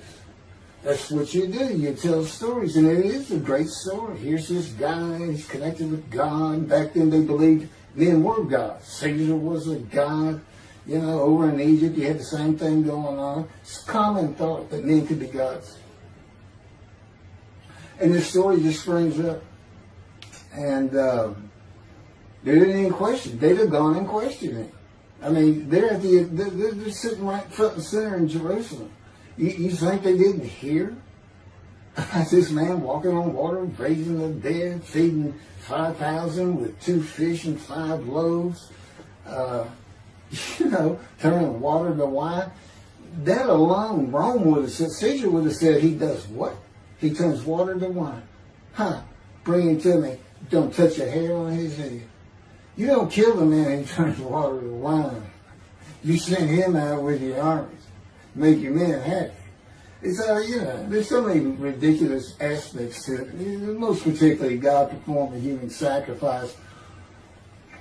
That's what you do. You tell stories, and it is a great story. Here's this guy, he's connected with God. Back then they believed men were gods. Caesar was a god. Over in Egypt you had the same thing going on. It's a common thought that men could be gods. And this story just springs up. And they didn't even question. They'd have gone and questioned it. I mean, they're sitting right front and center in Jerusalem. You think they didn't hear? This man walking on water, raising the dead, feeding 5,000 with 2 fish and 5 loaves, turning water to wine. That alone, Rome would have said, Caesar would have said, he does what? He turns water to wine. Bring him to me. Don't touch a hair on his head. You don't kill the man who turns water to wine. You send him out with your armies. Make your men happy. It's there's so many ridiculous aspects to it. Most particularly, God performed a human sacrifice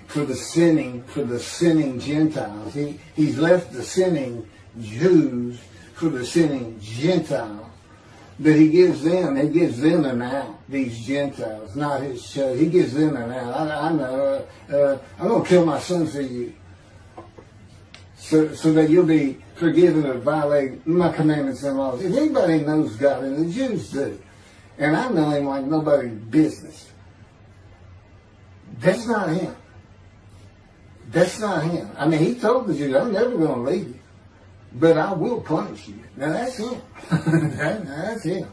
for the sinning Gentiles. He's left the sinning Jews for the sinning Gentiles. But he gives them an out, these Gentiles, not his church. He gives them an out. I'm going to kill my son for you. So that you'll be forgiven of violating my commandments and laws. If anybody knows God, and the Jews do, and I know him like nobody's business, that's not him. That's not him. I mean, he told the Jews, I'm never going to leave you, but I will punish you. Now that's him. That's him.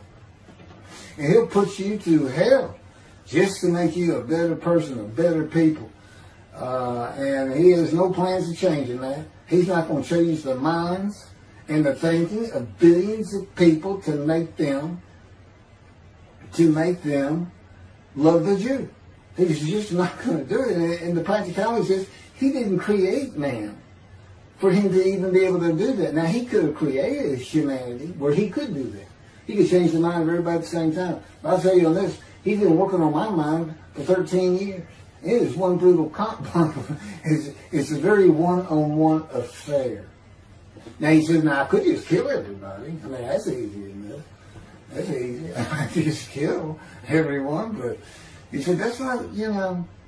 And he'll put you to hell just to make you a better person, a better people. And he has no plans of changing that. He's not going to change the minds and the thinking of billions of people to make them love the Jew. He's just not going to do it. And the practicality is he didn't create man for him to even be able to do that. Now, he could have created humanity where he could do that. He could change the mind of everybody at the same time. But I'll tell you on this, he's been working on my mind for 13 years. It is one brutal it's a very one-on-one affair. Now, he says, I could just kill everybody. I mean, that's easy enough. That's easy. I could just kill everyone, but He said, that's not,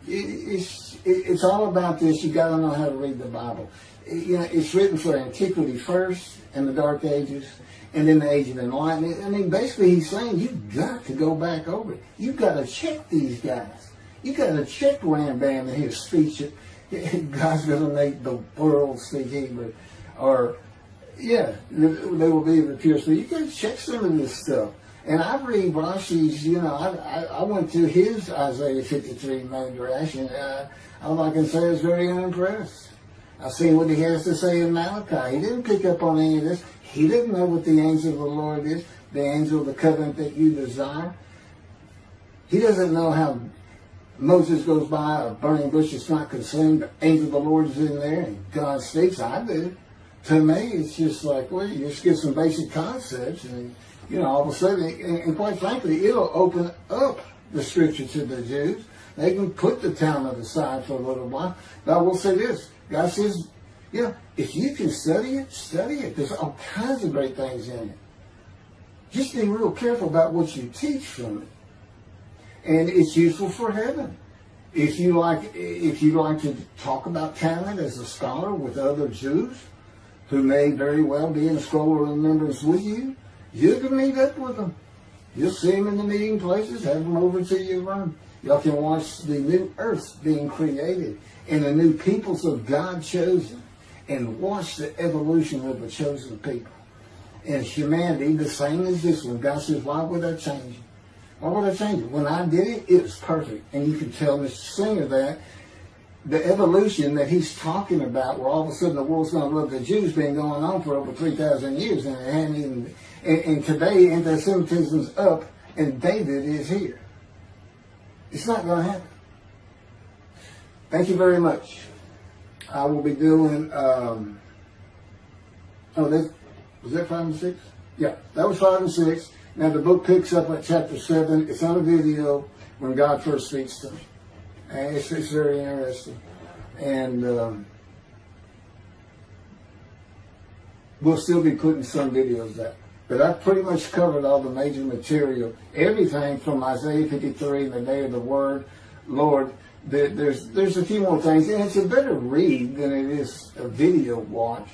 it's all about this. You got to know how to read the Bible. It's written for antiquity first and the Dark Ages, and then the Age of Enlightenment. I mean, basically he's saying you've got to go back over it. You've got to check these guys. You've got to check Rambam and his speech. God's going to make the world speak Hebrew. Or, they will be the pure speech. You got to check some of this stuff. And I read Rashi's, I went to his Isaiah 53 Midrash, and all I can say is very unimpressed. I've seen what he has to say in Malachi. He didn't pick up on any of this. He didn't know what the angel of the Lord is, the angel of the covenant that you desire. He doesn't know how Moses goes by a burning bush that's not consumed. The angel of the Lord is in there, and God speaks. I do. To me, it's just like, well, you just get some basic concepts, and all of a sudden, and quite frankly, it'll open up the scripture to the Jews. They can put the Talmud aside for a little while. But I will say this. God says, if you can study it, study it. There's all kinds of great things in it. Just be real careful about what you teach from it. And it's useful for heaven. If you like to talk about Talmud as a scholar with other Jews who may very well be in scroll of remembrance with you, you can meet up with them. You'll see them in the meeting places, have them over to your room. Y'all can watch the new earth being created and the new peoples of God chosen, and watch the evolution of the chosen people. And humanity, the same as this one. God says, why would I change it? Why would I change it? When I did it, it was perfect. And you can tell Mr. Singer that the evolution that he's talking about, where all of a sudden the world's going to love the Jews, been going on for over 3,000 years, and it hadn't even. And today, anti-Semitism's up, and David is here. It's not going to happen. Thank you very much. I will be doing. Was that 5 and 6? Yeah, that was 5 and 6. Now the book picks up at chapter 7. It's on a video when God first speaks to me. And it's very interesting. And we'll still be putting some videos out. But I've pretty much covered all the major material. Everything from Isaiah 53, the day of the word, Lord. There's a few more things. And it's a better read than it is a video watch.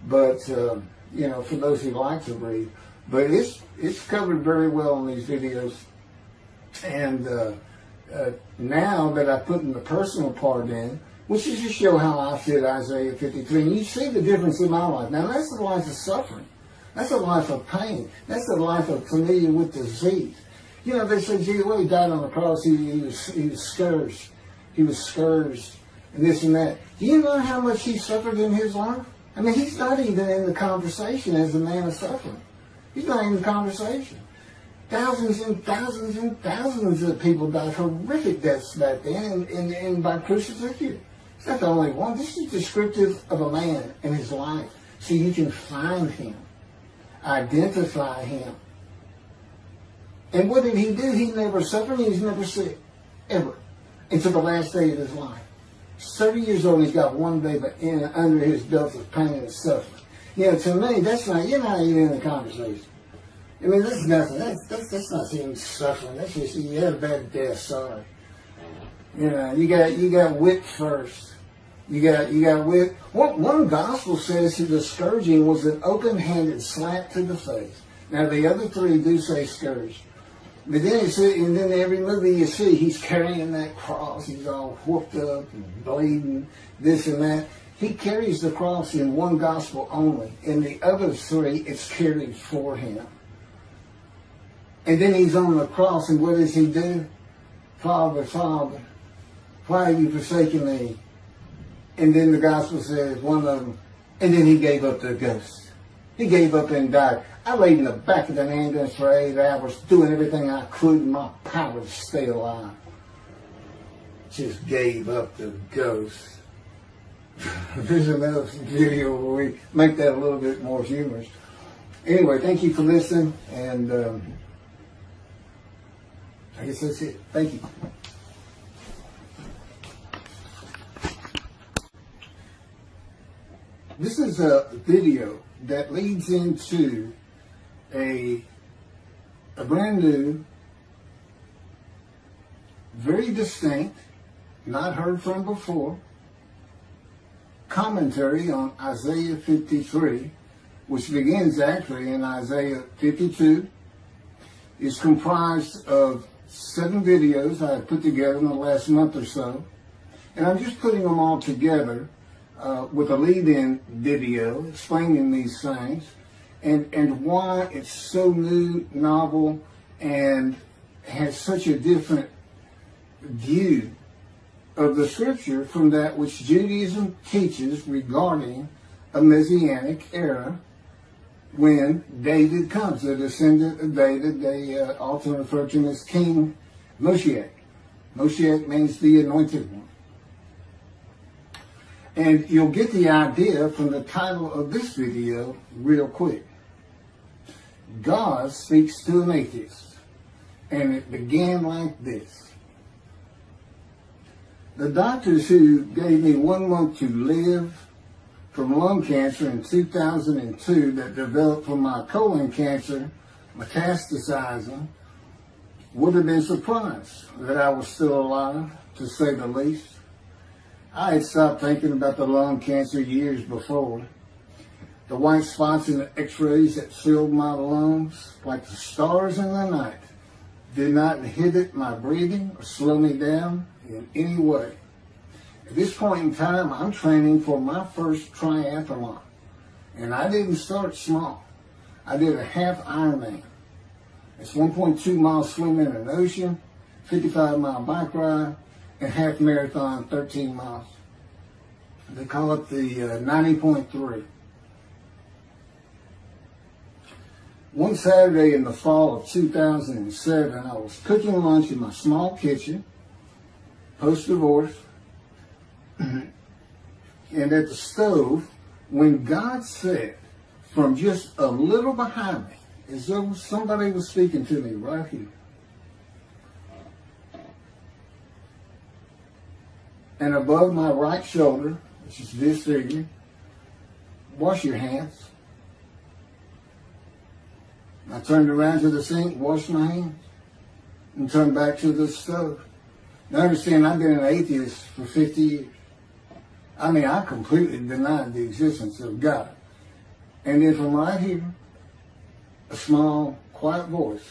But, for those who like to read. But it's covered very well in these videos. And now that I put in the personal part in, which is to show how I fit Isaiah 53, and you see the difference in my life. Now, that's the life of suffering. That's a life of pain. That's the life of familiar with disease. They say, gee, well, he died on the cross. He was scourged. He was scourged, and this and that. Do you know how much he suffered in his life? I mean, he's not even in the conversation as a man of suffering. He's not in the conversation. Thousands and thousands and thousands of people died horrific deaths back then and by crucifixion. It's not the only one. This is descriptive of a man and his life, so you can find him, identify him. And what did he do? He never suffered. He was never sick, ever, until the last day of his life. 30 years old, he's got one day under his belt of pain and suffering. To me, that's not, you're not even in the conversation. I mean, that's nothing. That's not even suffering. That's just, you had a bad death, sorry. You got whipped first. You got whipped. One gospel says that the scourging was an open-handed slap to the face. Now, the other three do say scourge. But then and then every movie you see, he's carrying that cross. He's all whooped up and bleeding, this and that. He carries the cross in one gospel only. In the other three, it's carried for him. And then he's on the cross, and what does he do? Father, Father, why have you forsaken me? And then the gospel says, one of them, and then he gave up the ghost. He gave up and died. I laid in the back of an ambulance for 8 hours, doing everything I could in my power to stay alive. Just gave up the ghost. There's another video where we make that a little bit more humorous. Anyway, thank you for listening, and I guess that's it. Thank you. This is a video that leads into a brand new very distinct, not heard from before, commentary on Isaiah 53, which begins actually in Isaiah 52, is comprised of 7 videos I put together in the last month or so. And I'm just putting them all together with a lead-in video explaining these things and why it's so new, novel, and has such a different view of the scripture from that which Judaism teaches regarding a Messianic era when David comes, the descendant of David. They often refer to him as King Moshiach. Moshiach means the anointed one. And you'll get the idea from the title of this video real quick. God speaks to an atheist. And it began like this. The doctors who gave me 1 month to live from lung cancer in 2002 that developed from my colon cancer metastasizing would have been surprised that I was still alive, to say the least. I had stopped thinking about the lung cancer years before. The white spots in the x-rays that filled my lungs, like the stars in the night, did not inhibit my breathing or slow me down in any way. At this point in time, I'm training for my first triathlon. And I didn't start small. I did a half Ironman. It's 1.2 miles swimming in an ocean, 55-mile bike ride, and half marathon, 13 miles. They call it the 90.3. One Saturday in the fall of 2007, I was cooking lunch in my small kitchen, post-divorce, and at the stove, when God said, from just a little behind me, as though somebody was speaking to me right here, and above my right shoulder, which is this figure, wash your hands. I turned around to the sink, washed my hands, and turned back to the stove. Now understand, I've been an atheist for 50 years. I mean, I completely denied the existence of God. And then from right here, a small, quiet voice,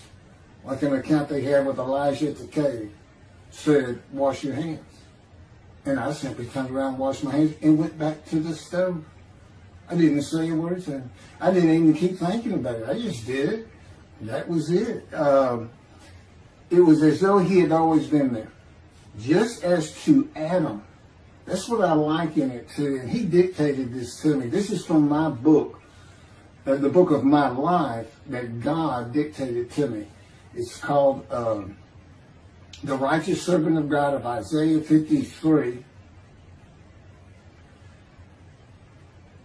like an account they had with Elijah at the cave, said, wash your hands. And I simply turned around, washed my hands, and went back to the stove. I didn't say a word to him. I didn't even keep thinking about it. I just did it. That was it. It was as though he had always been there. Just as to Adam. That's what I liken it to. And he dictated this to me. This is from my book, the book of my life that God dictated to me. It's called The Righteous Servant of God of Isaiah 53.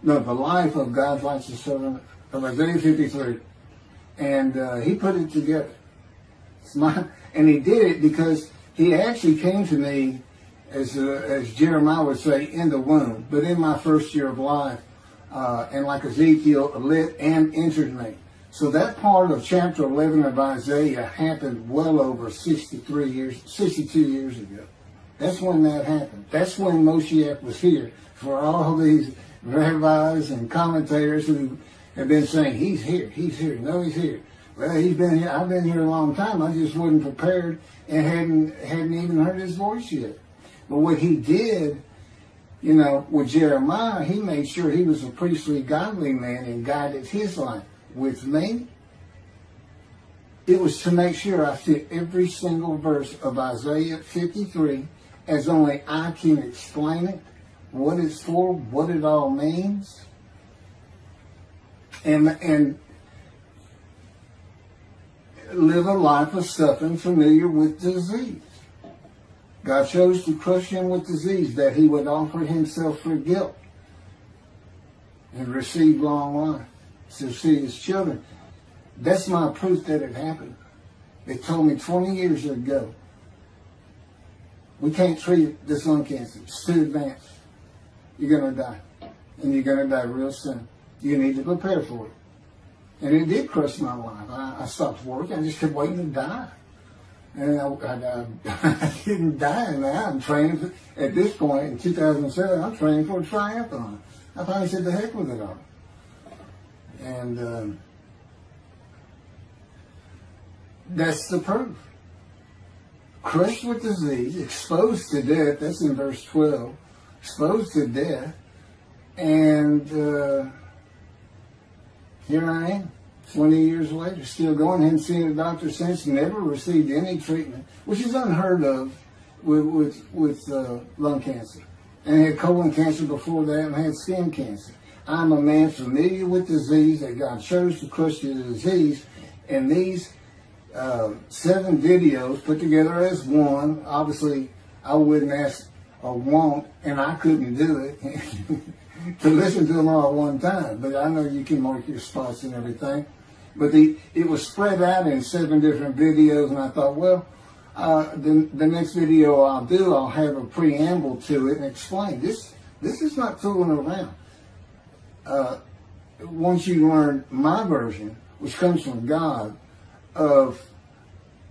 No, the life of God's righteous servant of Isaiah 53. And he put it together. And he did it because he actually came to me, as Jeremiah would say, in the womb, but in my first year of life. And like Ezekiel, lit and entered me. So that part of chapter 11 of Isaiah happened well over 62 years ago. That's when that happened. That's when Moshiach was here. For all these rabbis and commentators who have been saying, he's here, no, he's here. Well, he's been here. I've been here a long time. I just wasn't prepared and hadn't even heard his voice yet. But what he did, with Jeremiah, he made sure he was a priestly, godly man and guided his life. With me, it was to make sure I fit every single verse of Isaiah 53 as only I can explain it, what it's for, what it all means, and live a life of suffering familiar with disease. God chose to crush him with disease that he would offer himself for guilt and receive long life to see his children. That's my proof that it happened. They told me 20 years ago, we can't treat this lung cancer. It's too advanced. You're going to die. And you're going to die real soon. You need to prepare for it. And it did crush my life. I stopped working. I just kept waiting to die. And I didn't die now. I'm training at this point in 2007. I'm training for a triathlon. I finally said the heck with it all. And that's the proof. Crushed with disease, exposed to death. That's in verse 12. Exposed to death. And here I am, 20 years later, still going. Hadn't seen a doctor since. Never received any treatment, which is unheard of with lung cancer. And had colon cancer before that, and had skin cancer. I'm a man familiar with disease, that God chose to crush the disease. And these 7 videos put together as one, obviously I wouldn't ask or want, and I couldn't do it, to listen to them all at one time. But I know you can mark your spots and everything. But it was spread out in 7 different videos, and I thought, well, the next video I'll do, I'll have a preamble to it and explain. This is not fooling around. Once you learn my version, which comes from God, of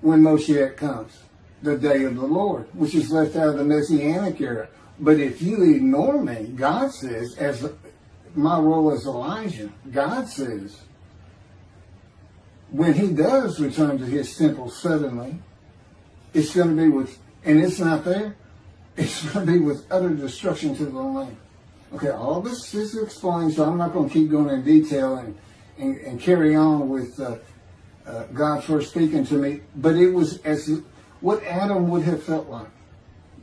when Moshiach comes, the day of the Lord, which is left out of the Messianic era. But if you ignore me, God says, as my role as Elijah, God says, when he does return to his temple suddenly, it's going to be with, and it's not there, it's going to be with utter destruction to the land. Okay, all this is explained, so I'm not going to keep going in detail and carry on with God first speaking to me, but it was as what Adam would have felt like.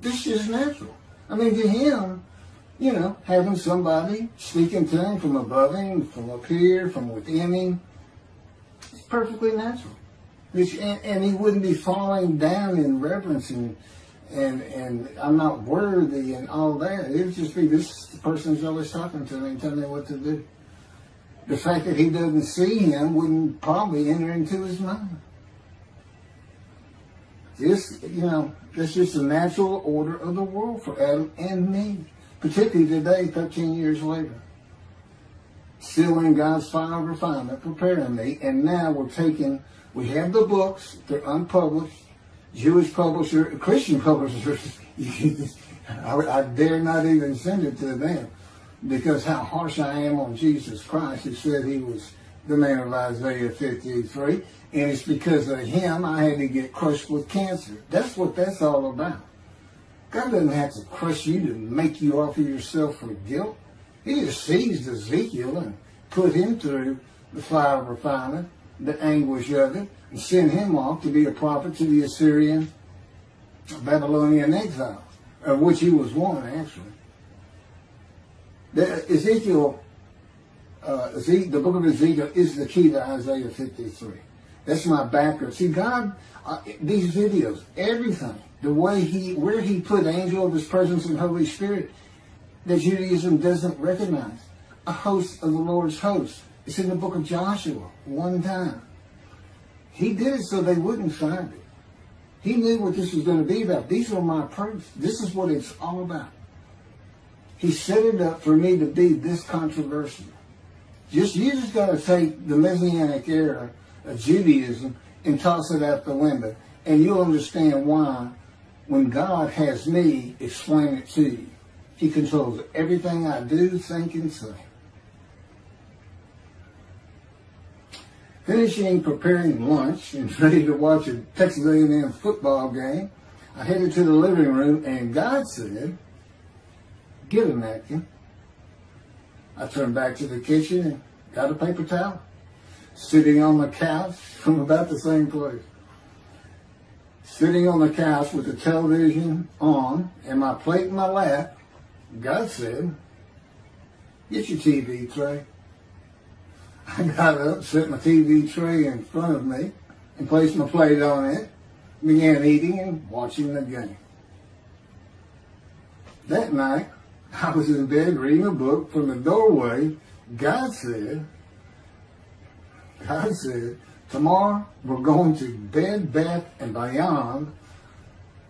This is natural. I mean, to him, you know, having somebody speaking to him from above him, from up here, from within him, it's perfectly natural. And he wouldn't be falling down in reverence and I'm not worthy and all that. It would just be, this person's always talking to me and telling me what to do. The fact that he doesn't see him wouldn't probably enter into his mind. This, you know, that's just the natural order of the world for Adam and me. Particularly today, 13 years later. Still in God's fire of refinement, preparing me. And now we have the books, they're unpublished. Jewish publisher, Christian publishers, I dare not even send it to them. Because how harsh I am on Jesus Christ, who said he was the man of Isaiah 53, and it's because of him I had to get crushed with cancer. That's what that's all about. God doesn't have to crush you to make you offer yourself for guilt. He just seized Ezekiel and put him through the fire of refinement, the anguish of it, and sent him off to be a prophet to the Assyrian, Babylonian exile, of which he was one, actually. Ezekiel, the book of Ezekiel is the key to Isaiah 53. That's my background. See, God, these videos, everything, the way where he put angel of his presence and Holy Spirit, that Judaism doesn't recognize. A host of the Lord's host. It's in the book of Joshua, one time. He did it so they wouldn't find it. He knew what this was going to be about. These are my proofs. This is what it's all about. He set it up for me to be this controversial. You just got to take the Messianic era of Judaism and toss it out the window. And you'll understand why, when God has me explain it to you, he controls everything I do, think, and say. Finishing preparing lunch and ready to watch a Texas A&M football game, I headed to the living room and God said, "Get a napkin." I turned back to the kitchen and got a paper towel, sitting on the couch from about the same place. Sitting on the couch with the television on and my plate in my lap, God said, "Get your TV tray." I got up, set my TV tray in front of me, and placed my plate on it, began eating and watching the game. That night, I was in bed reading a book. From the doorway, God said, "Tomorrow we're going to Bed Bath & Beyond,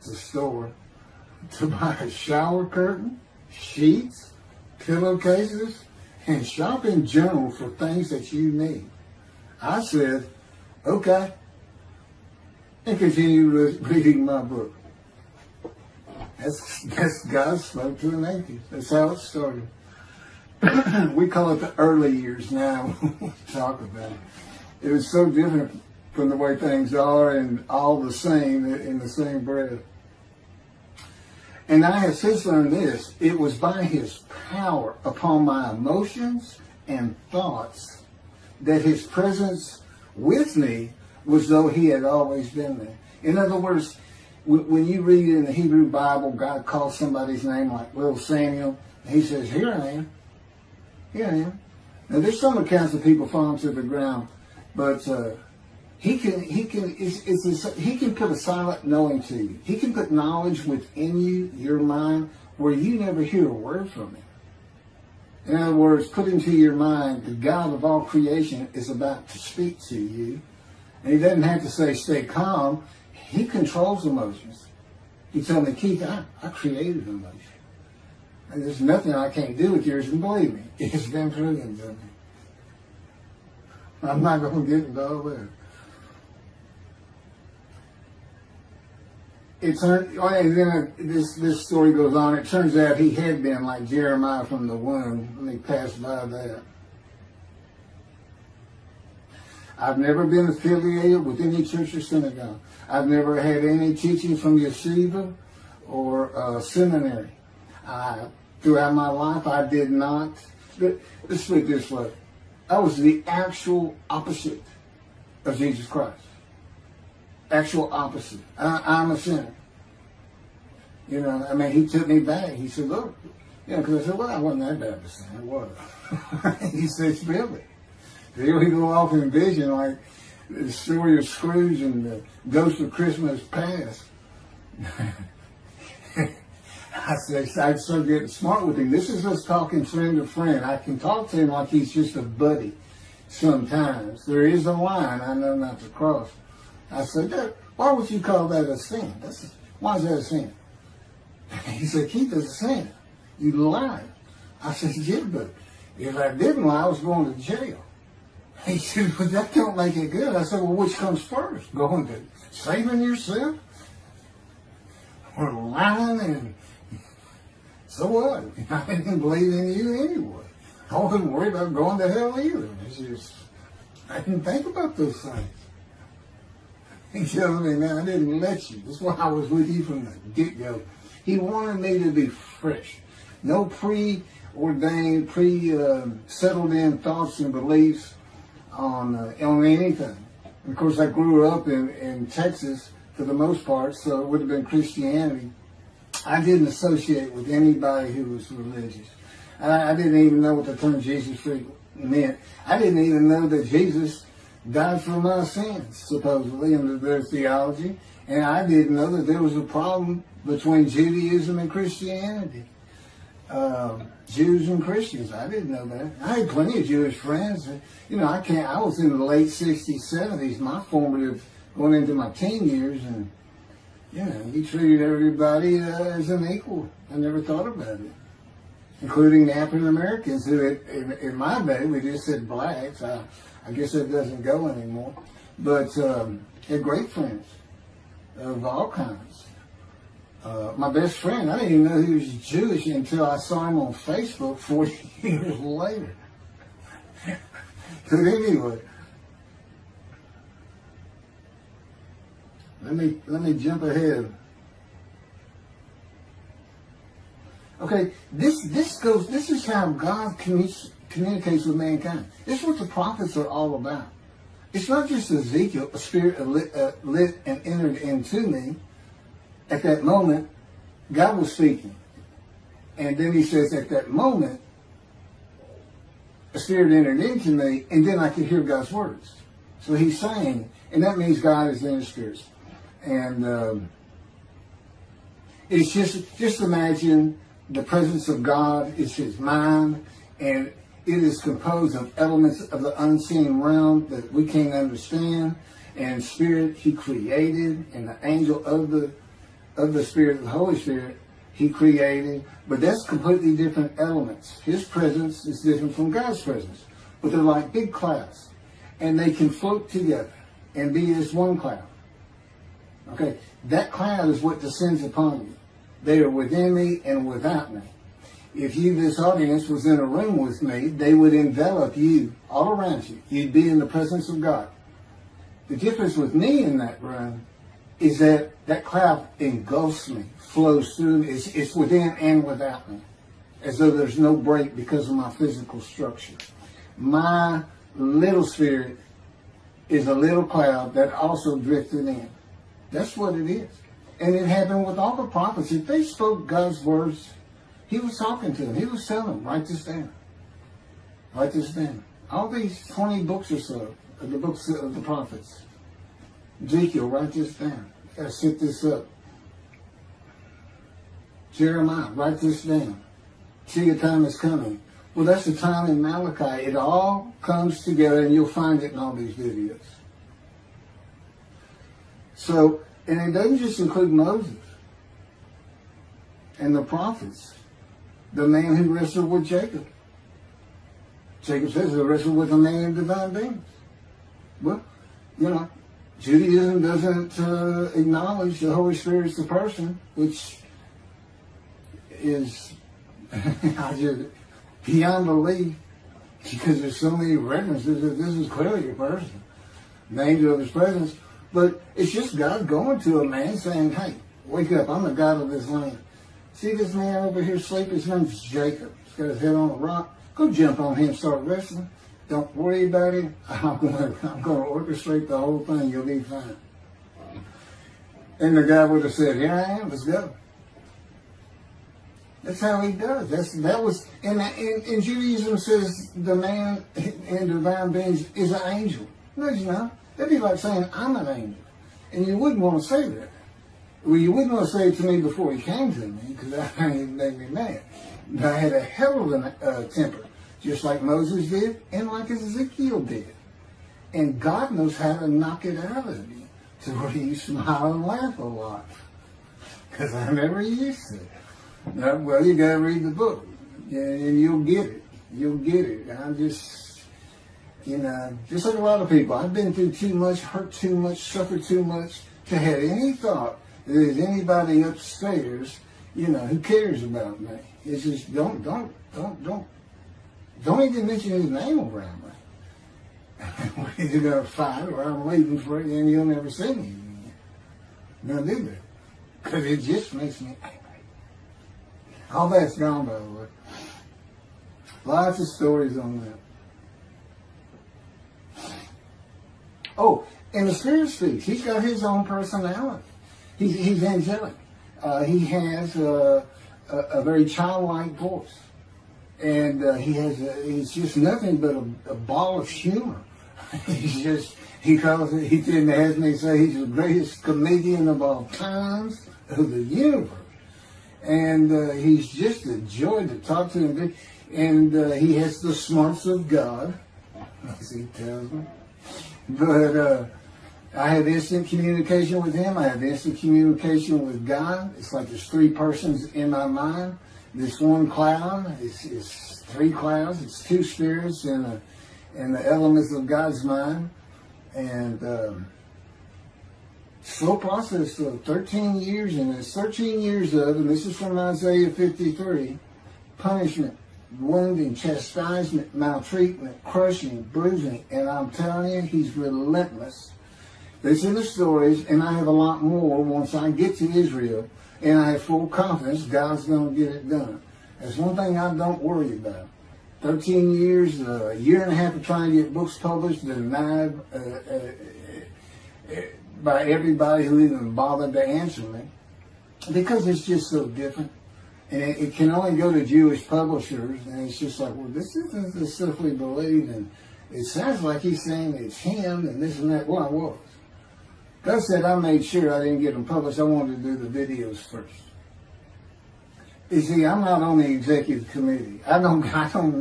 the store, to buy a shower curtain, sheets, pillowcases, and shop in general for things that you need." I said, "Okay." and continue reading my book. That's God spoke to an atheist. That's how it started. We call it the early years now when we talk about it. It was so different from the way things are and all the same in the same breath. And I have since learned this. It was by his power upon my emotions and thoughts that his presence with me was though he had always been there. In other words, when you read in the Hebrew Bible, God calls somebody's name like little Samuel, and he says, here I am. Here I am. Now there's some accounts of people falling to the ground, but he can put a silent knowing to you. He can put knowledge within you, your mind, where you never hear a word from him. In other words, put into your mind the God of all creation is about to speak to you. And he doesn't have to say, stay calm. He controls emotions. He told me, Keith, I created emotion. And there's nothing I can't do with yours, and believe me, it's been proven to me. I'm not going to get into all that. And then this story goes on. It turns out he had been like Jeremiah from the womb when he passed by that. I've never been affiliated with any church or synagogue. I've never had any teaching from yeshiva or seminary. Throughout my life, I did not. Let's put it this way. I was the actual opposite of Jesus Christ. Actual opposite. I'm a sinner. You know, I mean, he took me back. He said, look, you know, because I said, well, I wasn't that bad of a sinner. I was. He said, really? Here we go off in vision like the story of Scrooge and the Ghost of Christmas Past. I started getting smart with him. This is us talking friend to friend. I can talk to him like he's just a buddy sometimes. There is a line I know not to cross. I said, why would you call that a sin? Why is that a sin? He said, Keith, it's a sin. You lied. I said, yeah, but if I didn't lie, I was going to jail. He said, but that don't make it good. I said, well, which comes first? Going to saving yourself? Or lying? And so what? I didn't believe in you anyway. I wasn't worried about going to hell either. It's just, I didn't think about those things. He tells me, man, I didn't let you. That's why I was with you from the get-go. He wanted me to be fresh. No preordained, settled in thoughts and beliefs on anything. And of course, I grew up in Texas for the most part, so it would have been Christianity. I didn't associate with anybody who was religious. I didn't even know what the term Jesus freak meant. I didn't even know that Jesus died for my sins, supposedly, under their theology. And I didn't know that there was a problem between Judaism and Christianity. Jews and Christians. I didn't know that. I had plenty of Jewish friends. You know, I was in the late 60s, 70s, my formative, going into my teen years, and, you know, he treated everybody as an equal. I never thought about it. Including African Americans, who in my day, we just said blacks. I guess that doesn't go anymore. But had great friends of all kinds. My best friend, I didn't even know he was Jewish until I saw him on Facebook 40 years later. But anyway, let me jump ahead. Okay, this is how God communicates with mankind. This is what the prophets are all about. It's not just Ezekiel, a spirit lit and entered into me. At that moment, God was speaking. And then he says, at that moment, a spirit entered into me, and then I could hear God's words. So he's saying, and that means God is in his spirits. And it's just imagine the presence of God is his mind, and it is composed of elements of the unseen realm that we can't understand, and spirit he created, and the angel of the Spirit, the Holy Spirit, he created. But that's completely different elements. His presence is different from God's presence. But they're like big clouds. And they can float together and be as one cloud. Okay, that cloud is what descends upon you. They are within me and without me. If you, this audience, was in a room with me, they would envelop you all around you. You'd be in the presence of God. The difference with me in that room is that that cloud engulfs me, flows through me. It's within and without me, as though there's no break because of my physical structure. My little spirit is a little cloud that also drifted in. That's what it is. And it happened with all the prophets. If they spoke God's words, he was talking to them. He was telling them, write this down. Write this down. All these 20 books or so, of the books of the prophets. Ezekiel, write this down. Set this up. Jeremiah, write this down. See, a time is coming. Well, that's the time in Malachi. It all comes together, and you'll find it in all these videos. So, and it doesn't just include Moses and the prophets. The man who wrestled with Jacob. Jacob says he wrestled with a man in divine beings. Well, you know, Judaism doesn't acknowledge the Holy Spirit as the person, which is beyond belief, because there's so many references that this is clearly a person, the angel of his presence. But it's just God going to a man saying, hey, wake up, I'm the God of this land. See this man over here sleeping? His name's Jacob. He's got his head on a rock. Go jump on him, start wrestling. Don't worry about it. I'm going to orchestrate the whole thing. You'll be fine. And the guy would have said, here I am, let's go. That's how he does. And Judaism says the man in divine beings is an angel. No, you know. That'd be like saying, I'm an angel. And you wouldn't want to say that. Well, you wouldn't want to say it to me before he came to me, because that made me mad. But I had a hell of a temper, just like Moses did, and like Ezekiel did. And God knows how to knock it out of you, to where you smile and laugh a lot. Because I never used to. No, well, you got to read the book, and you'll get it. You'll get it. I'm just, you know, just like a lot of people, I've been through too much, hurt too much, suffered too much to have any thought that there's anybody upstairs, you know, who cares about me. It's just don't even mention his name around me. We're either gonna fight or I'm leaving for it, and you'll never see me again. No, do that, because it just makes me angry. All that's gone, by the way. Lots of stories on that. Oh, and the Spirit speaks. He's got his own personality. He's angelic. He has a very childlike voice. And he's just nothing but a ball of humor. He didn't ask me to say he's the greatest comedian of all times of the universe. And he's just a joy to talk to him. And he has the smarts of God, as he tells me. But I have instant communication with him. I have instant communication with God. It's like there's three persons in my mind. This one cloud is three clouds. It's two spirits in the elements of God's mind. And slow process of 13 years, and it's 13 years of, and this is from Isaiah 53, punishment, wounding, chastisement, maltreatment, crushing, bruising. And I'm telling you, he's relentless. These are the stories, and I have a lot more once I get to Israel, and I have full confidence God's going to get it done. That's one thing I don't worry about. 13 years, a year and a half of trying to get books published, denied by everybody who even bothered to answer me, because it's just so different. And it can only go to Jewish publishers, and it's just like, well, this isn't the stuff we believe, and it sounds like he's saying it's him, and this and that. Well, I was. God said I made sure I didn't get them published. I wanted to do the videos first. You see, I'm not on the executive committee. I don't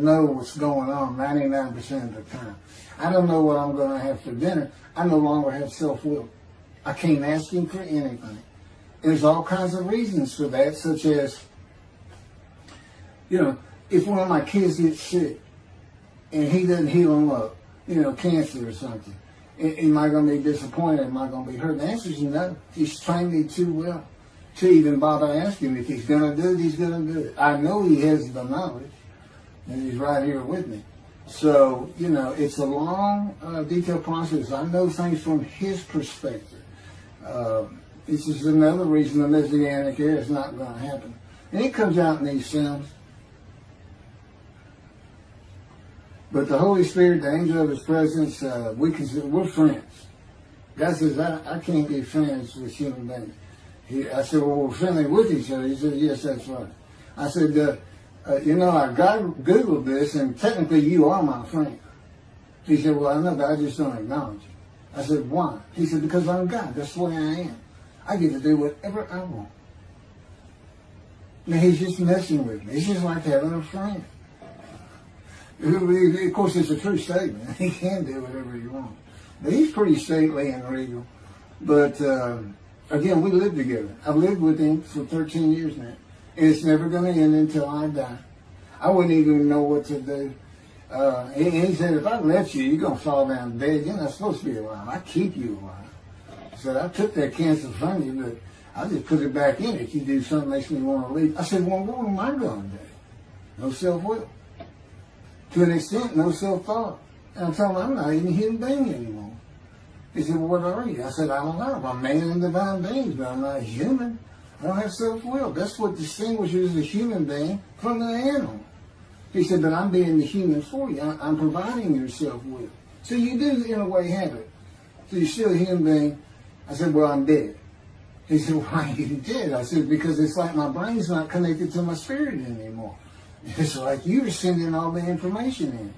know what's going on 99% of the time. I don't know what I'm going to have for dinner. I no longer have self-will. I can't ask him for anything. There's all kinds of reasons for that, such as, you know, if one of my kids gets sick and he doesn't heal them up, you know, cancer or something, Am I going to be disappointed? Am I going to be hurt? The answer is no. He's trained me too well to even bother asking him. If he's going to do it, he's going to do it. I know he has the knowledge, and he's right here with me. So, it's a long, detailed process. I know things from his perspective. This is another reason the Messianic era is not going to happen. And it comes out in these films. But the Holy Spirit, the angel of his presence, we're friends. God says, I can't be friends with human beings. I said, well, we're friendly with each other. He said, yes, that's right. I said, I Googled this, and technically you are my friend. He said, well, I know, but I just don't acknowledge you. I said, why? He said, because I'm God. That's the way I am. I get to do whatever I want. Now, he's just messing with me. It's just like having a friend. Of course, it's a true statement. He can do whatever he wants. But he's pretty stately and regal. But, again, we live together. I've lived with him for 13 years now. And it's never going to end until I die. I wouldn't even know what to do. And he said, if I let you, you're going to fall down dead. You're not supposed to be alive. I keep you alive. He said, I took that cancer from you, but I just put it back in if you do something that makes me want to leave. I said, well, what am I going to do? No self-will. To an extent, no self-thought. And I told him, I'm not even a human being anymore. He said, well, what are you? I said, I don't know. I'm a man and divine beings, but I'm not human. I don't have self-will. That's what distinguishes the human being from the animal. He said, but I'm being the human for you. I'm providing your self-will. So you do, in a way, have it. So you're still a human being. I said, well, I'm dead. He said, why are you dead? I said, because it's like my brain's not connected to my spirit anymore. It's like you're sending all the information in.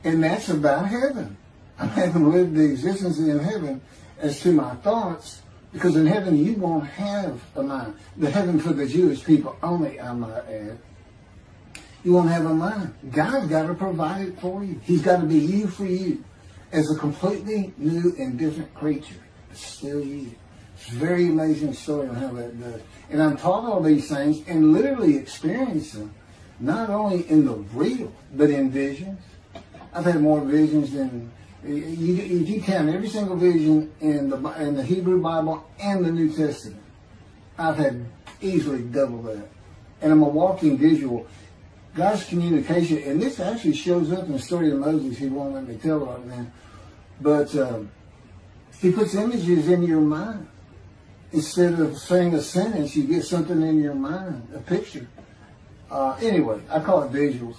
And that's about heaven. I haven't lived the existence in heaven as to my thoughts, because in heaven you won't have a mind. The heaven for the Jewish people only, I might add. You won't have a mind. God's got to provide it for you. He's got to be you for you as a completely new and different creature. It's still you. It's a very amazing story on how that does. And I'm taught all these things and literally experience them, not only in the real, but in visions. I've had more visions than, if you count every single vision in the Hebrew Bible and the New Testament, I've had easily double that. And I'm a walking visual. God's communication, and this actually shows up in the story of Moses. He won't let me tell right now. But he puts images in your mind. Instead of saying a sentence, you get something in your mind, a picture. Anyway, I call it visuals.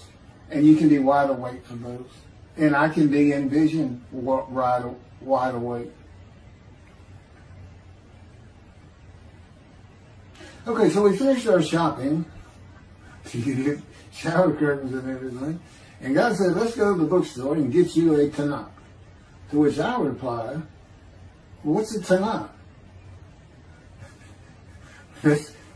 And you can be wide awake for those. And I can be in vision wide awake. Okay, so we finished our shopping. You get shower curtains and everything. And God said, let's go to the bookstore and get you a Tanakh. To which I replied, well, what's a Tanakh? I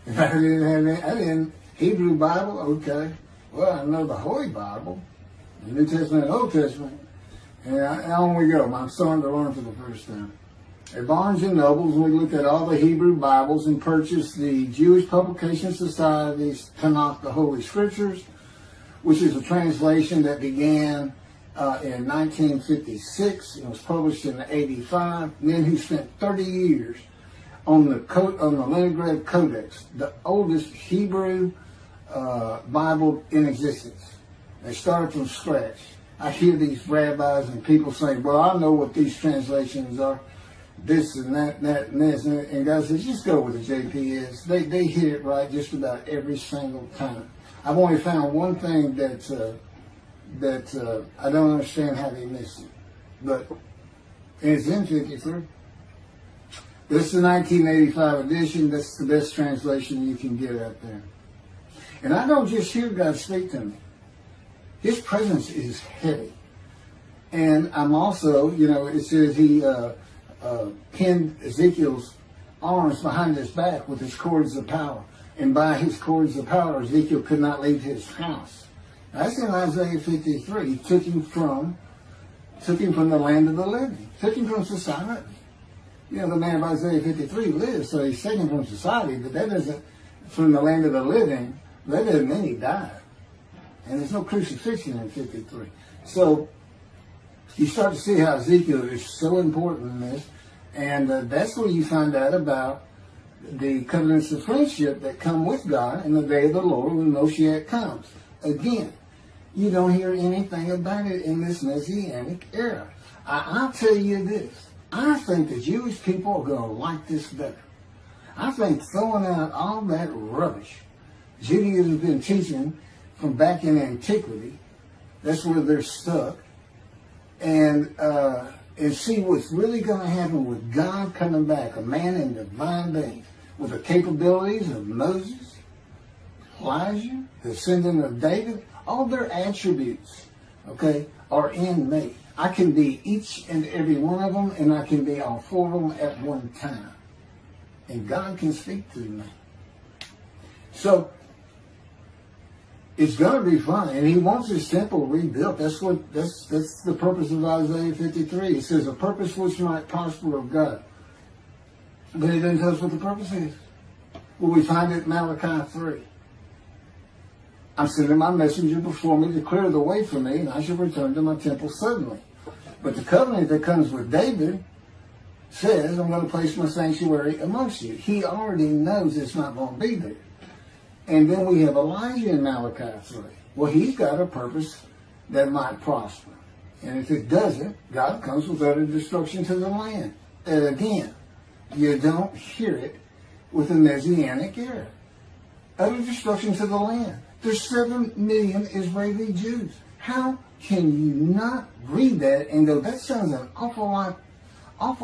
didn't Hebrew Bible, okay. Well, I know the Holy Bible, the New Testament and Old Testament. And on we go. I'm starting to learn for the first time. At Barnes & Noble's, we looked at all the Hebrew Bibles and purchased the Jewish Publication Society's Tanakh, the Holy Scriptures, which is a translation that began in 1956. It was published in 85. Men who spent 30 years on the Leningrad Codex, the oldest Hebrew Bible in existence. They started from scratch. I hear these rabbis and people saying, well, I know what these translations are, this and that, and this, and God says, just go with the JPS. They hit it right just about every single time. I've only found one thing that I don't understand how they missed it. But it's in 53. This is the 1985 edition. That's the best translation you can get out there. And I don't just hear God speak to me. His presence is heavy. And I'm also, it says he pinned Ezekiel's arms behind his back with his cords of power. And by his cords of power, Ezekiel could not leave his house. That's in Isaiah 53. He took him from the land of the living. Took him from society. The man of Isaiah 53 lives, so he's taken from society, but that doesn't, from the land of the living, that doesn't mean he died. And there's no crucifixion in 53. So, you start to see how Ezekiel is so important in this. And that's where you find out about the covenants of friendship that come with God in the day of the Lord when Moshiach comes. Again, you don't hear anything about it in this Messianic era. I'll tell you this. I think the Jewish people are going to like this better. I think throwing out all that rubbish Judaism has been teaching from back in antiquity, that's where they're stuck, and see what's really going to happen with God coming back, a man in divine being, with the capabilities of Moses, Elijah, the descendant of David. All their attributes, okay, are in me. I can be each and every one of them, and I can be all four of them at one time. And God can speak through me. So, it's going to be fun, and he wants his temple rebuilt. That's the purpose of Isaiah 53. It says, a purpose which might prosper of God. But it doesn't tell us what the purpose is. Well, we find it in Malachi 3. I'm sending my messenger before me to clear the way for me, and I shall return to my temple suddenly. But the covenant that comes with David says, I'm going to place my sanctuary amongst you. He already knows it's not going to be there. And then we have Elijah in Malachi 3. Well, he's got a purpose that might prosper. And if it doesn't, God comes with utter destruction to the land. And again, you don't hear it with the Messianic era. Utter destruction to the land. There's 7 million Israeli Jews. How can you not read that and go, that sounds an awful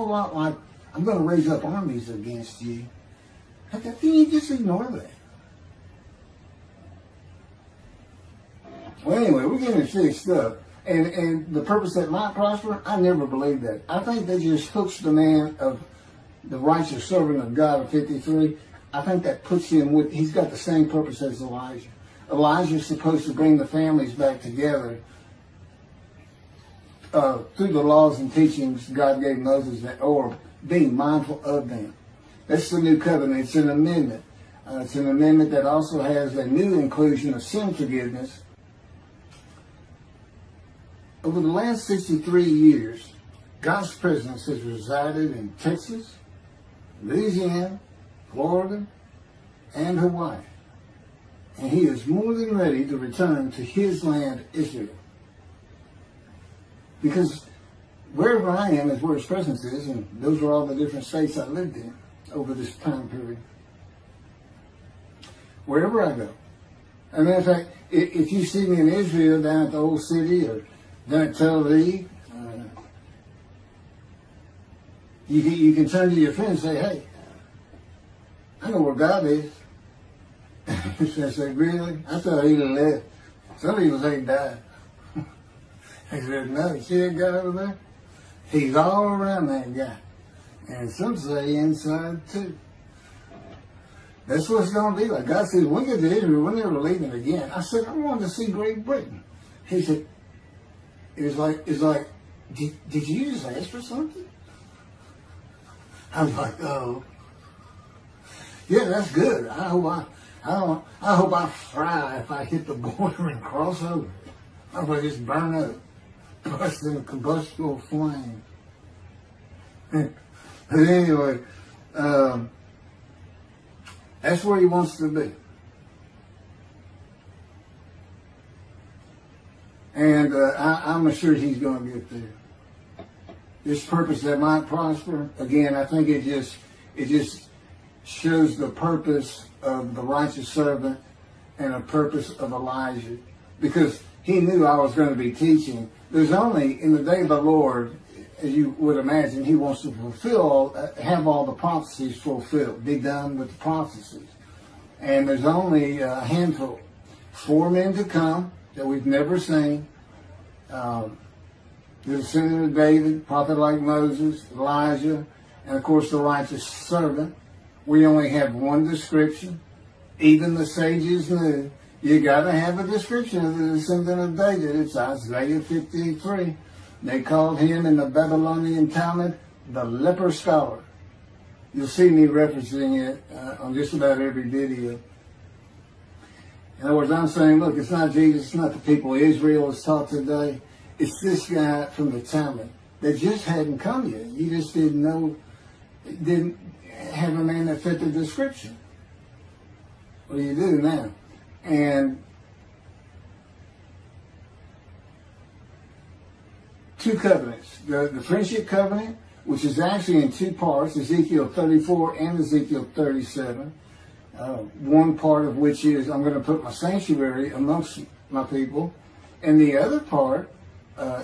lot like I'm going to raise up armies against you? How can you just ignore that? Well, anyway, we're getting fixed up. And the purpose that might prosper, I never believed that. I think that just hooks the man of the righteous servant of God of 53. I think that puts him with, he's got the same purpose as Elijah. Elijah's supposed to bring the families back together through the laws and teachings God gave Moses, or being mindful of them. That's the new covenant. It's an amendment. It's an amendment that also has a new inclusion of sin forgiveness. Over the last 63 years, God's presence has resided in Texas, Louisiana, Florida, and Hawaii. And he is more than ready to return to his land, Israel. Because wherever I am is where his presence is, and those are all the different states I lived in over this time period. Wherever I go. As a matter of fact, if you see me in Israel down at the old city or down at Tel Aviv, you can turn to your friend and say, hey, I know where God is. I said, really? I thought he left. Some people say he died. I said, no, you see that guy over there? He's all around that guy. And some say inside too. That's what it's going to be like. God says, when we get to Israel, we're never leaving again. I said, I wanted to see Great Britain. He said, it's like, did you just ask for something? I was like, oh. Yeah, that's good. I hope I fry if I hit the border and cross over. I hope I just burn up, bust in a combustible flame. But anyway, that's where he wants to be. And I'm assured he's going to get there. This purpose that might prosper, again, I think it just shows the purpose of the righteous servant and a purpose of Elijah. Because he knew I was going to be teaching. There's only, in the day of the Lord, as you would imagine, he wants to have all the prophecies fulfilled, be done with the prophecies. And there's only a handful, 4 men to come that we've never seen. The descendant of David, prophet like Moses, Elijah, and of course the righteous servant. We only have one description. Even the sages knew you got to have a description of the descendant of David. It's Isaiah 53. They called him in the Babylonian Talmud the leper scholar. You'll see me referencing it on just about every video. In other words, I'm saying, look, it's not Jesus, it's not the people Israel is taught today. It's this guy from the Talmud that just hadn't come yet. You just didn't have a man that fit the description. Well, you do now. And two covenants. The friendship covenant, which is actually in two parts, Ezekiel 34 and Ezekiel 37. One part of which is, I'm going to put my sanctuary amongst my people. And the other part,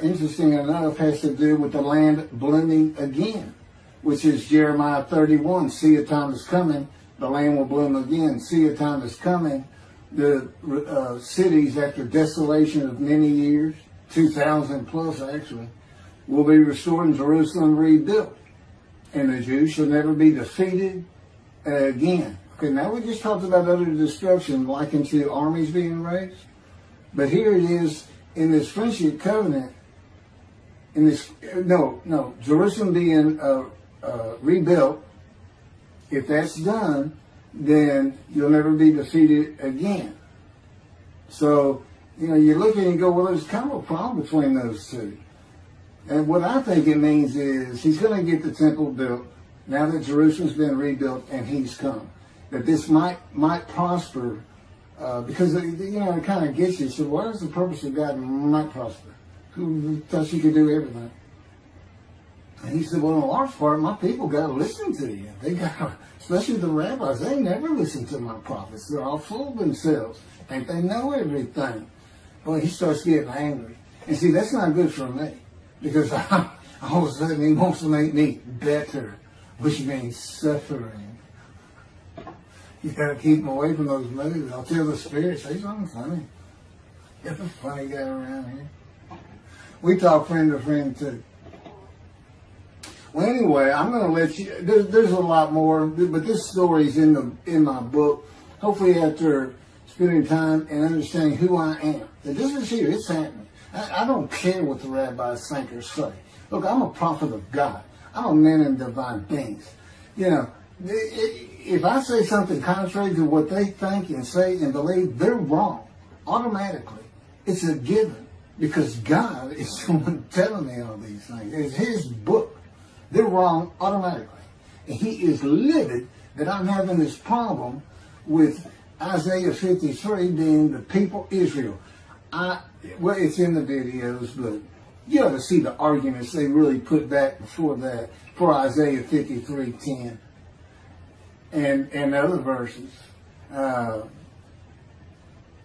interesting enough, has to do with the land blooming again, which is Jeremiah 31. See, a time is coming, the land will bloom again. See, a time is coming, the cities, after desolation of many years, 2,000 plus actually, will be restored and Jerusalem rebuilt. And the Jews shall never be defeated again. Okay, now we just talked about utter destruction likened to armies being raised. But here it is in this friendship covenant, Jerusalem being rebuilt. If that's done, then you'll never be defeated again. So, you look at it and go, well, there's kind of a problem between those two. And what I think it means is he's going to get the temple built now that Jerusalem's been rebuilt and he's come. That this might prosper because, it kind of gets you. So what is the purpose of God might prosper? Who thought you could do everything? And he said, well, in a large part, my people got to listen to you. They got, especially the rabbis, they never listen to my prophets. They're all full of themselves. Think they know everything. Well, he starts getting angry. And see, that's not good for me. Because all of a sudden he wants to make me better, which means suffering. You got to keep him away from those movies. I'll tell the spirit, say something funny. Get a funny guy around here. We talk friend to friend too. Well, anyway, I'm going to let you. There's a lot more, but this story's in my book. Hopefully, after spending time and understanding who I am, that this is here. It's happening. I don't care what the rabbis think or say. Look, I'm a prophet of God. I'm a man in divine things. If I say something contrary to what they think and say and believe, they're wrong automatically. It's a given because God is the one telling me all these things. It's His book. They're wrong automatically. And He is livid that I'm having this problem with Isaiah 53 being the people Israel. Well, it's in the videos, but you ought to see the arguments they really put back before that for Isaiah 53:10 and other verses. Rabbi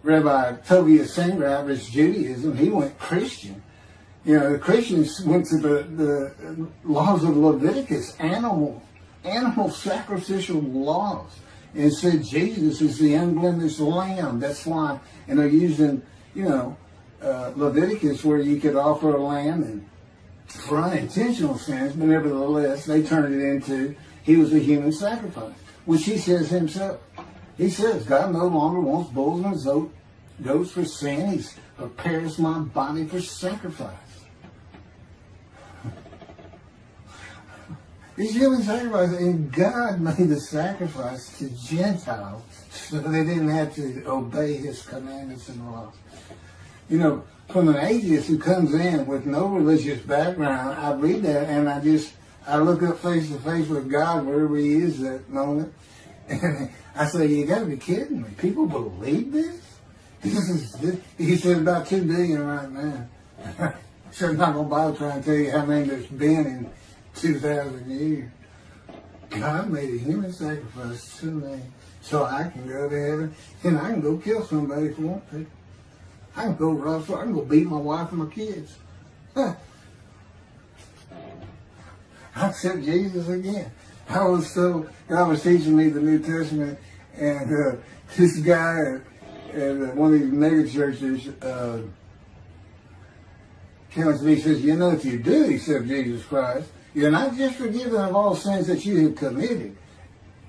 Tovia Sandgrav's Judaism, he went Christian. The Christians went to the laws of Leviticus, animal sacrificial laws, and said Jesus is the unblemished lamb. That's why, and they're using, Leviticus, where you could offer a lamb and for unintentional sins, but nevertheless, they turned it into he was a human sacrifice, which he says himself. He says, God no longer wants bulls and goats for sin. He prepares my body for sacrifice. These human sacrifices, and God made the sacrifice to Gentiles so they didn't have to obey His commandments and laws. From an atheist who comes in with no religious background, I read that and I look up face to face with God wherever He is at that moment. And I say, you got to be kidding me. People believe this? He said about 2 billion right now. So I'm not going to bother trying to tell you how many there's been in 2,000 years. God made a human sacrifice to me so I can go to heaven and I can go kill somebody if I want to. I can go rough, I can go beat my wife and my kids. I accept Jesus again. God was teaching me the New Testament, and this guy at one of these mega churches came to me and says, if you do accept Jesus Christ, you're not just forgiven of all sins that you have committed.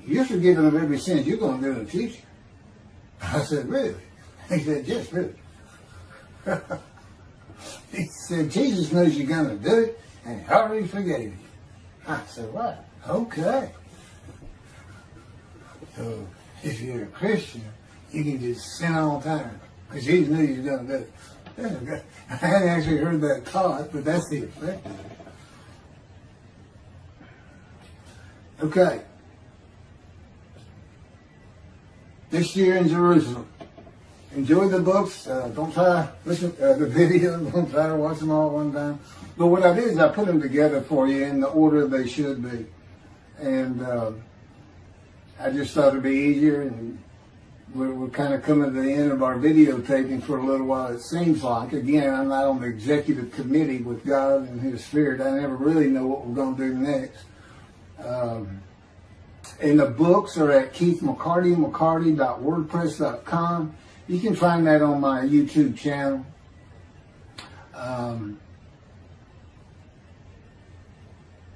You're forgiven of every sin you're going to do in the future. I said, really? He said, yes, really. He said, Jesus knows you're going to do it, and He already forgave you. I said, what? Okay. So, if you're a Christian, you can just sin all the time, because Jesus knew you were going to do it. I hadn't actually heard that taught, but that's the effect. Okay. This year in Jerusalem. Enjoy the books. Don't try to listen the videos. Don't try to watch them all at one time. But what I did is I put them together for you in the order they should be. And I just thought it'd be easier. And we're kind of coming to the end of our videotaping for a little while, it seems like. Again, I'm not on the executive committee with God and His Spirit. I never really know what we're going to do next. And the books are at keithmccarty.wordpress.com. You can find that on my YouTube channel.